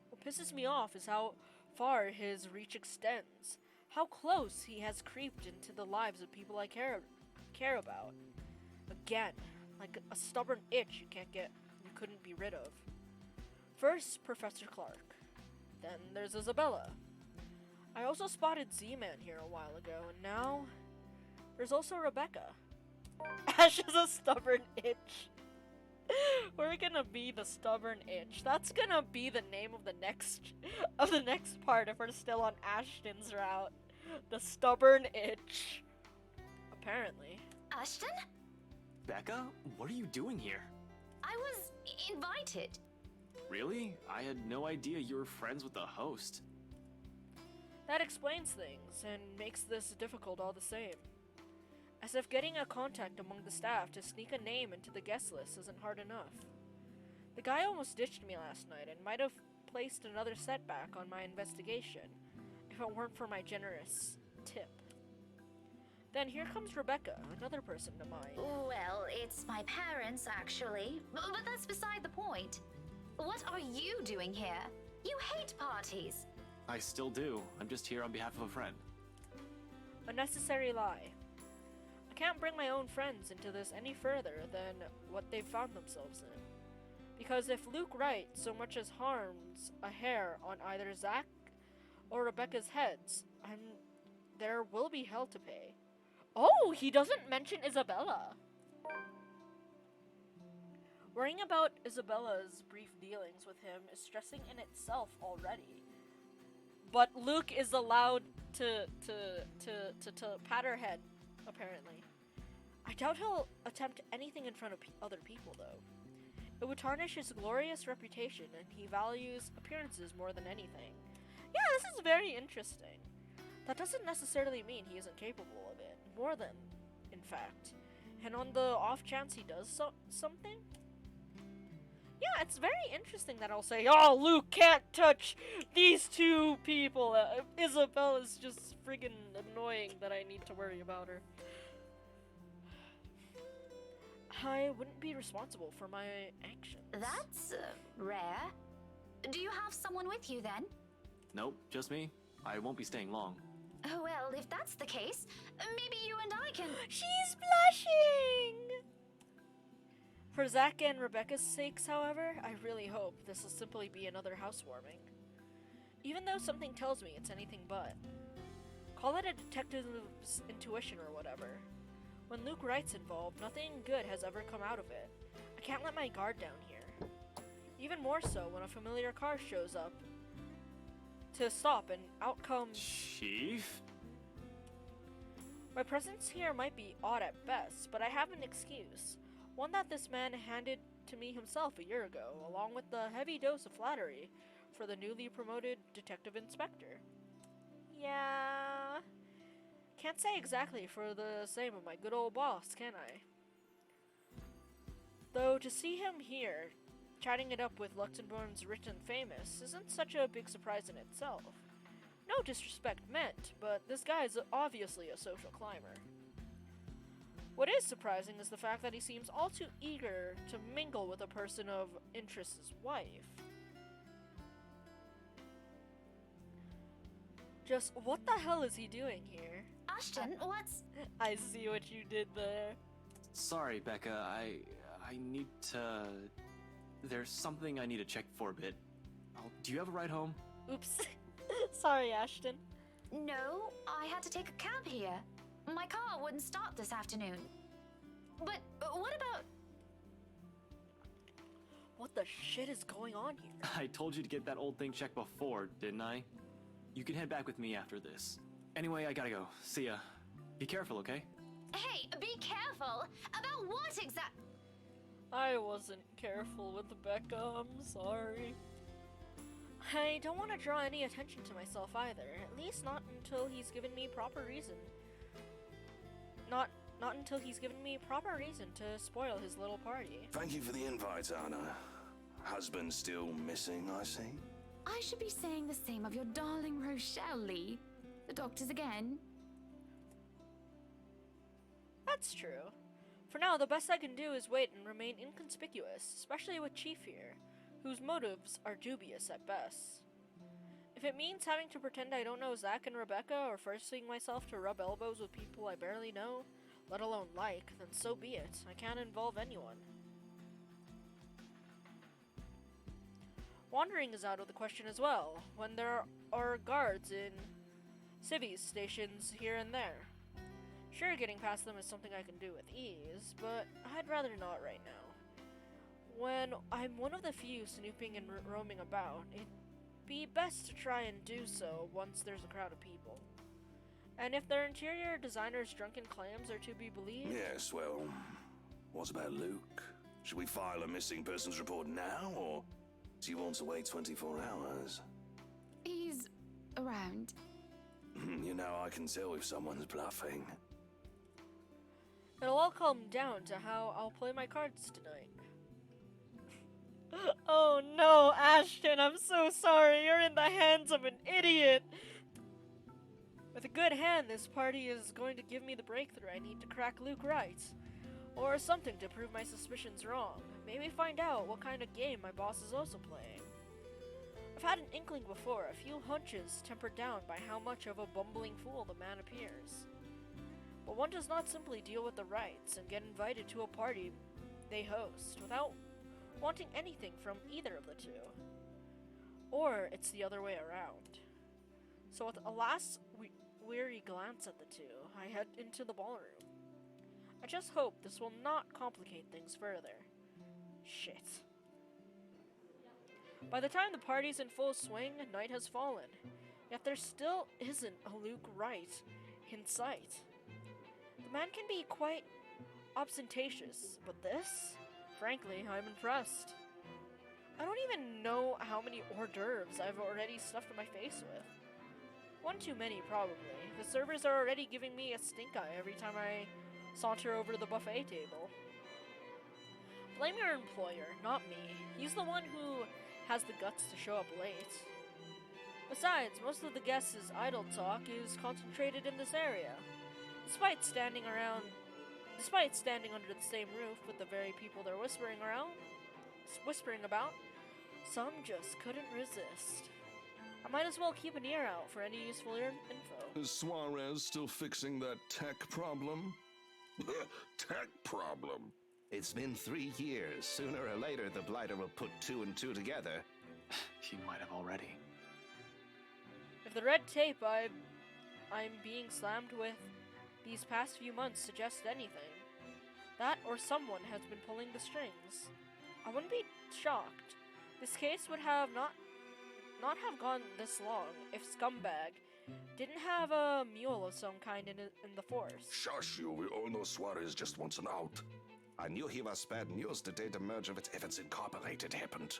What pisses me off is how far his reach extends. How close he has creeped into the lives of people I care about. Again, like a stubborn itch you couldn't be rid of. First, Professor Clark. Then there's Isabella. I also spotted Z-Man here a while ago, and now there's also Rebecca. Ash is a stubborn itch. We're gonna be the stubborn itch. That's gonna be the name of the next part if we're still on Ashton's route. The stubborn itch. Apparently. Ashton? Becca, what are you doing here? I was invited. Really? I had no idea you were friends with the host. That explains things, and makes this difficult all the same. As if getting a contact among the staff to sneak a name into the guest list isn't hard enough. The guy almost ditched me last night and might have placed another setback on my investigation if it weren't for my generous tip. Then here comes Rebecca, another person to mind. Well, it's my parents, actually. But that's beside the point. What are you doing here? You hate parties. I still do. I'm just here on behalf of a friend. A necessary lie. I can't bring my own friends into this any further than what they've found themselves in. Because if Luke Wright so much as harms a hair on either Zach or Rebecca's heads, there will be hell to pay. Oh, he doesn't mention Isabella. Worrying about Isabella's brief dealings with him is stressing in itself already. But Luke is allowed to pat her head, apparently. I doubt he'll attempt anything in front of other people, though. It would tarnish his glorious reputation, and he values appearances more than anything. Yeah, this is very interesting. That doesn't necessarily mean he isn't capable of it. More than, in fact. And on the off chance he does something? Yeah, it's very interesting that I'll say, oh, Luke can't touch these two people. Isabella's just friggin' annoying that I need to worry about her. I wouldn't be responsible for my actions. That's rare. Do you have someone with you then? Nope, just me. I won't be staying long. Oh, well, if that's the case, maybe you and I can... She's blushing! For Zach and Rebecca's sakes, however, I really hope this will simply be another housewarming. Even though something tells me it's anything but. Call it a detective's intuition or whatever. When Luke Wright's involved, nothing good has ever come out of it. I can't let my guard down here. Even more so when a familiar car shows up to stop and out comes... Chief? My presence here might be odd at best, but I have an excuse. One that this man handed to me himself a year ago, along with the heavy dose of flattery for the newly promoted detective inspector. Yeah... Can't say exactly for the same of my good old boss, can I? Though to see him here, chatting it up with Luxembourg's rich and famous, isn't such a big surprise in itself. No disrespect meant, but this guy is obviously a social climber. What is surprising is the fact that he seems all too eager to mingle with a person of interest's wife. Just what the hell is he doing here? Ashton, what's... I see what you did there. Sorry, Becca. I need to... There's something I need to check for a bit. Do you have a ride home? Oops. Sorry, Ashton. No, I had to take a cab here. My car wouldn't start this afternoon. But what about... What the shit is going on here? I told you to get that old thing checked before, didn't I? You can head back with me after this. Anyway, I gotta go. See ya. Be careful, okay? Hey, be careful! About what exact... I wasn't careful with Becca, I'm sorry. I don't want to draw any attention to myself either, at least not until he's given me proper reason. Not until he's given me proper reason to spoil his little party. Thank you for the invite, Anna. Husband still missing, I see. I should be saying the same of your darling Rochelle, Lee. The doctors again. That's true. For now, the best I can do is wait and remain inconspicuous, especially with Chief here, whose motives are dubious at best. If it means having to pretend I don't know Zach and Rebecca, or forcing myself to rub elbows with people I barely know, let alone like, then so be it. I can't involve anyone. Wandering is out of the question as well, when there are guards in civvies stations here and there. Sure, getting past them is something I can do with ease, but I'd rather not right now. When I'm one of the few snooping and roaming about, it'd be best to try and do so once there's a crowd of people. And if their interior designer's drunken claims are to be believed... Yes, well, what about Luke? Should we file a missing persons report now, or do you want to wait 24 hours? He's around. You know, I can tell if someone's bluffing. It'll all come down to how I'll play my cards tonight. Oh no, Ashton, I'm so sorry. You're in the hands of an idiot. With a good hand, this party is going to give me the breakthrough I need to crack Luke right. Or something to prove my suspicions wrong. Maybe find out what kind of game my boss is also playing. I've had an inkling before, a few hunches tempered down by how much of a bumbling fool the man appears. But one does not simply deal with the rights and get invited to a party they host without wanting anything from either of the two. Or it's the other way around. So with a last weary glance at the two, I head into the ballroom. I just hope this will not complicate things further. Shit. By the time the party's in full swing, night has fallen. Yet there still isn't a Luke Wright in sight. The man can be quite ostentatious, but this? Frankly, I'm impressed. I don't even know how many hors d'oeuvres I've already stuffed my face with. One too many, probably. The servers are already giving me a stink eye every time I saunter over to the buffet table. Blame your employer, not me. He's the one who has the guts to show up late. Besides, most of the guests' idle talk is concentrated in this area. Despite standing under the same roof with the very people they're whispering about, some just couldn't resist. I might as well keep an ear out for any useful info. Is Suarez still fixing that tech problem? Tech problem? It's been 3 years. Sooner or later, the Blighter will put 2 and 2 together. He might have already. If the red tape I'm being slammed with these past few months suggests anything, that or someone has been pulling the strings. I wouldn't be shocked. This case would have not have gone this long if Scumbag didn't have a mule of some kind in the force. Shush you, we all know Suarez just wants an out. I knew he was bad news the day the merger with Evans Incorporated happened.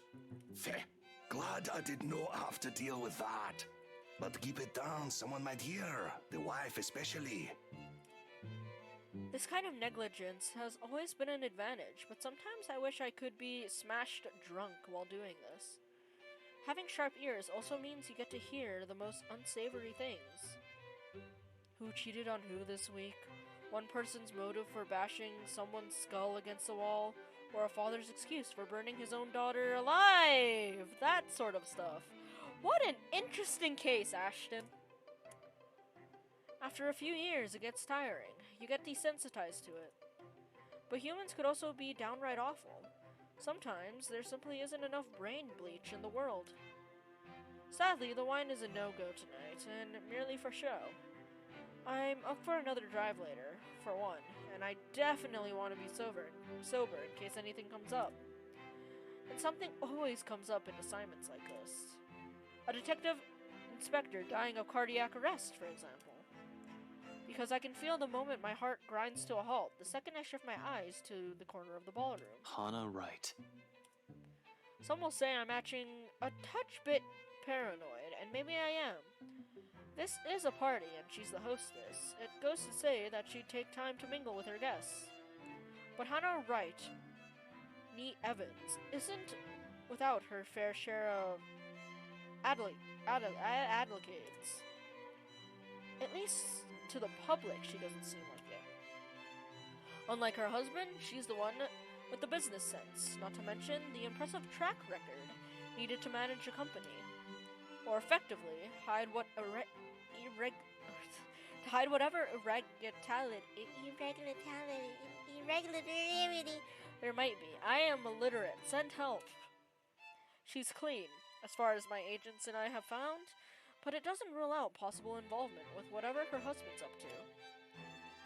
Feh. Glad I did not have to deal with that. But keep it down, someone might hear. The wife especially. This kind of negligence has always been an advantage, but sometimes I wish I could be smashed drunk while doing this. Having sharp ears also means you get to hear the most unsavory things. Who cheated on who this week? One person's motive for bashing someone's skull against the wall, or a father's excuse for burning his own daughter alive! That sort of stuff. What an interesting case, Ashton! After a few years, it gets tiring. You get desensitized to it. But humans could also be downright awful. Sometimes there simply isn't enough brain bleach in the world. Sadly, the wine is a no-go tonight, and merely for show. I'm up for another drive later, for one, and I definitely want to be sober in case anything comes up. And something always comes up in assignments like this. A detective inspector dying of cardiac arrest, for example. Because I can feel the moment my heart grinds to a halt the second I shift my eyes to the corner of the ballroom. Hana Wright. Some will say I'm acting a touch bit paranoid, and maybe I am. This is a party, and she's the hostess. It goes to say that she'd take time to mingle with her guests. But Hana Wright, nee Evans, isn't without her fair share of advocates. At least to the public, she doesn't seem like it. Unlike her husband, she's the one with the business sense, not to mention the impressive track record needed to manage a company. Or effectively, hide whatever irregularity there might be. I am illiterate. Send help. She's clean, as far as my agents and I have found, but it doesn't rule out possible involvement with whatever her husband's up to.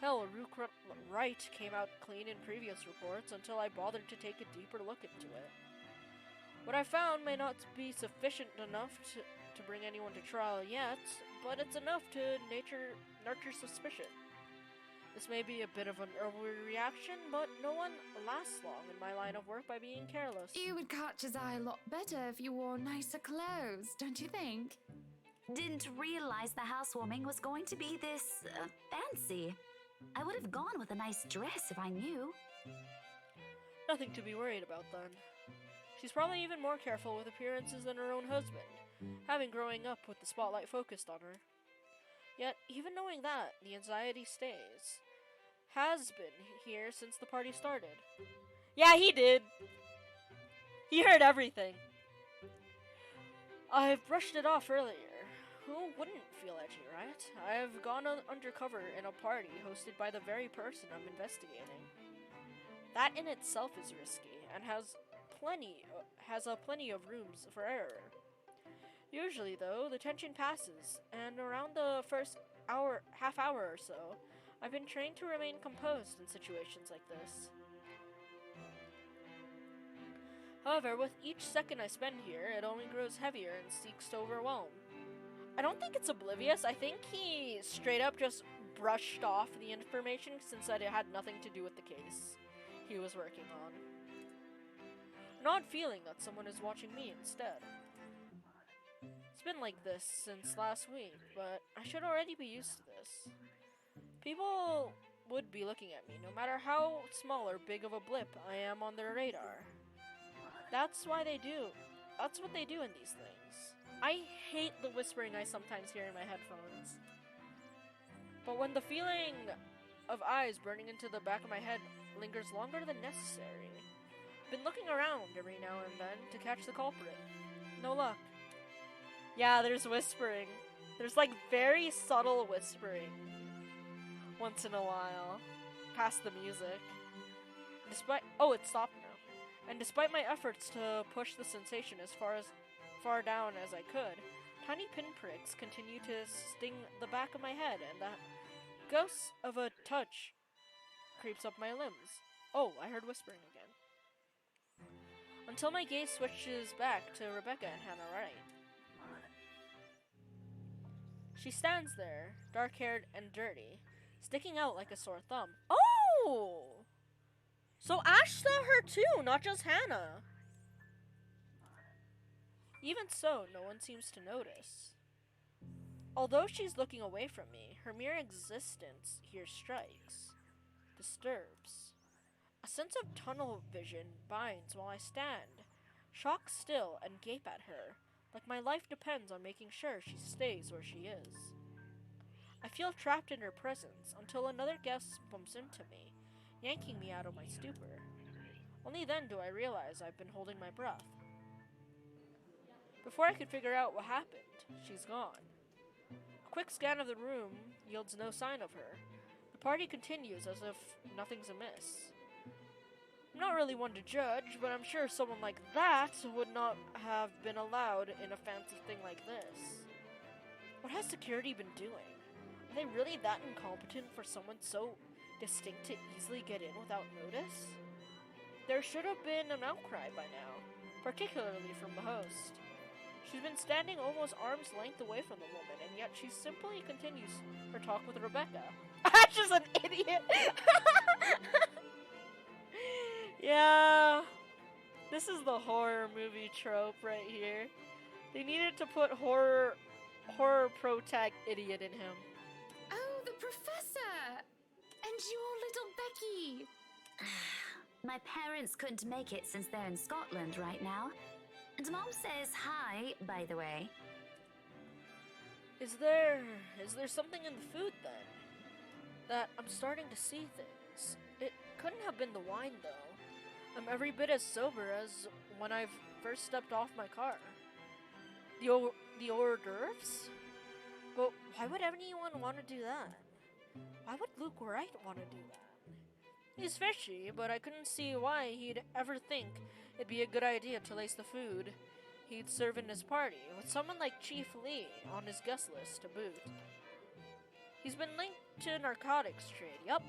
Hell, Rook Wright came out clean in previous reports until I bothered to take a deeper look into it. What I found may not be sufficient enough to bring anyone to trial yet, but it's enough to nurture suspicion. This may be a bit of an overreaction, but no one lasts long in my line of work by being careless. You would catch his eye a lot better if you wore nicer clothes, don't you think? Didn't realize the housewarming was going to be this fancy. I would have gone with a nice dress if I knew. Nothing to be worried about then. She's probably even more careful with appearances than her own husband, having growing up with the spotlight focused on her. Yet, even knowing that, the anxiety stays. Has been here since the party started. Yeah, he did! He heard everything. I've brushed it off earlier. Who wouldn't feel edgy, right? I've gone undercover in a party hosted by the very person I'm investigating. That in itself is risky, and has plenty of rooms for error. Usually, though, the tension passes, and around the first half hour or so, I've been trained to remain composed in situations like this. However, with each second I spend here, it only grows heavier and seeks to overwhelm. I don't think it's oblivious. I think he straight up just brushed off the information since it had nothing to do with the case he was working on. An odd feeling that someone is watching me instead. It's been like this since last week, but I should already be used to this. People would be looking at me, no matter how small or big of a blip I am on their radar. That's what they do in these things. I hate the whispering I sometimes hear in my headphones. But when the feeling of eyes burning into the back of my head lingers longer than necessary, I've been looking around every now and then to catch the culprit. No luck. Yeah, there's whispering. There's like very subtle whispering. Once in a while. Past the music. Oh, it stopped now. And despite my efforts to push the sensation as far down as I could, tiny pinpricks continue to sting the back of my head, and the ghost of a touch creeps up my limbs. Oh, I heard whispering again. Until my gaze switches back to Rebecca and Hannah Wright. She stands there, dark-haired and dirty, sticking out like a sore thumb. Oh! So Ash saw her too, not just Hannah. Even so, no one seems to notice. Although she's looking away from me, her mere existence here strikes, disturbs. A sense of tunnel vision binds while I stand, shocked still and gape at her, like my life depends on making sure she stays where she is. I feel trapped in her presence until another guest bumps into me, yanking me out of my stupor. Only then do I realize I've been holding my breath. Before I could figure out what happened, she's gone. A quick scan of the room yields no sign of her. The party continues as if nothing's amiss. I'm not really one to judge, but I'm sure someone like that would not have been allowed in a fancy thing like this. What has security been doing? Are they really that incompetent for someone so distinct to easily get in without notice? There should have been an outcry by now, particularly from the host. She's been standing almost arm's length away from the woman, and yet she simply continues her talk with Rebecca. Ash is an idiot! Yeah, this is the horror movie trope right here. They needed to put horror protag idiot in him. Oh, the professor! And your little Becky! My parents couldn't make it since they're in Scotland right now. And Mom says hi, by the way. Is there something in the food then? That I'm starting to see things. It couldn't have been the wine though. I'm every bit as sober as when I first stepped off my car. The hors d'oeuvres? But why would anyone want to do that? Why would Luke Wright want to do that? He's fishy, but I couldn't see why he'd ever think it'd be a good idea to lace the food he'd serve in his party, with someone like Chief Lee on his guest list to boot. He's been linked to narcotics trade, yup.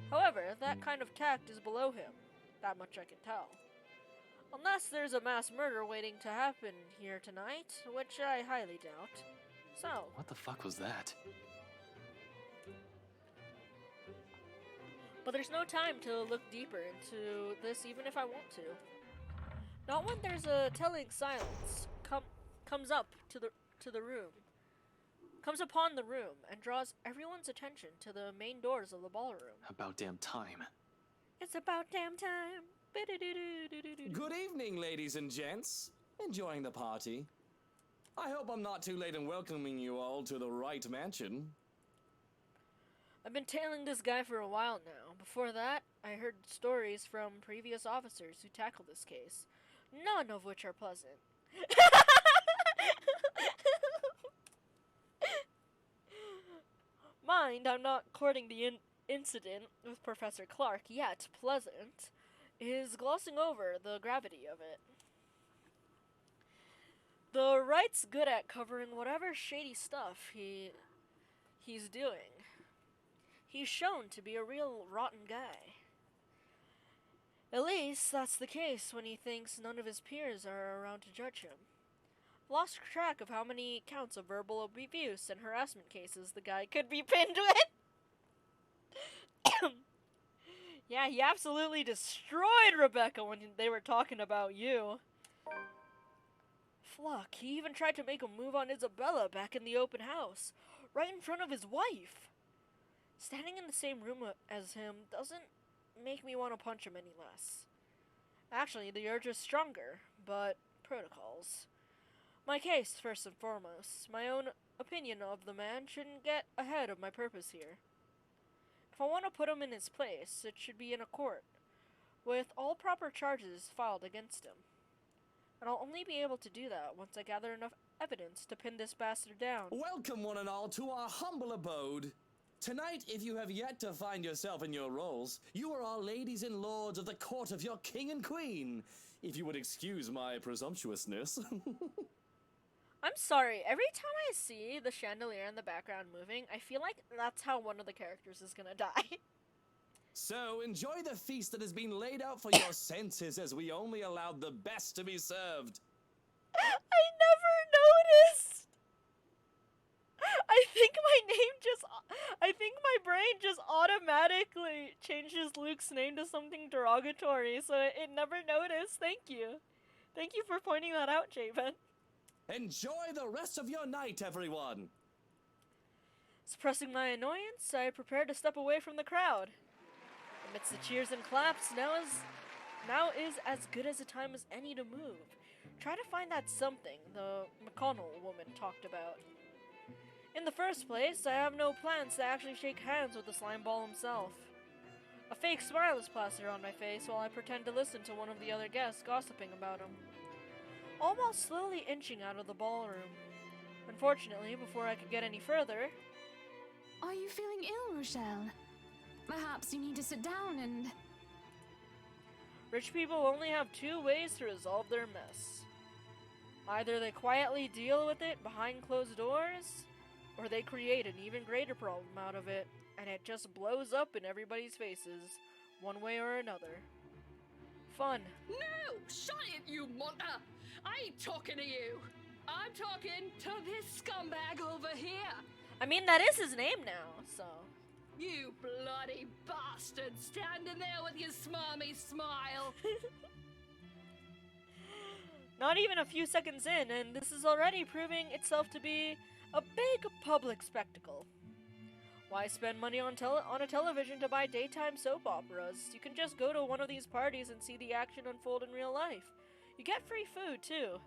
However, that kind of tact is below him. That much I can tell. Unless there's a mass murder waiting to happen here tonight, which I highly doubt. So, What the fuck was that? but there's no time to look deeper into this even if I want to. Not when there's a telling silence comes up to the room. Comes upon the room and draws everyone's attention to the main doors of the ballroom. About damn time. It's about damn time. Good evening, ladies and gents. Enjoying the party? I hope I'm not too late in welcoming you all to the right mansion. I've been tailing this guy for a while now. Before that, I heard stories from previous officers who tackled this case, none of which are pleasant. Mind, I'm not courting the incident with Professor Clark, yet pleasant, is glossing over the gravity of it. The right's good at covering whatever shady stuff he's doing. He's shown to be a real rotten guy. At least that's the case when he thinks none of his peers are around to judge him. Lost track of how many counts of verbal abuse and harassment cases the guy could be pinned with. Yeah, he absolutely destroyed Rebecca when they were talking about you. Fluck, he even tried to make a move on Isabella back in the open house, right in front of his wife. Standing in the same room as him doesn't make me want to punch him any less. Actually, the urge is stronger, but protocols. My case, first and foremost. My own opinion of the man shouldn't get ahead of my purpose here. If I want to put him in his place, it should be in a court, with all proper charges filed against him. And I'll only be able to do that once I gather enough evidence to pin this bastard down. Welcome, one and all, to our humble abode. Tonight, if you have yet to find yourself in your roles, you are all ladies and lords of the court of your king and queen, if you would excuse my presumptuousness. I'm sorry, every time I see the chandelier in the background moving, I feel like that's how one of the characters is gonna die. So, enjoy the feast that has been laid out for your senses, as we only allowed the best to be served. I never noticed! I think my brain just automatically changes Luke's name to something derogatory, so it never noticed. Thank you. Thank you for pointing that out, Javen. Enjoy the rest of your night, everyone! Suppressing my annoyance, I prepare to step away from the crowd. Amidst the cheers and claps, now is as good as a time as any to move. Try to find that something the McConnell woman talked about. In the first place, I have no plans to actually shake hands with the slime ball himself. A fake smile is plastered on my face while I pretend to listen to one of the other guests gossiping about him. All while slowly inching out of the ballroom. Unfortunately, before I could get any further... Are you feeling ill, Rochelle? Perhaps you need to sit down and... Rich people only have two ways to resolve their mess. Either they quietly deal with it behind closed doors, or they create an even greater problem out of it, and it just blows up in everybody's faces, one way or another. Fun. No! Shut it, you munter! I ain't talking to you! I'm talking to this scumbag over here! I mean, that is his name now, so... You bloody bastard, standing there with your smarmy smile! Not even a few seconds in, and this is already proving itself to be a big public spectacle. Why spend money on a television to buy daytime soap operas? You can just go to one of these parties and see the action unfold in real life. You get free food, too.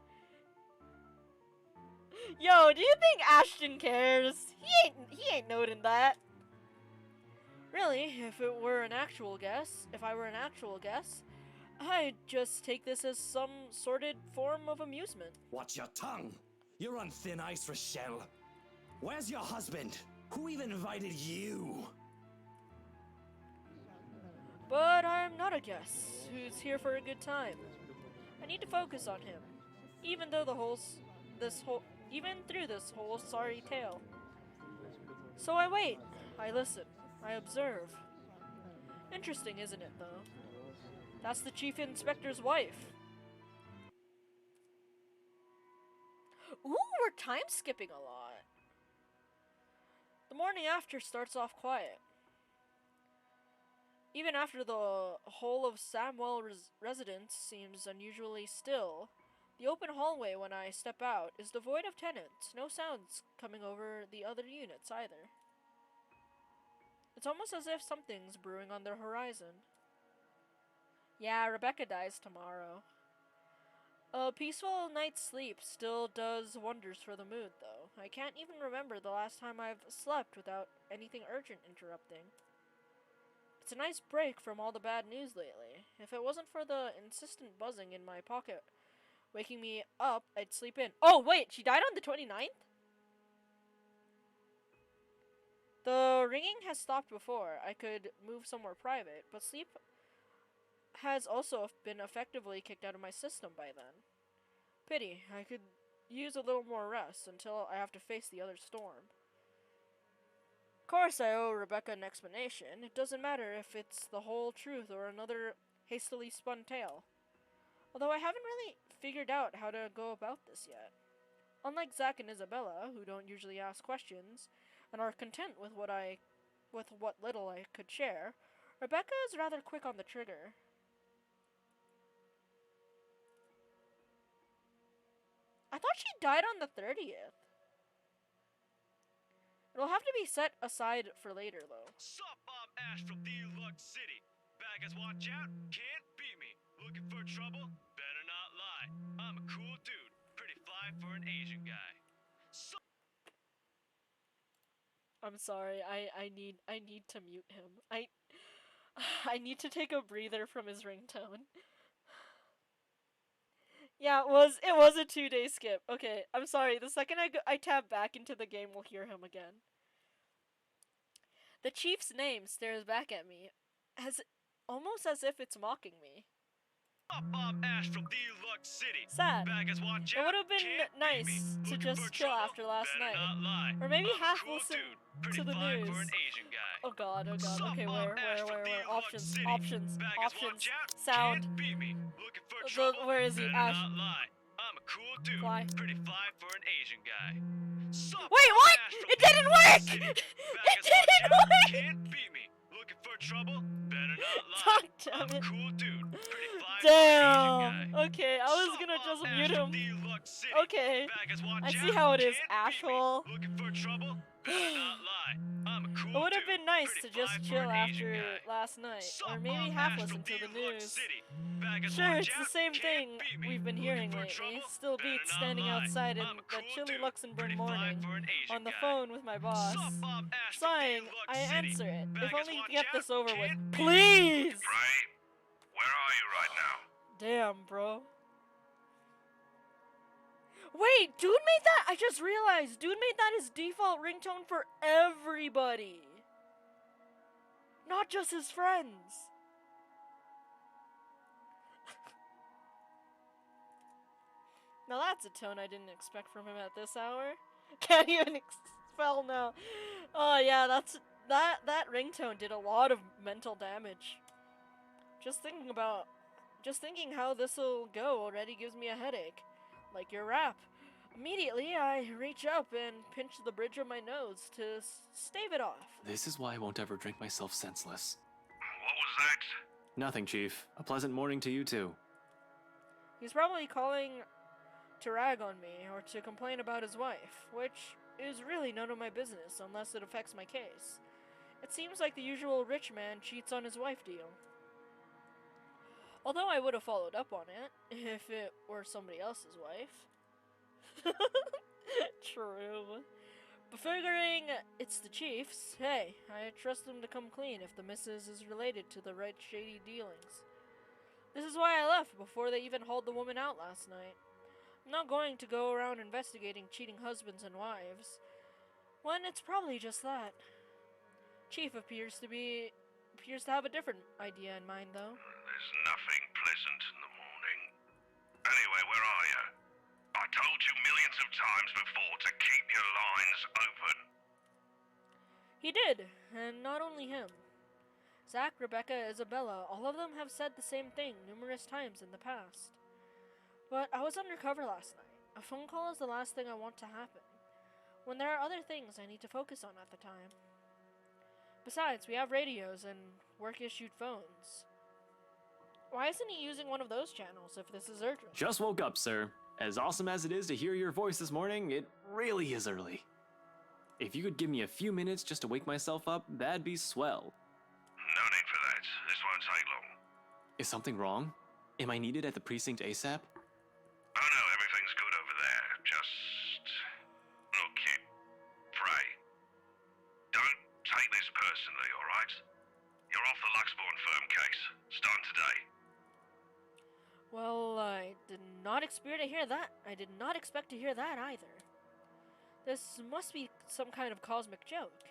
Yo, do you think Ashton cares? He ain't noting that. Really, if I were an actual guest, I'd just take this as some sordid form of amusement. Watch your tongue! You're on thin ice, Rochelle. Where's your husband? Who even invited you? But I'm not a guest who's here for a good time. I need to focus on him. even through this whole sorry tale. So I wait, I listen, I observe. Interesting, isn't it, though? That's the chief inspector's wife. Ooh, we're time skipping a lot. The morning after starts off quiet. Even after the whole of Samwell residence seems unusually still, the open hallway when I step out is devoid of tenants, no sounds coming over the other units either. It's almost as if something's brewing on the horizon. Yeah, Rebecca dies tomorrow. A peaceful night's sleep still does wonders for the mood, though. I can't even remember the last time I've slept without anything urgent interrupting. It's a nice break from all the bad news lately. If it wasn't for the insistent buzzing in my pocket waking me up, I'd sleep in. Oh, wait, she died on the 29th? The ringing has stopped before I could move somewhere private, but sleep has also been effectively kicked out of my system by then. Pity, I could use a little more rest until I have to face the other storm. Of course I owe Rebecca an explanation. It doesn't matter if it's the whole truth or another hastily spun tale. Although I haven't really figured out how to go about this yet. Unlike Zack and Isabella, who don't usually ask questions and are content with what little I could share, Rebecca is rather quick on the trigger. I thought she died on the 30th. It'll have to be set aside for later, though. Sup, I'm Ash from Deluxe City. Baggers, watch out, can't beat me. Looking for trouble? Better not lie. I'm a cool dude, pretty fly for an Asian guy. I'm sorry, I need to mute him. I need to take a breather from his ringtone. Yeah, it was a 2-day skip. Okay, I'm sorry. The second I tab back into the game, we'll hear him again. The chief's name stares back at me, almost as if it's mocking me. Sup, I'm Ash from Deluxe City. Sad. Baggers, watch It out, would have been can't nice beat me. to Looking just for chill trouble? after last Better night, not lie. or maybe I'm a half cool listen dude, pretty to the fly news. for an Asian guy. Oh god, oh god. Sup, Okay, I'm where? Ash from Deluxe Options, City. options, Baggers, options. watch out, Sound. can't beat me. Looking for trouble? Where is he? Better Ash. not lie. I'm a cool dude, Fly. pretty fly for an Asian guy. Sup, Wait, I'm what? Ash from It didn't Deluxe work! City. It Baggers, didn't watch out, work! can't beat me. Looking for trouble? Better not lie. God damn I'm a it. cool dude, pretty fly for an Asian Damn. guy. Okay, I was gonna just mute him. Okay. I see how it is, Ash-ole. Looking for trouble? Better not lie. I'm a cool It would have dude, been nice pretty to just fly for chill an Asian after guy. last night, Sup, or maybe I'm half Ash listen from to the Deluxe news. City. Baggers, Sure, watch it's the out, same can't thing beat me. we've been Looking hearing for lately. trouble? Still Better beats not standing lie. outside in I'm a that cool chilly dude, Luxembourg pretty fly morning for an Asian on the guy. phone with my boss. Sup, I'm Ash from Sighing, Deluxe I City. answer it. If Baggers, only you watch could get out, this over with. can't beat me. Please! Right? Where are you right now? Damn, bro. Wait, dude made that? I just realized. Dude made that his default ringtone for everybody. Not just his friends. Now that's a tone I didn't expect from him at this hour. Can't even expel now. Oh yeah, that ringtone did a lot of mental damage. Just thinking how this'll go already gives me a headache. Like your rap. Immediately, I reach up and pinch the bridge of my nose to stave it off. This is why I won't ever drink myself senseless. What was that? Nothing, Chief. A pleasant morning to you too. He's probably calling to rag on me or to complain about his wife, which is really none of my business unless it affects my case. It seems like the usual rich man cheats on his wife deal. Although I would have followed up on it if it were somebody else's wife. True. But figuring it's the chief's, hey, I trust them to come clean if the missus is related to the right shady dealings. This is why I left before they even hauled the woman out last night. I'm not going to go around investigating cheating husbands and wives, when it's probably just that. Chief appears to have a different idea in mind, though. There's nothing pleasant in the morning. Anyway, where are you? told you millions of times before to keep your lines open. He did, and not only him. Zach, Rebecca, Isabella, all of them have said the same thing numerous times in the past. But I was undercover last night. A phone call is the last thing I want to happen, when there are other things I need to focus on at the time. Besides, we have radios and work-issued phones. Why isn't he using one of those channels if this is urgent? Just woke up, sir. As awesome as it is to hear your voice this morning, it really is early. If you could give me a few minutes just to wake myself up, that'd be swell. No need for that. This won't take long. Is something wrong? Am I needed at the precinct ASAP? Oh no, everything's good over there. Just... look, kid. Pray. Don't take this personally, alright? You're off the Luxborn firm case. Starting today. Well, I did not expect to hear that. I did not expect to hear that either. This must be some kind of cosmic joke.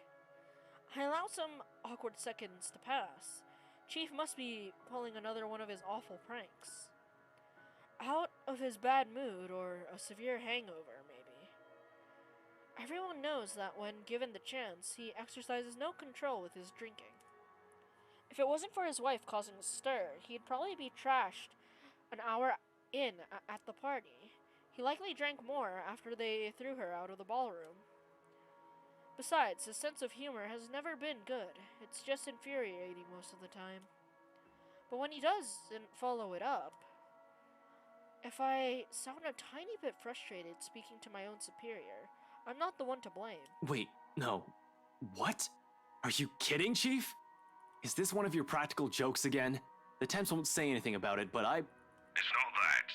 I allow some awkward seconds to pass. Chief must be pulling another one of his awful pranks. Out of his bad mood or a severe hangover, maybe. Everyone knows that when given the chance, he exercises no control with his drinking. If it wasn't for his wife causing a stir, he'd probably be trashed an hour in at the party. He likely drank more after they threw her out of the ballroom. Besides, his sense of humor has never been good. It's just infuriating most of the time. But when he doesn't follow it up, if I sound a tiny bit frustrated speaking to my own superior, I'm not the one to blame. Wait, no. What? Are you kidding, Chief? Is this one of your practical jokes again? The temps won't say anything about it, but It's not that.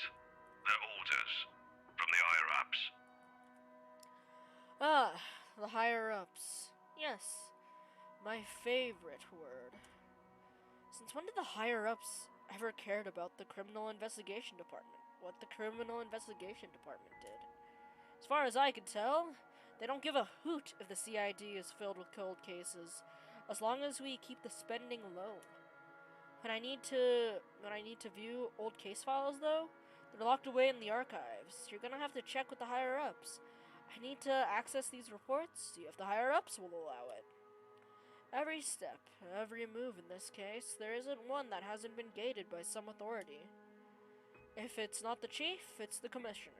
They're orders. From the higher-ups. Ah, the higher-ups. Yes, my favorite word. Since when did the higher-ups ever cared about the Criminal Investigation Department? What the Criminal Investigation Department did? As far as I can tell, they don't give a hoot if the CID is filled with cold cases, as long as we keep the spending low. When I need to view old case files, though, they're locked away in the archives. You're gonna have to check with the higher-ups. I need to access these reports, see if the higher-ups will allow it. Every step, every move in this case, there isn't one that hasn't been gated by some authority. If it's not the chief, it's the commissioner.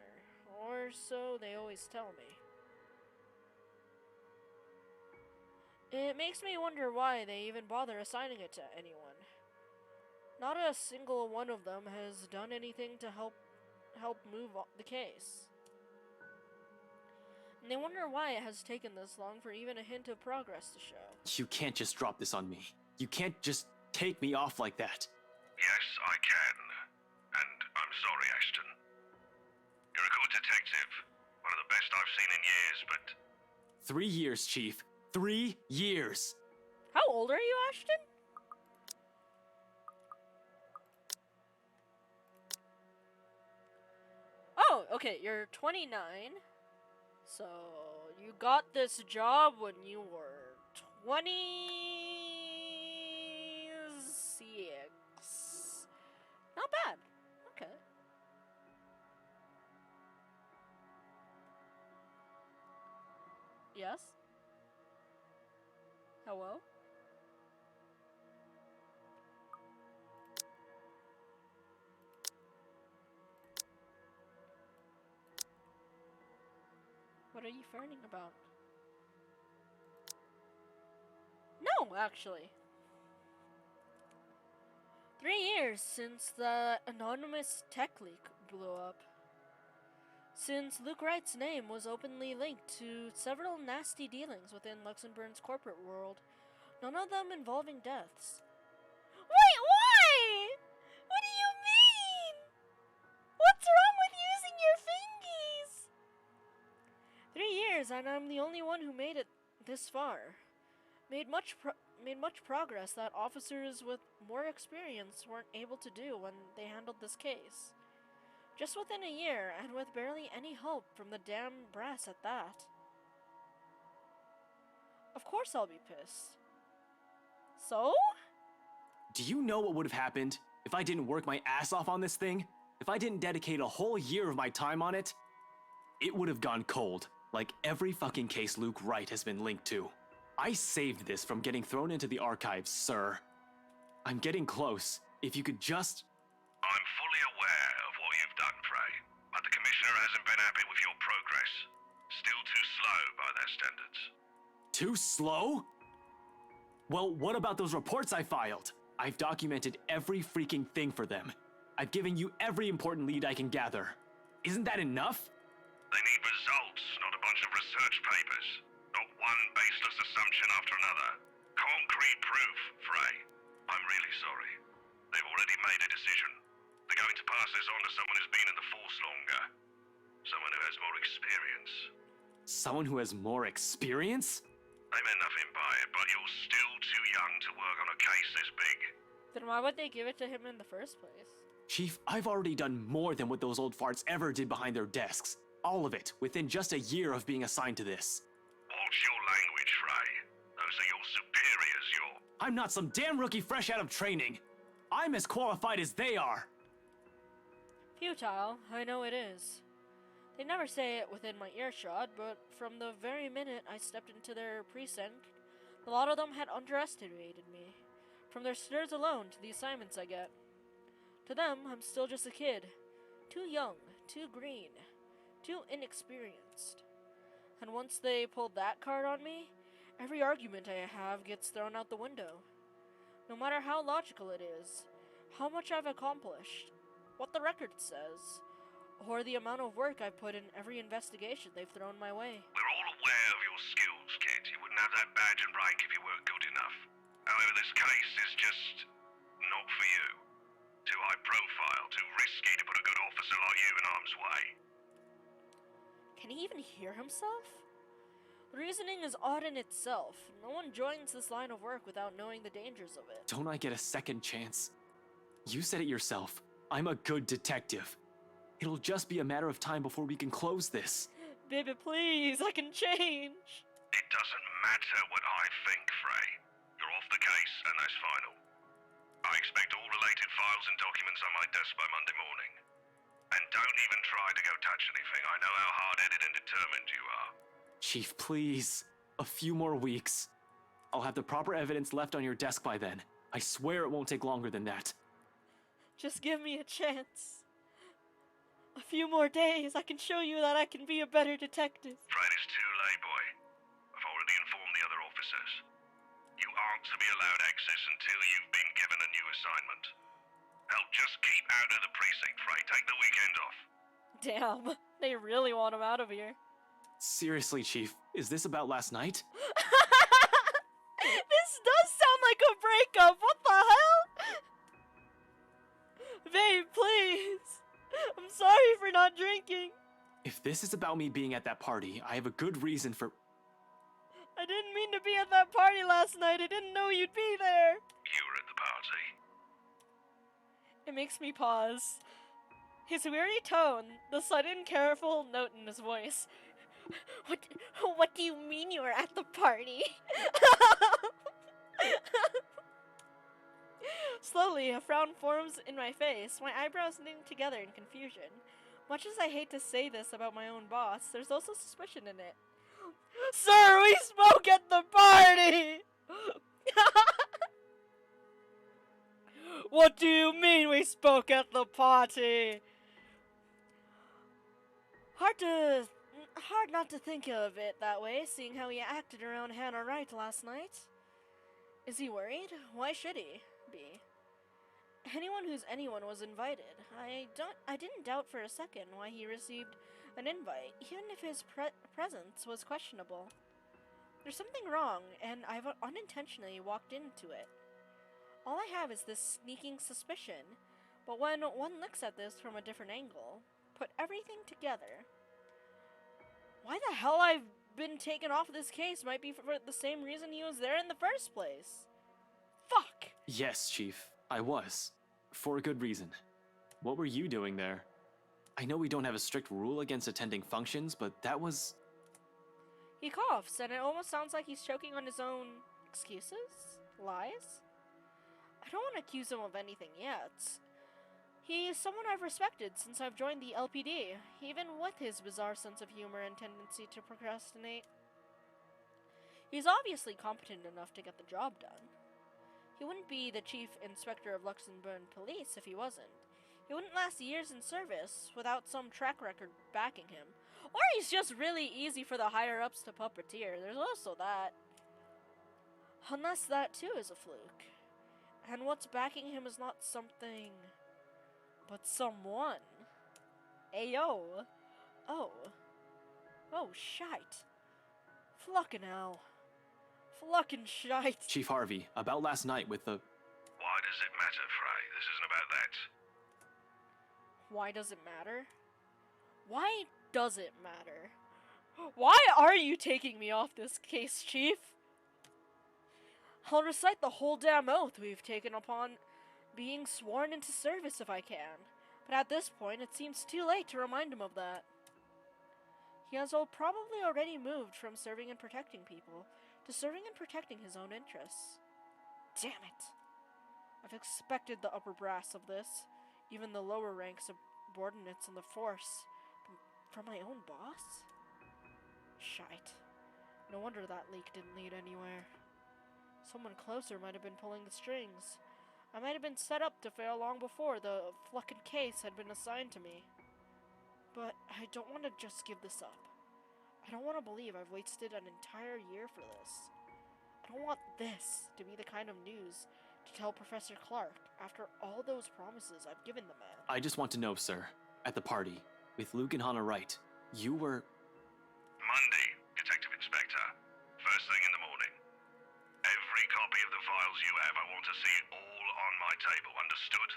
Or so they always tell me. It makes me wonder why they even bother assigning it to anyone. Not a single one of them has done anything to help move the case. And they wonder why it has taken this long for even a hint of progress to show. you can't just drop this on me. You can't just take me off like that. Yes, I can. And I'm sorry, Ashton. You're a good detective. One of the best I've seen in years, but... 3 years, Chief. 3 years! How old are you, Ashton? Oh, okay, you're 29. So, you got this job when you were 26. Not bad. Okay. Yes? Hello? What are you farting about? No, actually. 3 years since the anonymous tech leak blew up. Since Luke Wright's name was openly linked to several nasty dealings within Luxembourg's corporate world, none of them involving deaths. Wait, why? What do you mean? What's wrong with using your fingies? 3 years, and I'm the only one who made it this far. Made much progress that officers with more experience weren't able to do when they handled this case. Just within a year, and with barely any help from the damn brass at that. Of course I'll be pissed. So? Do you know what would have happened if I didn't work my ass off on this thing? If I didn't dedicate a whole year of my time on it? it would have gone cold, like every fucking case Luke Wright has been linked to. I saved this from getting thrown into the archives, sir. I'm getting close. If you could just... I'm fully aware of what you've done, Frey, but the Commissioner hasn't been happy with your progress. Still too slow by their standards. Too slow? Well, what about those reports I filed? I've documented every freaking thing for them. I've given you every important lead I can gather. Isn't that enough? They need results, not a bunch of research papers. Not one baseless assumption after another. Concrete proof, Frey. I'm really sorry. They've already made a decision. They're going to pass this on to someone who's been in the Force longer. Someone who has more experience. Someone who has more experience? They meant nothing by it, but you're still too young to work on a case this big. Then why would they give it to him in the first place? Chief, I've already done more than what those old farts ever did behind their desks. All of it, within just a year of being assigned to this. Watch your language, Frey. Those are your superiors, I'm not some damn rookie fresh out of training. I'm as qualified as they are. Futile, I know it is. They never say it within my earshot, but from the very minute I stepped into their precinct, a lot of them had underestimated me. From their slurs alone to the assignments I get. To them, I'm still just a kid. Too young, too green, too inexperienced. And once they pulled that card on me, every argument I have gets thrown out the window. No matter how logical it is, how much I've accomplished, what the record says, or the amount of work I've put in every investigation they've thrown my way. We're all aware of your skills, kid. You wouldn't have that badge and rank if you weren't good enough. However, this case is just not for you. Too high profile, too risky to put a good officer like you in harm's way. Can he even hear himself? The reasoning is odd in itself. No one joins this line of work without knowing the dangers of it. Don't I get a second chance? You said it yourself. I'm a good detective. It'll just be a matter of time before we can close this. Baby, please, I can change. It doesn't matter what I think, Frey. You're off the case, and that's final. I expect all related files and documents on my desk by Monday morning. And don't even try to go touch anything. I know how hard-headed and determined you are. Chief, please. A few more weeks. I'll have the proper evidence left on your desk by then. I swear it won't take longer than that. Just give me a chance. A few more days, I can show you that I can be a better detective. Afraid it's too late, boy. I've already informed the other officers. You aren't to be allowed access until you've been given a new assignment. Hell, just keep out of the precinct, Frey. Take the weekend off. Damn, they really want him out of here. Seriously, Chief, is this about last night? This does sound like a breakup. What the hell? Babe, please. I'm sorry for not drinking. If this is about me being at that party, I have a good reason for... I didn't mean to be at that party last night. I didn't know you'd be there. You were at the party. It makes me pause. His weary tone, the sudden careful note in his voice. What do you mean you were at the party? Slowly, a frown forms in my face, my eyebrows knitting together in confusion. Much as I hate to say this about my own boss, there's also suspicion in it. Sir, we spoke at the party! What do you mean we spoke at the party? Hard not to think of it that way, seeing how he acted around Hannah Wright last night. Is he worried? Why should he be? Anyone who's anyone was invited. I didn't doubt for a second why he received an invite, even if his presence was questionable. There's something wrong, and I've unintentionally walked into it. All I have is this sneaking suspicion, but when one looks at this from a different angle, put everything together, why the hell I've been taken off this case might be for the same reason he was there in the first place. Fuck! Yes, Chief, I was. For a good reason. What were you doing there? I know we don't have a strict rule against attending functions, but that was... He coughs, and it almost sounds like he's choking on his own excuses? Lies? I don't want to accuse him of anything yet. He's someone I've respected since I've joined the LPD, even with his bizarre sense of humor and tendency to procrastinate. He's obviously competent enough to get the job done. He wouldn't be the chief inspector of Luxembourg police if he wasn't. He wouldn't last years in service without some track record backing him. Or he's just really easy for the higher-ups to puppeteer. There's also that. Unless that too is a fluke. And what's backing him is not something, but someone. Ayo. Oh. Oh, shite. Fluckin' hell. Fluckin' shite. Chief Harvey, about last night with the... Why does it matter, Frey? This isn't about that. Why does it matter? Why does it matter? Why are you taking me off this case, Chief? I'll recite the whole damn oath we've taken upon being sworn into service if I can. But at this point, it seems too late to remind him of that. He has probably already moved from serving and protecting people to serving and protecting his own interests. Damn it. I've expected the upper brass of this, even the lower ranks subordinates in the force, from my own boss? Shite. No wonder that leak didn't lead anywhere. Someone closer might have been pulling the strings. I might have been set up to fail long before the fluckin' case had been assigned to me. But I don't want to just give this up. I don't want to believe I've wasted an entire year for this. I don't want this to be the kind of news to tell Professor Clark after all those promises I've given the man. I just want to know, sir, at the party, with Luke and Hannah Wright, you were... Monday, Detective Inspector. First thing in the morning. Every copy of the files you have, I want to see it all on my table, understood?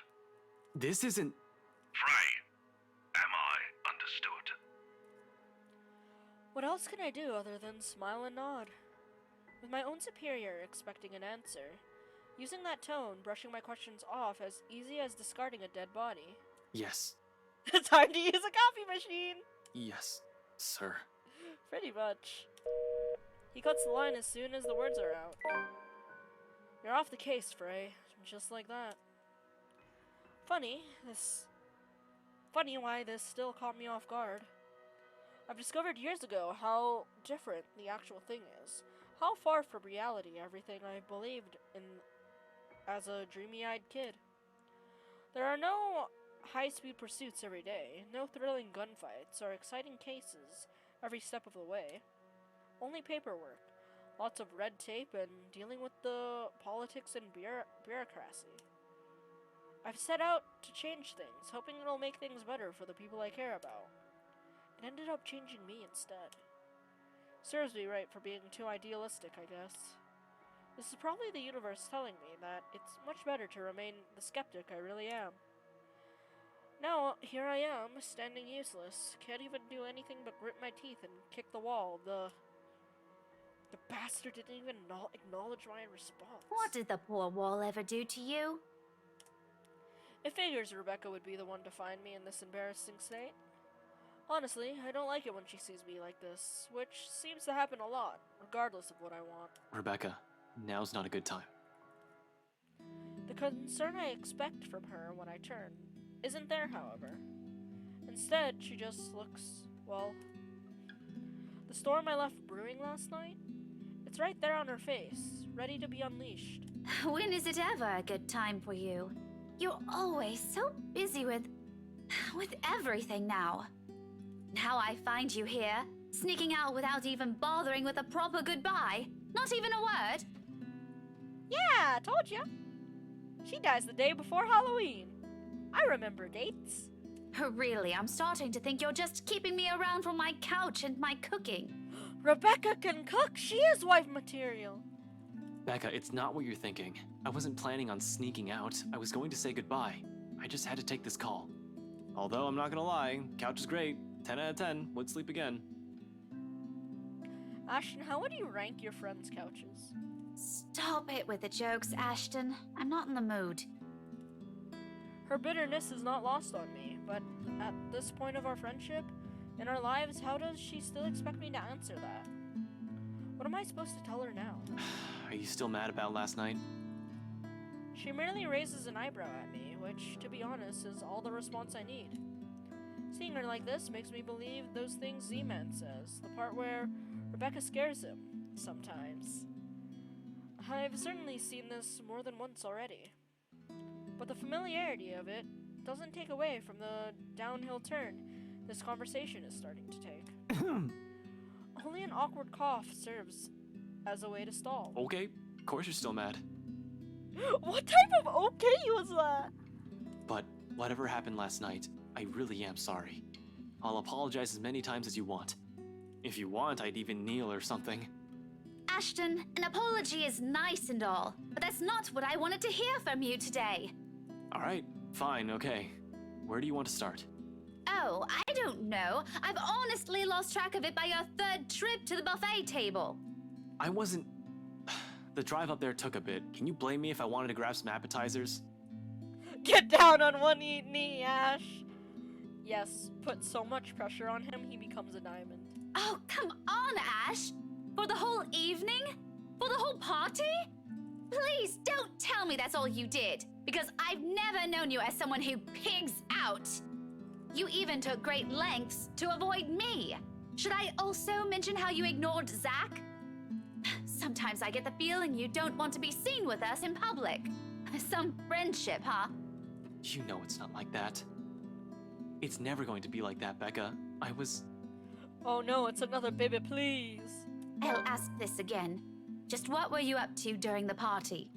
This isn't... Frey, am I understood? What else can I do other than smile and nod? With my own superior expecting an answer, using that tone, brushing my questions off as easy as discarding a dead body. Yes. Time to use a copy machine! Yes, sir. Pretty much. He cuts the line as soon as the words are out. You're off the case, Frey. Just like that. Funny why this still caught me off guard. I've discovered years ago how different the actual thing is. How far from reality everything I believed in as a dreamy-eyed kid. There are no high-speed pursuits every day, no thrilling gunfights or exciting cases every step of the way. Only paperwork, lots of red tape, and dealing with the politics and bureaucracy. I've set out to change things, hoping it'll make things better for the people I care about. It ended up changing me instead. Serves me right for being too idealistic, I guess. This is probably the universe telling me that it's much better to remain the skeptic I really am. Now, here I am, standing useless. Can't even do anything but grit my teeth and kick the wall. The bastard didn't even acknowledge my response. What did the poor wall ever do to you? It figures Rebecca would be the one to find me in this embarrassing state. Honestly, I don't like it when she sees me like this, which seems to happen a lot, regardless of what I want. Rebecca, now's not a good time. The concern I expect from her when I turn isn't there, however. Instead, she just looks, well, the storm I left brewing last night, it's right there on her face, ready to be unleashed. When is it ever a good time for you? You're always so busy with everything now. Now I find you here, sneaking out without even bothering with a proper goodbye. Not even a word. Yeah, I told ya. She dies the day before Halloween. I remember dates. Really, I'm starting to think you're just keeping me around for my couch and my cooking. Rebecca can cook. She is wife material. Becca, it's not what you're thinking. I wasn't planning on sneaking out. I was going to say goodbye. I just had to take this call. Although, I'm not gonna lie, couch is great. 10 out of 10. Would sleep again. Ashton, how would you rank your friends' couches? Stop it with the jokes, Ashton. I'm not in the mood. Her bitterness is not lost on me, but at this point of our friendship, in our lives, how does she still expect me to answer that? What am I supposed to tell her now? Are you still mad about last night? She merely raises an eyebrow at me, which, to be honest, is all the response I need. Seeing her like this makes me believe those things Z-Man says, the part where Rebecca scares him, sometimes. I've certainly seen this more than once already. But the familiarity of it doesn't take away from the downhill turn this conversation is starting to take. Only an awkward cough serves as a way to stall. Okay, of course you're still mad. What type of okay was that? But whatever happened last night, I really am sorry. I'll apologize as many times as you want. If you want, I'd even kneel or something. Ashton, an apology is nice and all, but that's not what I wanted to hear from you today. Alright, fine, okay. Where do you want to start? Oh, I don't know. I've honestly lost track of it by your third trip to the buffet table. I wasn't... The drive up there took a bit. Can you blame me if I wanted to grab some appetizers? Get down on one knee, Ash! Yes, put so much pressure on him, he becomes a diamond. Oh, come on, Ash! For the whole evening? For the whole party? Please don't tell me that's all you did, because I've never known you as someone who pigs out. You even took great lengths to avoid me. Should I also mention how you ignored Zach? Sometimes I get the feeling you don't want to be seen with us in public. Some friendship, huh? You know it's not like that. It's never going to be like that, Becca. I was... Oh no, it's another baby, please. I'll ask this again. Just what were you up to during the party?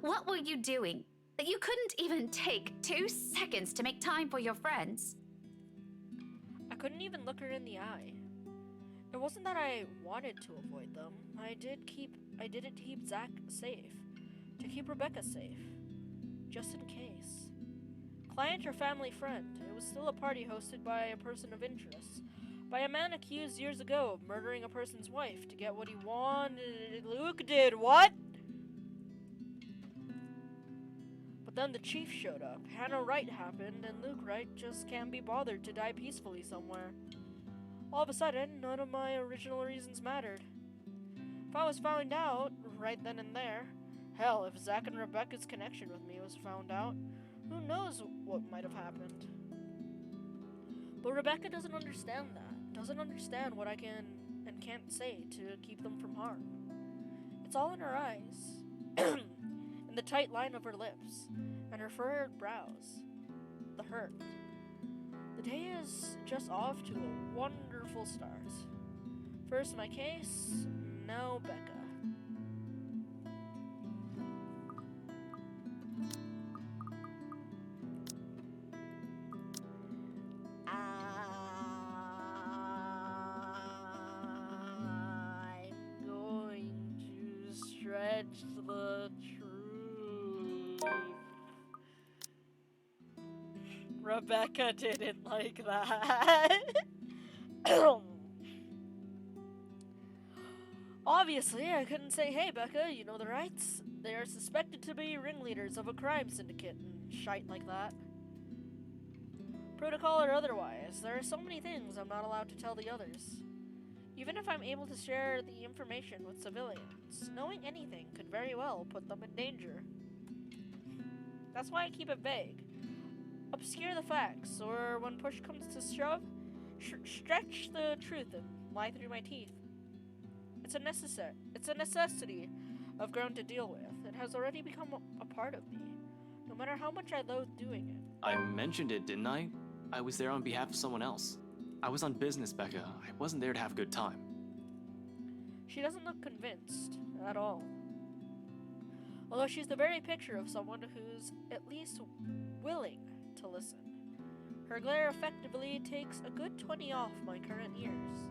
What were you doing that you couldn't even take 2 seconds to make time for your friends? I couldn't even look her in the eye. It wasn't that I wanted to avoid them. I did it to keep Zach safe. To keep Rebecca safe. Just in case. Client or family friend, it was still a party hosted by a person of interest. By a man accused years ago of murdering a person's wife to get what he wanted. Luke did what? But then the chief showed up. Hannah Wright happened, and Luke Wright just can't be bothered to die peacefully somewhere. All of a sudden, none of my original reasons mattered. If I was found out right then and there, hell, if Zach and Rebecca's connection with me was found out, who knows what might have happened. But Rebecca doesn't understand that. Doesn't understand what I can and can't say to keep them from harm. It's all in her eyes, in the tight line of her lips, and her furrowed brows. The hurt. The day is just off to a wonderful start. First my case, now Becca. I'm going to stretch the truth. Rebecca didn't like that. Obviously, I couldn't say, hey, Becca, you know the rights. They are suspected to be ringleaders of a crime syndicate and shite like that. Protocol or otherwise, there are so many things I'm not allowed to tell the others. Even if I'm able to share the information with civilians, knowing anything could very well put them in danger. That's why I keep it vague. Obscure the facts, or when push comes to shove, stretch the truth and lie through my teeth. It's a necessity I've grown to deal with. It has already become a part of me, no matter how much I loathe doing it. I mentioned it, didn't I? I was there on behalf of someone else. I was on business, Becca. I wasn't there to have a good time. She doesn't look convinced at all. Although she's the very picture of someone who's at least willing to listen. Her glare effectively takes a good 20 off my current years.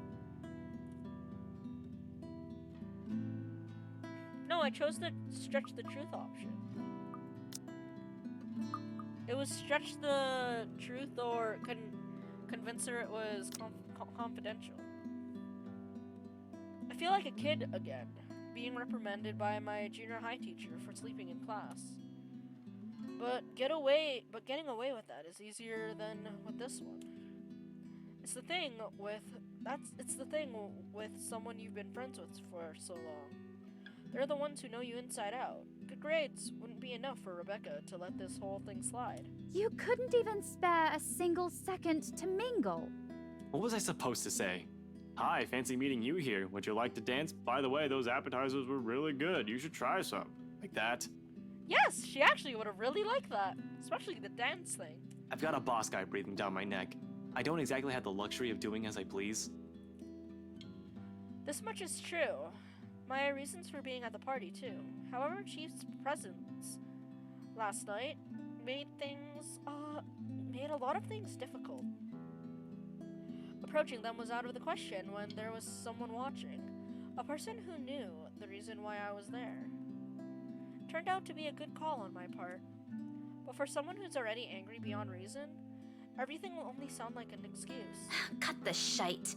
No, I chose the stretch the truth option. It was stretch the truth or convince her it was confidential. I feel like a kid again, being reprimanded by my junior high teacher for sleeping in class. But getting away with that is easier than with this one. It's the thing with someone you've been friends with for so long. They're the ones who know you inside out, good grades wouldn't be enough for Rebecca to let this whole thing slide. You couldn't even spare a single second to mingle. What was I supposed to say? Hi, fancy meeting you here. Would you like to dance? By the way, those appetizers were really good. You should try some. Like that. Yes, she actually would have really liked that, especially the dance thing. I've got a boss guy breathing down my neck. I don't exactly have the luxury of doing as I please. This much is true. My reasons for being at the party, too. However, Chief's presence last night made a lot of things difficult. Approaching them was out of the question when there was someone watching. A person who knew the reason why I was there. Turned out to be a good call on my part. But for someone who's already angry beyond reason, everything will only sound like an excuse. Cut the shite.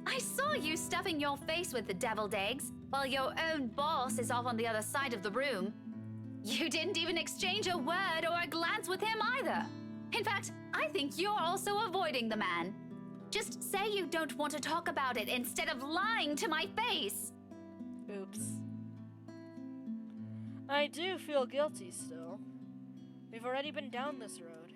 I saw you stuffing your face with the deviled eggs, while your own boss is off on the other side of the room. You didn't even exchange a word or a glance with him either. In fact, I think you're also avoiding the man. Just say you don't want to talk about it instead of lying to my face. Oops. I do feel guilty still. We've already been down this road.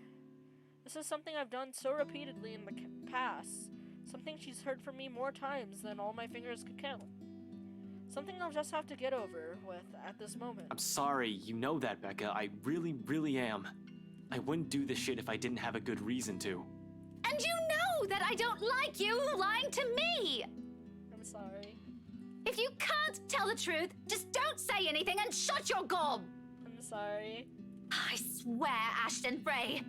This is something I've done so repeatedly in the past. Something she's heard from me more times than all my fingers could count. Something I'll just have to get over with at this moment. I'm sorry, you know that, Becca. I really, really am. I wouldn't do this shit if I didn't have a good reason to. And you know that I don't like you lying to me! I'm sorry. If you can't tell the truth, just don't say anything and shut your gob! I'm sorry. I swear, Ashton Frey,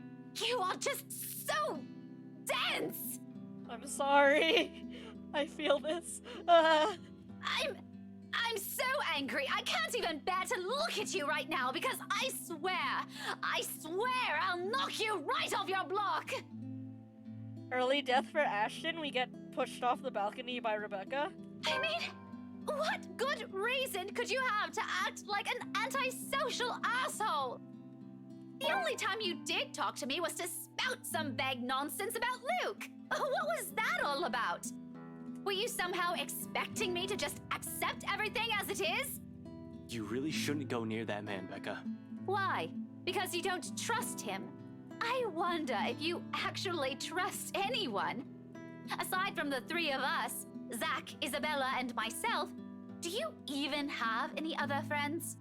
you are just so dense! I'm sorry. I feel this. I'm so angry. I can't even bear to look at you right now because I swear I'll knock you right off your block. Early death for Ashton, we get pushed off the balcony by Rebecca. I mean, what good reason could you have to act like an antisocial asshole? The only time you did talk to me was to spout some vague nonsense about Luke. What was that all about? Were you somehow expecting me to just accept everything as it is? You really shouldn't go near that man, Becca. Why? Because you don't trust him? I wonder if you actually trust anyone. Aside from the three of us, Zach, Isabella, and myself, do you even have any other friends?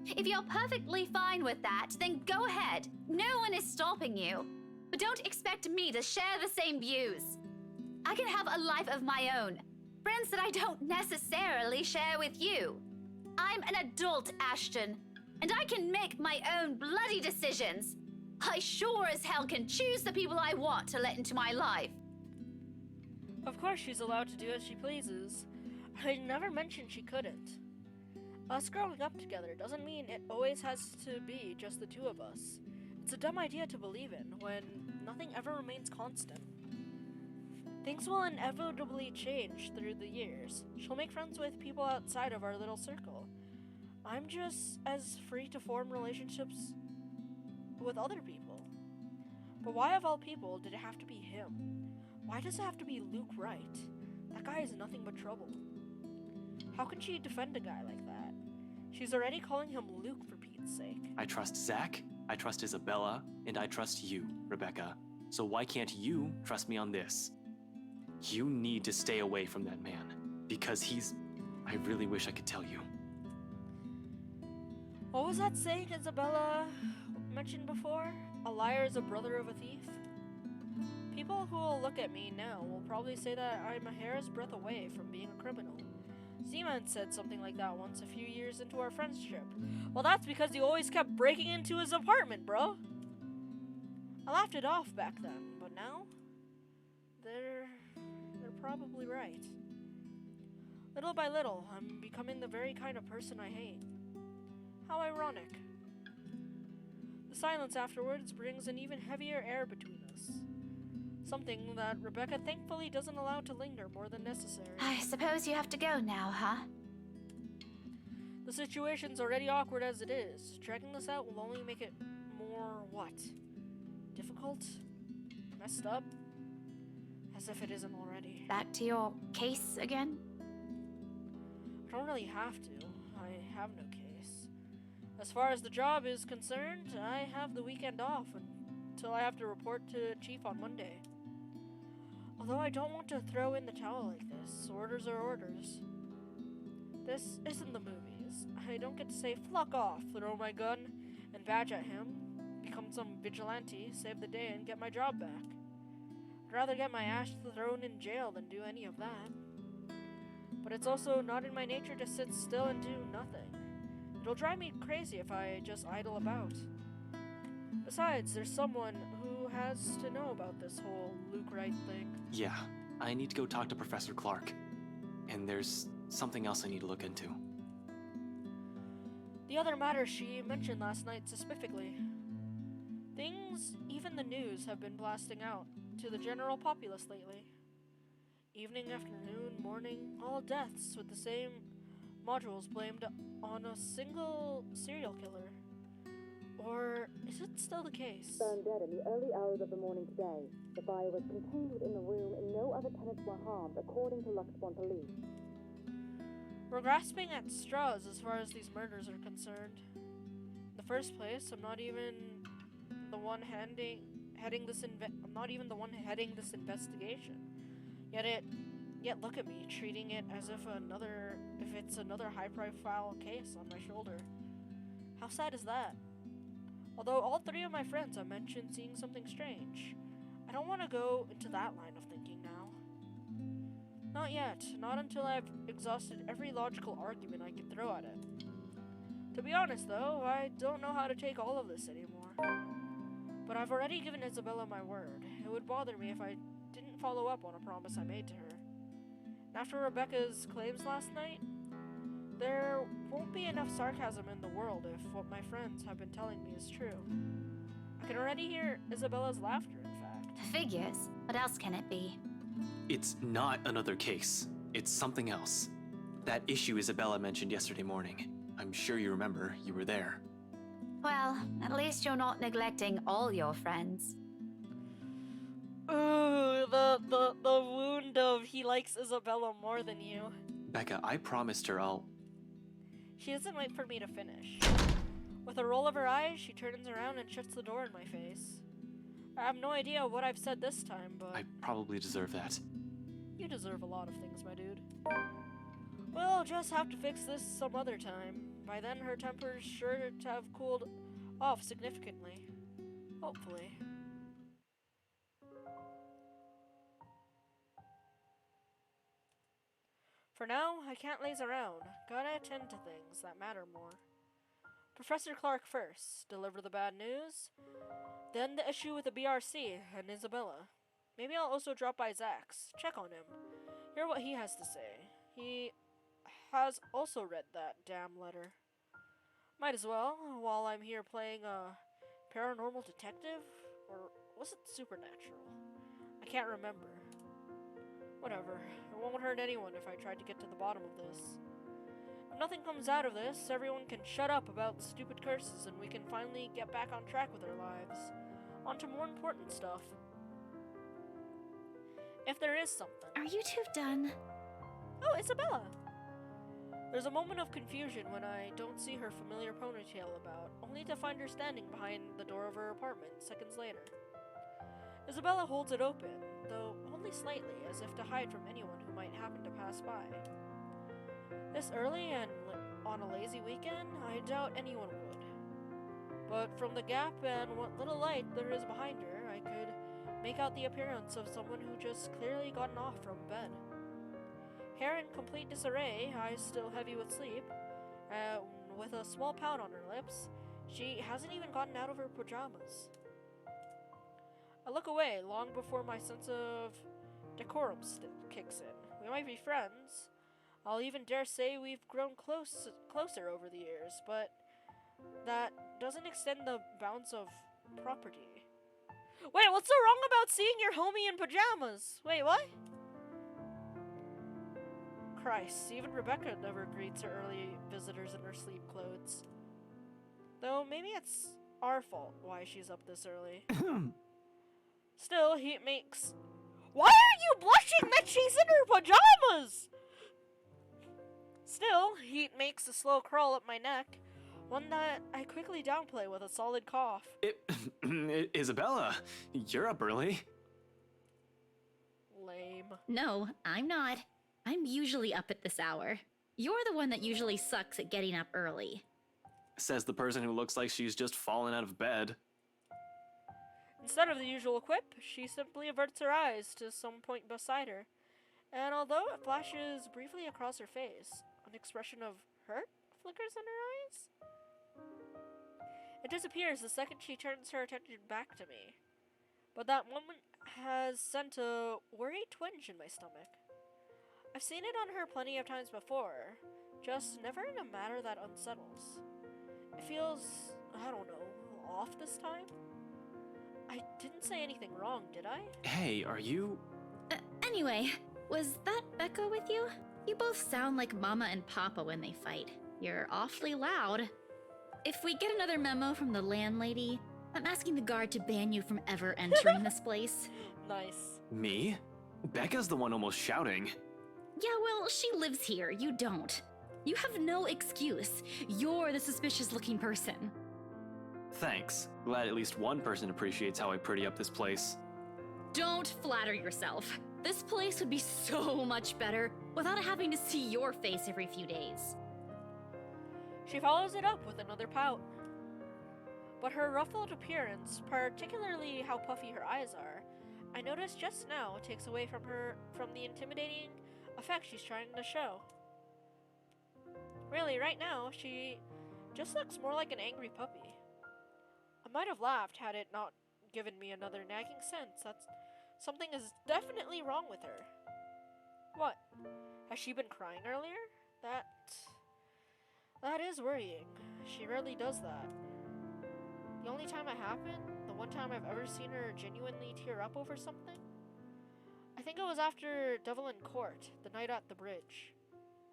If you're perfectly fine with that, then go ahead. No one is stopping you. But don't expect me to share the same views. I can have a life of my own. Friends that I don't necessarily share with you. I'm an adult, Ashton, and I can make my own bloody decisions. I sure as hell can choose the people I want to let into my life. Of course she's allowed to do as she pleases. I never mentioned she couldn't. Us growing up together doesn't mean it always has to be just the two of us. It's a dumb idea to believe in when nothing ever remains constant. Things will inevitably change through the years. She'll make friends with people outside of our little circle. I'm just as free to form relationships with other people. But why of all people did it have to be him? Why does it have to be Luke Wright? That guy is nothing but trouble. How can she defend a guy like that? She's already calling him Luke for Pete's sake. I trust Zach, I trust Isabella, and I trust you, Rebecca. So why can't you trust me on this? You need to stay away from that man, because I really wish I could tell you. What was that saying Isabella mentioned before? A liar is a brother of a thief? People who will look at me now will probably say that I'm a hair's breadth away from being a criminal. Seaman said something like that once a few years into our friendship. Well, that's because you always kept breaking into his apartment, bro. I laughed it off back then, but now they're probably right. Little by little, I'm becoming the very kind of person I hate. How ironic. The silence afterwards brings an even heavier air between us. Something that Rebecca thankfully doesn't allow to linger more than necessary. I suppose you have to go now, huh? The situation's already awkward as it is. Dragging this out will only make it more, what? Difficult? Messed up? As if it isn't already. Back to your case again? I don't really have to. I have no case. As far as the job is concerned, I have the weekend off until I have to report to Chief on Monday. Although I don't want to throw in the towel like this. Orders are orders. This isn't the movies. I don't get to say, "Fuck off," throw my gun and badge at him, become some vigilante, save the day, and get my job back. I'd rather get my ass thrown in jail than do any of that. But it's also not in my nature to sit still and do nothing. It'll drive me crazy if I just idle about. Besides, there's someone who has to know about this whole Luke Wright thing. Yeah, I need to go talk to Professor Clark. And there's something else I need to look into. The other matter she mentioned last night specifically. Things, even the news, have been blasting out to the general populace lately. Evening, afternoon, morning, all deaths with the same modules blamed on a single serial killer. Or is it still the case? Found dead in the early hours of the morning today. The fire was contained within the room and no other tenants were harmed, according to Luxborn police. We're grasping at straws as far as these murders are concerned. In the first place, I'm not even the one heading this investigation. Yet look at me, treating it as if it's another high-profile case on my shoulder. How sad is that? Although all three of my friends have mentioned seeing something strange, I don't want to go into that line of thinking now. Not yet. Not until I've exhausted every logical argument I can throw at it. To be honest, though, I don't know how to take all of this anymore. But I've already given Isabella my word. It would bother me if I didn't follow up on a promise I made to her. And after Rebecca's claims last night, there won't be enough sarcasm in the world if what my friends have been telling me is true. I can already hear Isabella's laughter, in fact. Figures. What else can it be? It's not another case. It's something else. That issue Isabella mentioned yesterday morning. I'm sure you remember. You were there. Well, at least you're not neglecting all your friends. Ooh, the wound of he likes Isabella more than you. Becca, I promised her I'll... She doesn't wait for me to finish. With a roll of her eyes, she turns around and shuts the door in my face. I have no idea what I've said this time, but... I probably deserve that. You deserve a lot of things, my dude. We'll just have to fix this some other time. By then, her temper's sure to have cooled off significantly. Hopefully. For now, I can't laze around. Gotta attend to things that matter more. Professor Clark first, deliver the bad news. Then the issue with the BRC and Isabella. Maybe I'll also drop by Zach's, check on him, hear what he has to say. He has also read that damn letter. Might as well, while I'm here playing a paranormal detective? Or was it supernatural? I can't remember. Whatever. It won't hurt anyone if I try to get to the bottom of this. If nothing comes out of this, everyone can shut up about stupid curses and we can finally get back on track with our lives. On to more important stuff. If there is something. Are you two done? Oh, Isabella! There's a moment of confusion when I don't see her familiar ponytail about, only to find her standing behind the door of her apartment seconds later. Isabella holds it open, though only slightly, as if to hide from anyone who might happen to pass by. This early and on a lazy weekend, I doubt anyone would. But from the gap and what little light there is behind her, I could make out the appearance of someone who just clearly gotten off from bed. Hair in complete disarray, eyes still heavy with sleep, with a small pout on her lips. She hasn't even gotten out of her pajamas. I look away long before my sense of decorum kicks in. We might be friends. I'll even dare say we've grown closer over the years, but that doesn't extend the bounds of property. Wait, what's so wrong about seeing your homie in pajamas? Wait, what? Christ, even Rebecca never greets her early visitors in her sleep clothes. Though maybe it's our fault why she's up this early. Still, he makes... Why are you blushing that she's in her pajamas? Still, heat makes a slow crawl up my neck, one that I quickly downplay with a solid cough. Isabella, you're up early. Lame. No, I'm not. I'm usually up at this hour. You're the one that usually sucks at getting up early. Says the person who looks like she's just fallen out of bed. Instead of the usual quip, she simply averts her eyes to some point beside her, and although it flashes briefly across her face, an expression of hurt flickers in her eyes. It disappears the second she turns her attention back to me, but that moment has sent a worried twinge in my stomach. I've seen it on her plenty of times before, just never in a manner that unsettles. It feels, I don't know, off this time? I didn't say anything wrong, did I? Hey, are you... Anyway, was that Becca with you? You both sound like Mama and Papa when they fight. You're awfully loud. If we get another memo from the landlady, I'm asking the guard to ban you from ever entering this place. Nice. Me? Becca's the one almost shouting. Yeah, well, she lives here. You don't. You have no excuse. You're the suspicious-looking person. Thanks. Glad at least one person appreciates how I pretty up this place. Don't flatter yourself. This place would be so much better without having to see your face every few days. She follows it up with another pout. But her ruffled appearance, particularly how puffy her eyes are, I noticed just now takes away from the intimidating effect she's trying to show. Really, right now, she just looks more like an angry puppy. I might have laughed had it not given me another nagging sense that something is definitely wrong with her. What? Has she been crying earlier? That is worrying. She rarely does that. The only time it happened, the one time I've ever seen her genuinely tear up over something, I think it was after Devlin Court, the night at the bridge.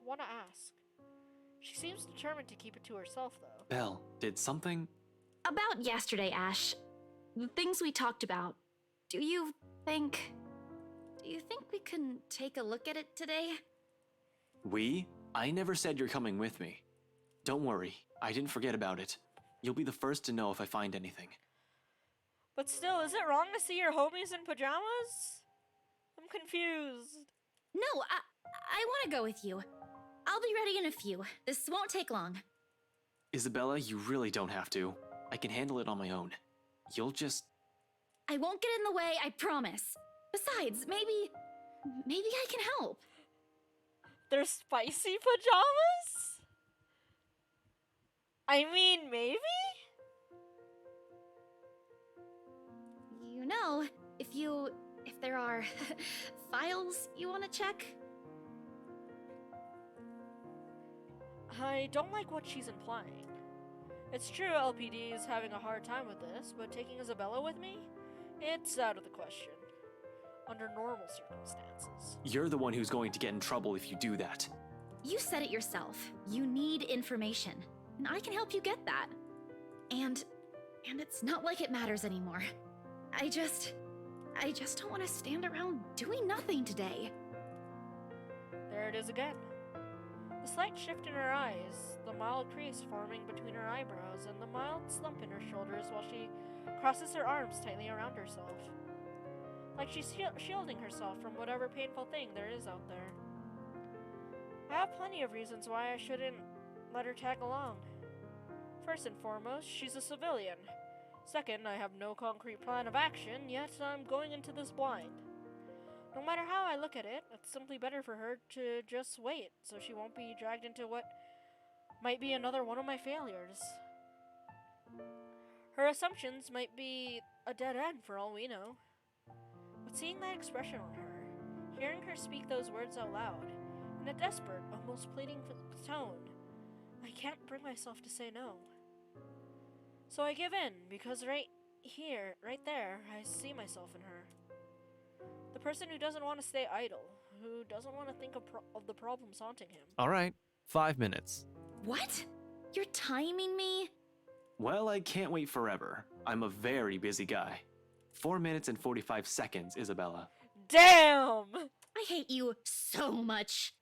I want to ask. She seems determined to keep it to herself, though. Belle, did something... About yesterday, Ash. The things we talked about. Do you think we can take a look at it today? We? I never said you're coming with me. Don't worry, I didn't forget about it. You'll be the first to know if I find anything. But still, is it wrong to see your homies in pajamas? I'm confused. No, I want to go with you. I'll be ready in a few. This won't take long. Isabella, you really don't have to. I can handle it on my own. You'll just... I won't get in the way, I promise. Besides, maybe I can help. They're spicy pajamas? I mean, maybe? You know, if there are files you want to check. I don't like what she's implying. It's true LPD is having a hard time with this, but taking Isabella with me? It's out of the question. Under normal circumstances. You're the one who's going to get in trouble if you do that. You said it yourself. You need information, and I can help you get that. And it's not like it matters anymore. I just don't want to stand around doing nothing today. There it is again. The slight shift in her eyes, the mild crease forming between her eyebrows, and the mild slump in her shoulders while she crosses her arms tightly around herself. Like she's shielding herself from whatever painful thing there is out there. I have plenty of reasons why I shouldn't let her tag along. First and foremost, she's a civilian. Second, I have no concrete plan of action, yet I'm going into this blind. No matter how I look at it, it's simply better for her to just wait, so she won't be dragged into what might be another one of my failures. Her assumptions might be a dead end for all we know. But seeing that expression on her, hearing her speak those words out loud, in a desperate, almost pleading tone, I can't bring myself to say no. So I give in, because right here, right there, I see myself in her. The person who doesn't want to stay idle, who doesn't want to think of the problems haunting him. All right, 5 minutes. What? You're timing me? Well, I can't wait forever. I'm a very busy guy. 4 minutes and 45 seconds, Isabella. Damn! I hate you so much.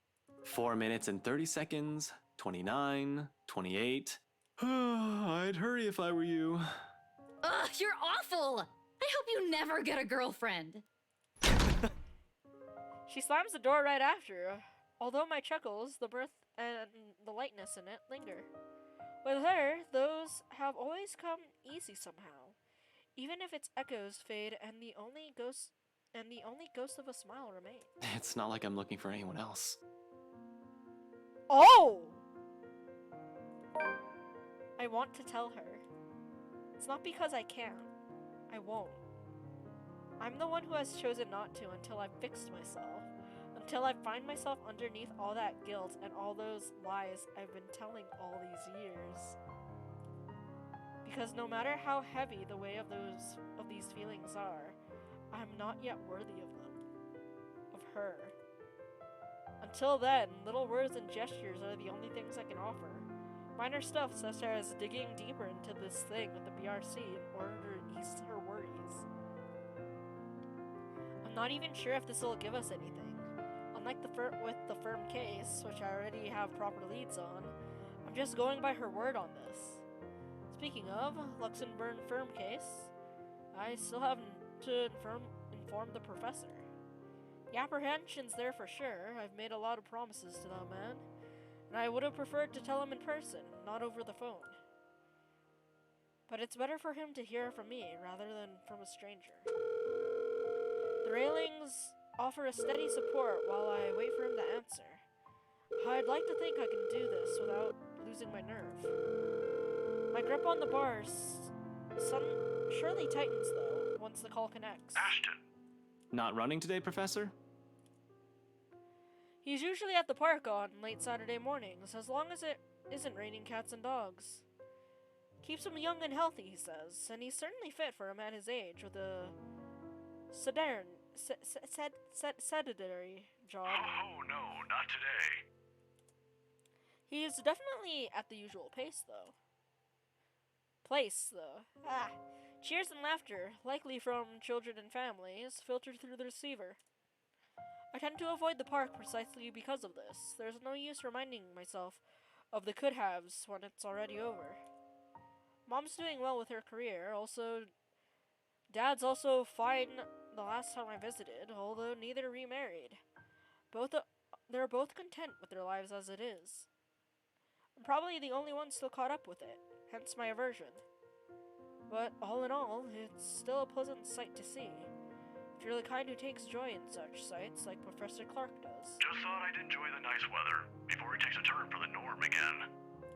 4 minutes and 30 seconds, 29, 28. I'd hurry if I were you. Ugh, you're awful! I hope you never get a girlfriend. She slams the door right after, although my chuckles, the mirth, and the lightness in it linger. With her, those have always come easy somehow, even if its echoes fade and the only ghost of a smile remain. It's not like I'm looking for anyone else. Oh! I want to tell her. It's not because I can't. I won't. I'm the one who has chosen not to until I've fixed myself. Until I find myself underneath all that guilt and all those lies I've been telling all these years. Because no matter how heavy the weight of these feelings are, I'm not yet worthy of them. Of her. Until then, little words and gestures are the only things I can offer. Minor stuff such as digging deeper into this thing with the BRC in order to ease her worries. I'm not even sure if this will give us anything. Unlike with the firm case, which I already have proper leads on, I'm just going by her word on this. Speaking of Luxembourg firm case, I still have to inform the professor. The apprehension's there for sure. I've made a lot of promises to that man, and I would have preferred to tell him in person, not over the phone. But it's better for him to hear from me rather than from a stranger. The railings offer a steady support while I wait for him to answer. I'd like to think I can do this without losing my nerve. My grip on the bars surely tightens though once the call connects. Ashton! Not running today, Professor? He's usually at the park on late Saturday mornings, as long as it isn't raining cats and dogs. Keeps him young and healthy, he says, and he's certainly fit for a man his age with a sedentary job. Oh no, not today. He's definitely at the usual place, though. Cheers and laughter, likely from children and families, filter through the receiver. I tend to avoid the park precisely because of this. There's no use reminding myself of the could-haves when it's already over. Mom's doing well with her career, Dad's also fine the last time I visited, although neither remarried. They're both content with their lives as it is. I'm probably the only one still caught up with it, hence my aversion. But all in all, it's still a pleasant sight to see. If you're the kind who takes joy in such sights, like Professor Clark does. Just thought I'd enjoy the nice weather before it takes a turn for the norm again.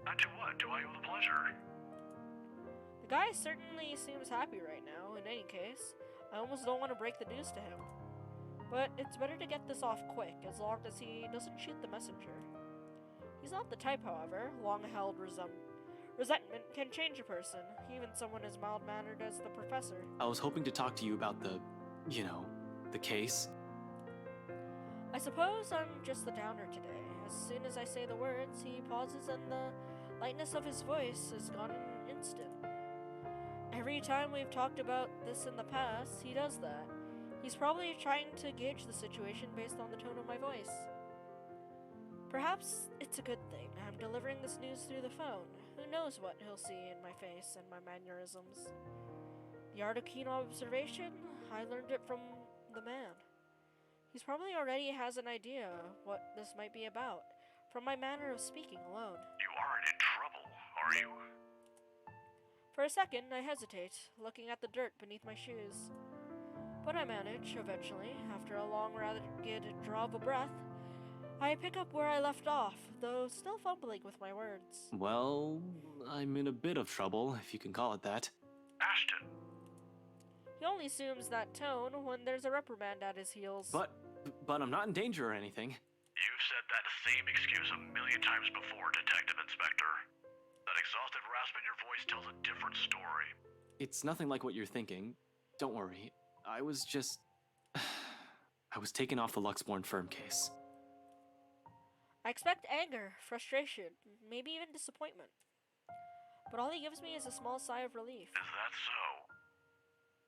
And to what do I owe the pleasure? The guy certainly seems happy right now, in any case. I almost don't want to break the news to him. But it's better to get this off quick, as long as he doesn't shoot the messenger. He's not the type, however. Long-held resentment can change a person, even someone as mild-mannered as the professor. I was hoping to talk to you about the case. I suppose I'm just the downer today. As soon as I say the words, he pauses and the lightness of his voice is gone in an instant. Every time we've talked about this in the past, he does that. He's probably trying to gauge the situation based on the tone of my voice. Perhaps it's a good thing I'm delivering this news through the phone. Who knows what he'll see in my face and my mannerisms. The art of keen observation, I learned it from the man. He's probably already has an idea what this might be about, from my manner of speaking alone. You aren't in trouble, are you? For a second, I hesitate, looking at the dirt beneath my shoes. But I manage, eventually, after a long, ragged draw of a breath. I pick up where I left off, though still fumbling with my words. Well, I'm in a bit of trouble, if you can call it that. Ashton! He only assumes that tone when there's a reprimand at his heels. But I'm not in danger or anything. You've said that same excuse a million times before, Detective Inspector. That exhausted rasp in your voice tells a different story. It's nothing like what you're thinking. Don't worry. I was taken off the Luxborn firm case. I expect anger, frustration, maybe even disappointment. But all he gives me is a small sigh of relief. Is that so?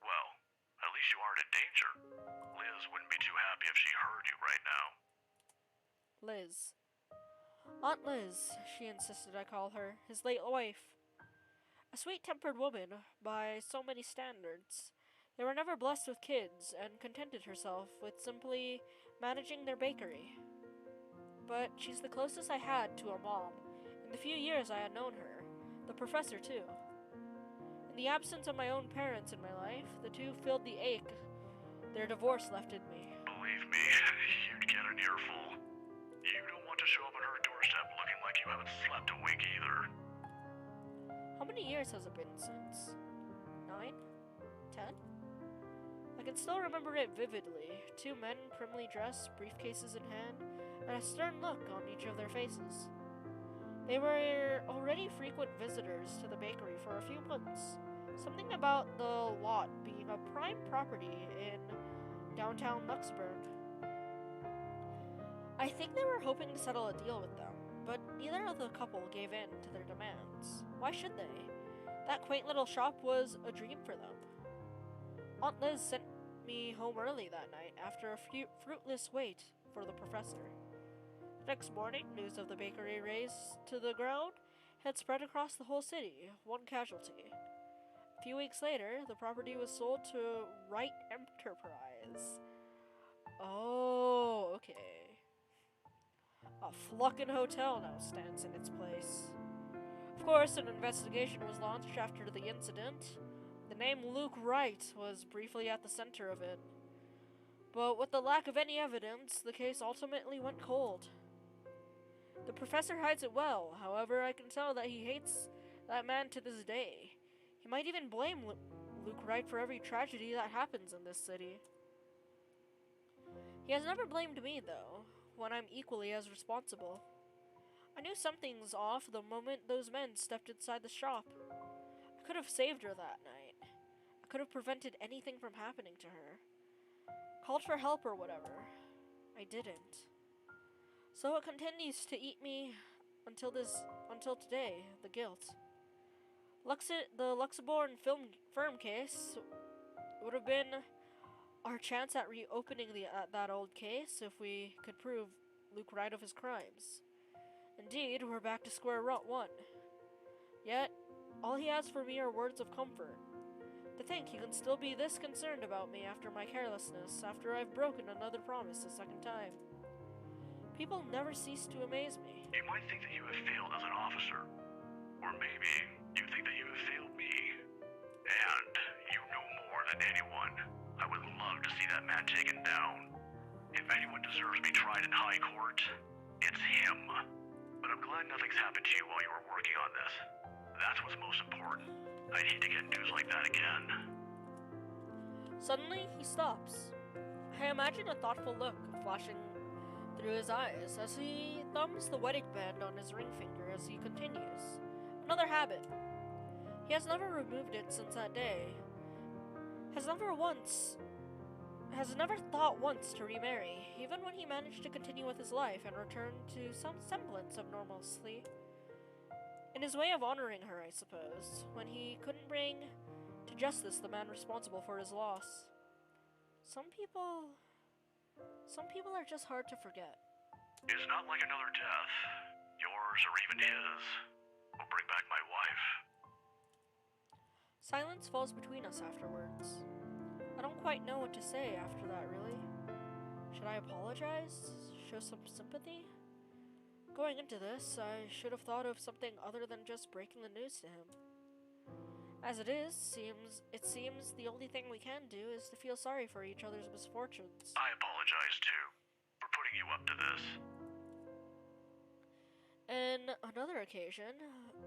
Well, at least you aren't in danger. Liz wouldn't be too happy if she heard you right now. Liz. Aunt Liz, she insisted I call her, his late wife. A sweet-tempered woman by so many standards. They were never blessed with kids and contented herself with simply managing their bakery. But she's the closest I had to a mom in the few years I had known her, the professor too. In the absence of my own parents in my life, the two filled the ache their divorce left in me. Believe me, you'd get an earful. You don't want to show up at her doorstep looking like you haven't slept a wink either. How many years has it been since? 9? 10? I can still remember it vividly. Two men primly dressed, briefcases in hand, and a stern look on each of their faces. They were already frequent visitors to the bakery for a few months. Something about the lot being a prime property in downtown Luxembourg. I think they were hoping to settle a deal with them, but neither of the couple gave in to their demands. Why should they? That quaint little shop was a dream for them. Aunt Liz sent me home early that night after a fruitless wait for the professor. Next morning, news of the bakery razed to the ground had spread across the whole city, one casualty. A few weeks later, the property was sold to Wright Enterprise. Oh, okay. A Fluckin' hotel now stands in its place. Of course, an investigation was launched after the incident. The name Luke Wright was briefly at the center of it. But with the lack of any evidence, the case ultimately went cold. The professor hides it well, however, I can tell that he hates that man to this day. He might even blame Luke Wright for every tragedy that happens in this city. He has never blamed me, though, when I'm equally as responsible. I knew something's off the moment those men stepped inside the shop. I could have saved her that night. I could have prevented anything from happening to her. Called for help or whatever. I didn't. So it continues to eat me until today, the guilt. The Luxembourg firm case would have been our chance at reopening that old case if we could prove Luke Wright of his crimes. Indeed, we're back to square one. Yet, all he has for me are words of comfort. To think he can still be this concerned about me after my carelessness, after I've broken another promise a second time. People never cease to amaze me. You might think that you have failed as an officer. Or maybe you think that you have failed me. And you know more than anyone. I would love to see that man taken down. If anyone deserves to be tried in high court, it's him. But I'm glad nothing's happened to you while you were working on this. That's what's most important. I'd hate to get news like that again. Suddenly, he stops. I imagine a thoughtful look flashing through his eyes as he thumbs the wedding band on his ring finger as he continues. Another habit. He has never removed it since that day. Has never thought once to remarry, even when he managed to continue with his life and return to some semblance of normalcy. In his way of honoring her, I suppose, when he couldn't bring to justice the man responsible for his loss. Some people are just hard to forget. It's not like another death. Yours or even his will bring back my wife. Silence falls between us afterwards. I don't quite know what to say after that, really. Should I apologize? Show some sympathy? Going into this, I should have thought of something other than just breaking the news to him. As it seems the only thing we can do is to feel sorry for each other's misfortunes. I apologize too, for putting you up to this. On another occasion,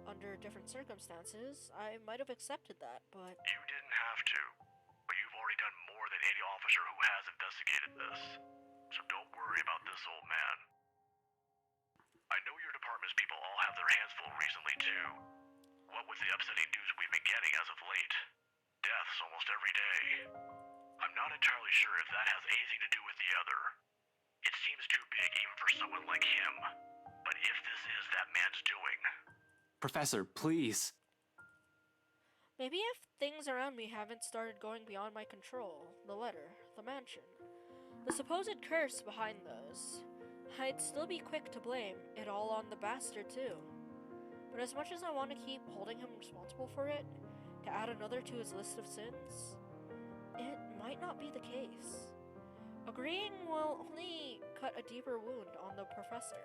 under different circumstances, I might have accepted that, but... You didn't have to, but you've already done more than any officer who has investigated this. So don't worry about this, old man. I know your department's people all have their hands full recently too. What with the upsetting news we've been getting as of late. Deaths almost every day. I'm not entirely sure if that has anything to do with the other. It seems too big even for someone like him. But if this is that man's doing... Professor, please. Maybe if things around me haven't started going beyond my control, the letter, the mansion, the supposed curse behind those, I'd still be quick to blame it all on the bastard too. But as much as I want to keep holding him responsible for it, to add another to his list of sins, it might not be the case. Agreeing will only cut a deeper wound on the professor.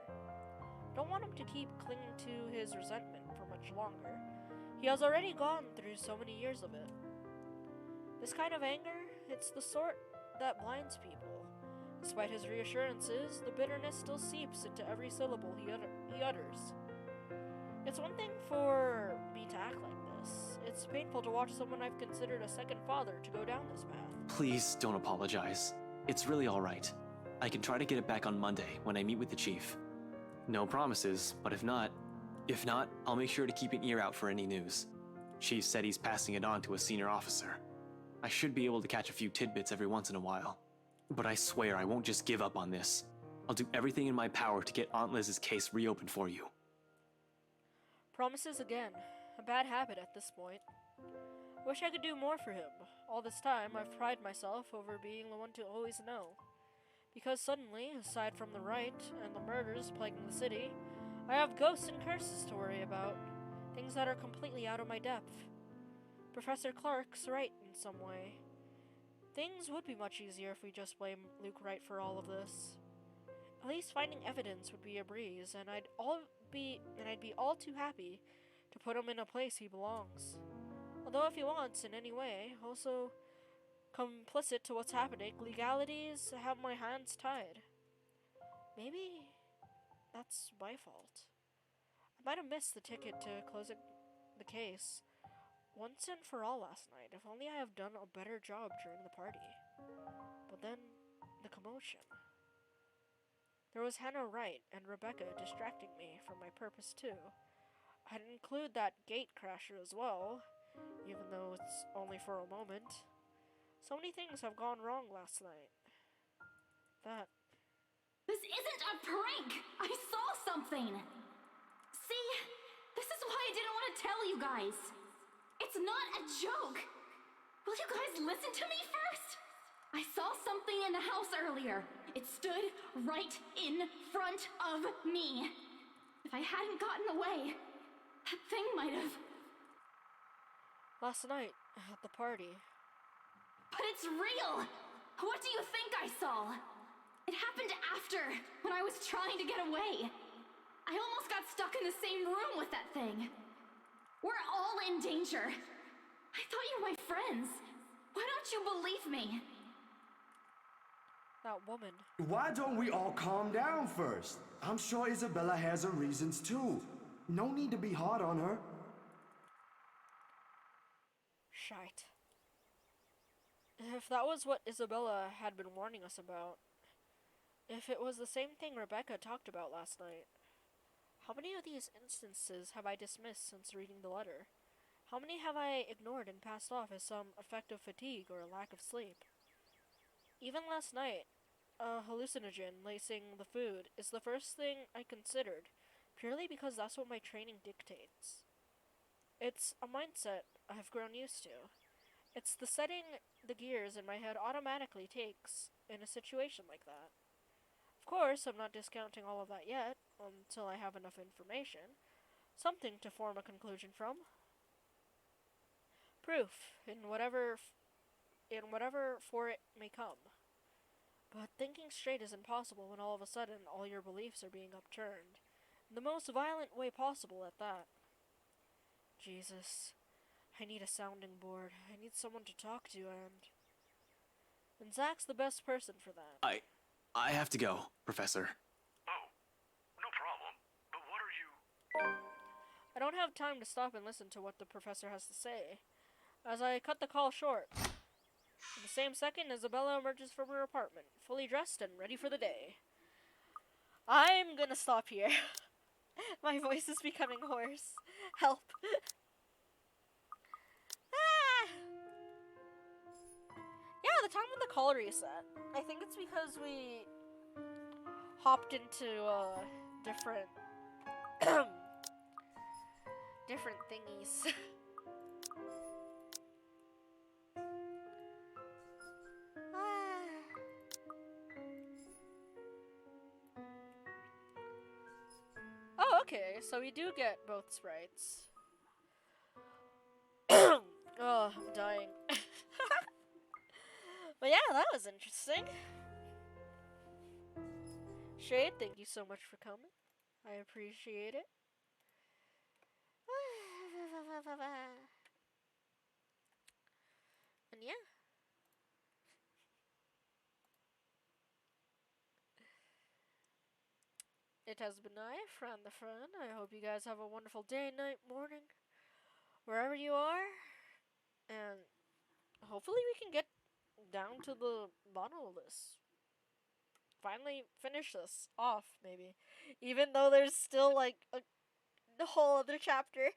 Don't want him to keep clinging to his resentment for much longer. He has already gone through so many years of it. This kind of anger, it's the sort that blinds people. Despite his reassurances, the bitterness still seeps into every syllable he utters. It's one thing for me to act like this. It's painful to watch someone I've considered a second father to go down this path. Please don't apologize. It's really alright. I can try to get it back on Monday when I meet with the chief. No promises, but if not, I'll make sure to keep an ear out for any news. Chief said he's passing it on to a senior officer. I should be able to catch a few tidbits every once in a while. But I swear I won't just give up on this. I'll do everything in my power to get Aunt Liz's case reopened for you. Promises again. A bad habit at this point. Wish I could do more for him. All this time, I've prided myself over being the one to always know. Because suddenly, aside from the right and the murders plaguing the city, I have ghosts and curses to worry about. Things that are completely out of my depth. Professor Clark's right in some way. Things would be much easier if we just blame Luke Wright for all of this. At least finding evidence would be a breeze, and I'd be all too happy to put him in a place he belongs. Although if he wants in any way, also complicit to what's happening, legalities have my hands tied. Maybe that's my fault. I might have missed the ticket to closing the case once and for all last night. If only I have done a better job during the party. But then, the commotion. There was Hannah Wright and Rebecca distracting me from my purpose too. I'd include that gate crasher as well, even though it's only for a moment. So many things have gone wrong last night. This isn't a prank! I saw something! See? This is why I didn't want to tell you guys! It's not a joke! Will you guys listen to me first? I saw something in the house earlier. It stood right in front of me. If I hadn't gotten away, that thing might have... Last night, at the party. But it's real! What do you think I saw? It happened after, when I was trying to get away. I almost got stuck in the same room with that thing. We're all in danger. I thought you were my friends. Why don't you believe me? That woman. Why don't we all calm down first? I'm sure Isabella has her reasons too. No need to be hard on her. Shite. If that was what Isabella had been warning us about, if it was the same thing Rebecca talked about last night, how many of these instances have I dismissed since reading the letter? How many have I ignored and passed off as some effect of fatigue or a lack of sleep? Even last night, a hallucinogen lacing the food is the first thing I considered, purely because that's what my training dictates. It's a mindset I've grown used to. It's the setting the gears in my head automatically takes in a situation like that. Of course, I'm not discounting all of that yet, until I have enough information. Something to form a conclusion from. Proof, in whatever for it may come. But thinking straight is impossible when all of a sudden all your beliefs are being upturned. In the most violent way possible at that. Jesus. I need a sounding board. I need someone to talk to, and Zach's the best person for that. I have to go, Professor. Oh, no problem. But what are you... I don't have time to stop and listen to what the professor has to say. As I cut the call short, in the same second, Isabella emerges from her apartment, fully dressed and ready for the day. I'm gonna stop here. My voice is becoming hoarse. Help. Yeah, the time when the call reset. I think it's because we hopped into different different thingies. Oh, Okay, so we do get both sprites. Oh, I'm dying. But yeah, that was interesting. Shade, thank you so much for coming. I appreciate it. And yeah. It has been I, Fran the Friend. I hope you guys have a wonderful day, night, morning, wherever you are. And hopefully we can get down to the bottom of this. Finally finish this off, maybe. Even though there's still like a whole other chapter.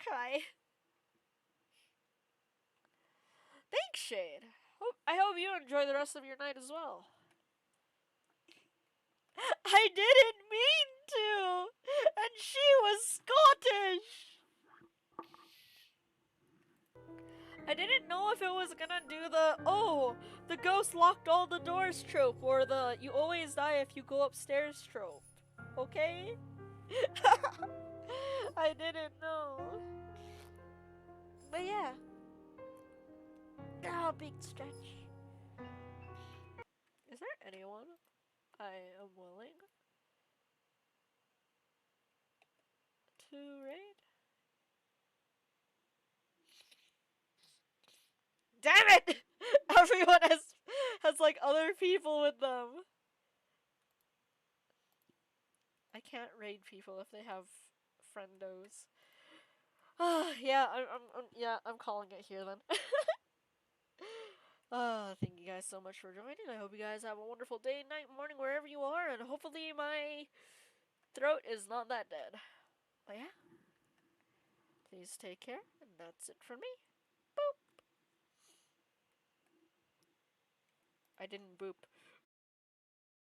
Cry. Thanks, Shade. I hope you enjoy the rest of your night as well. I didn't mean to! And she was Scottish! I didn't know if it was gonna do the, oh, the ghost locked all the doors trope, or the you always die if you go upstairs trope. Okay? I didn't know. But yeah. Oh, big stretch. Is there anyone I am willing to raid? Damn it! Everyone has like other people with them. I can't raid people if they have friendos. Yeah, I'm calling it here then. Thank you guys so much for joining. I hope you guys have a wonderful day, night, morning, wherever you are, and hopefully my throat is not that dead. But yeah. Please take care, and that's it for me. Boop! I didn't boop.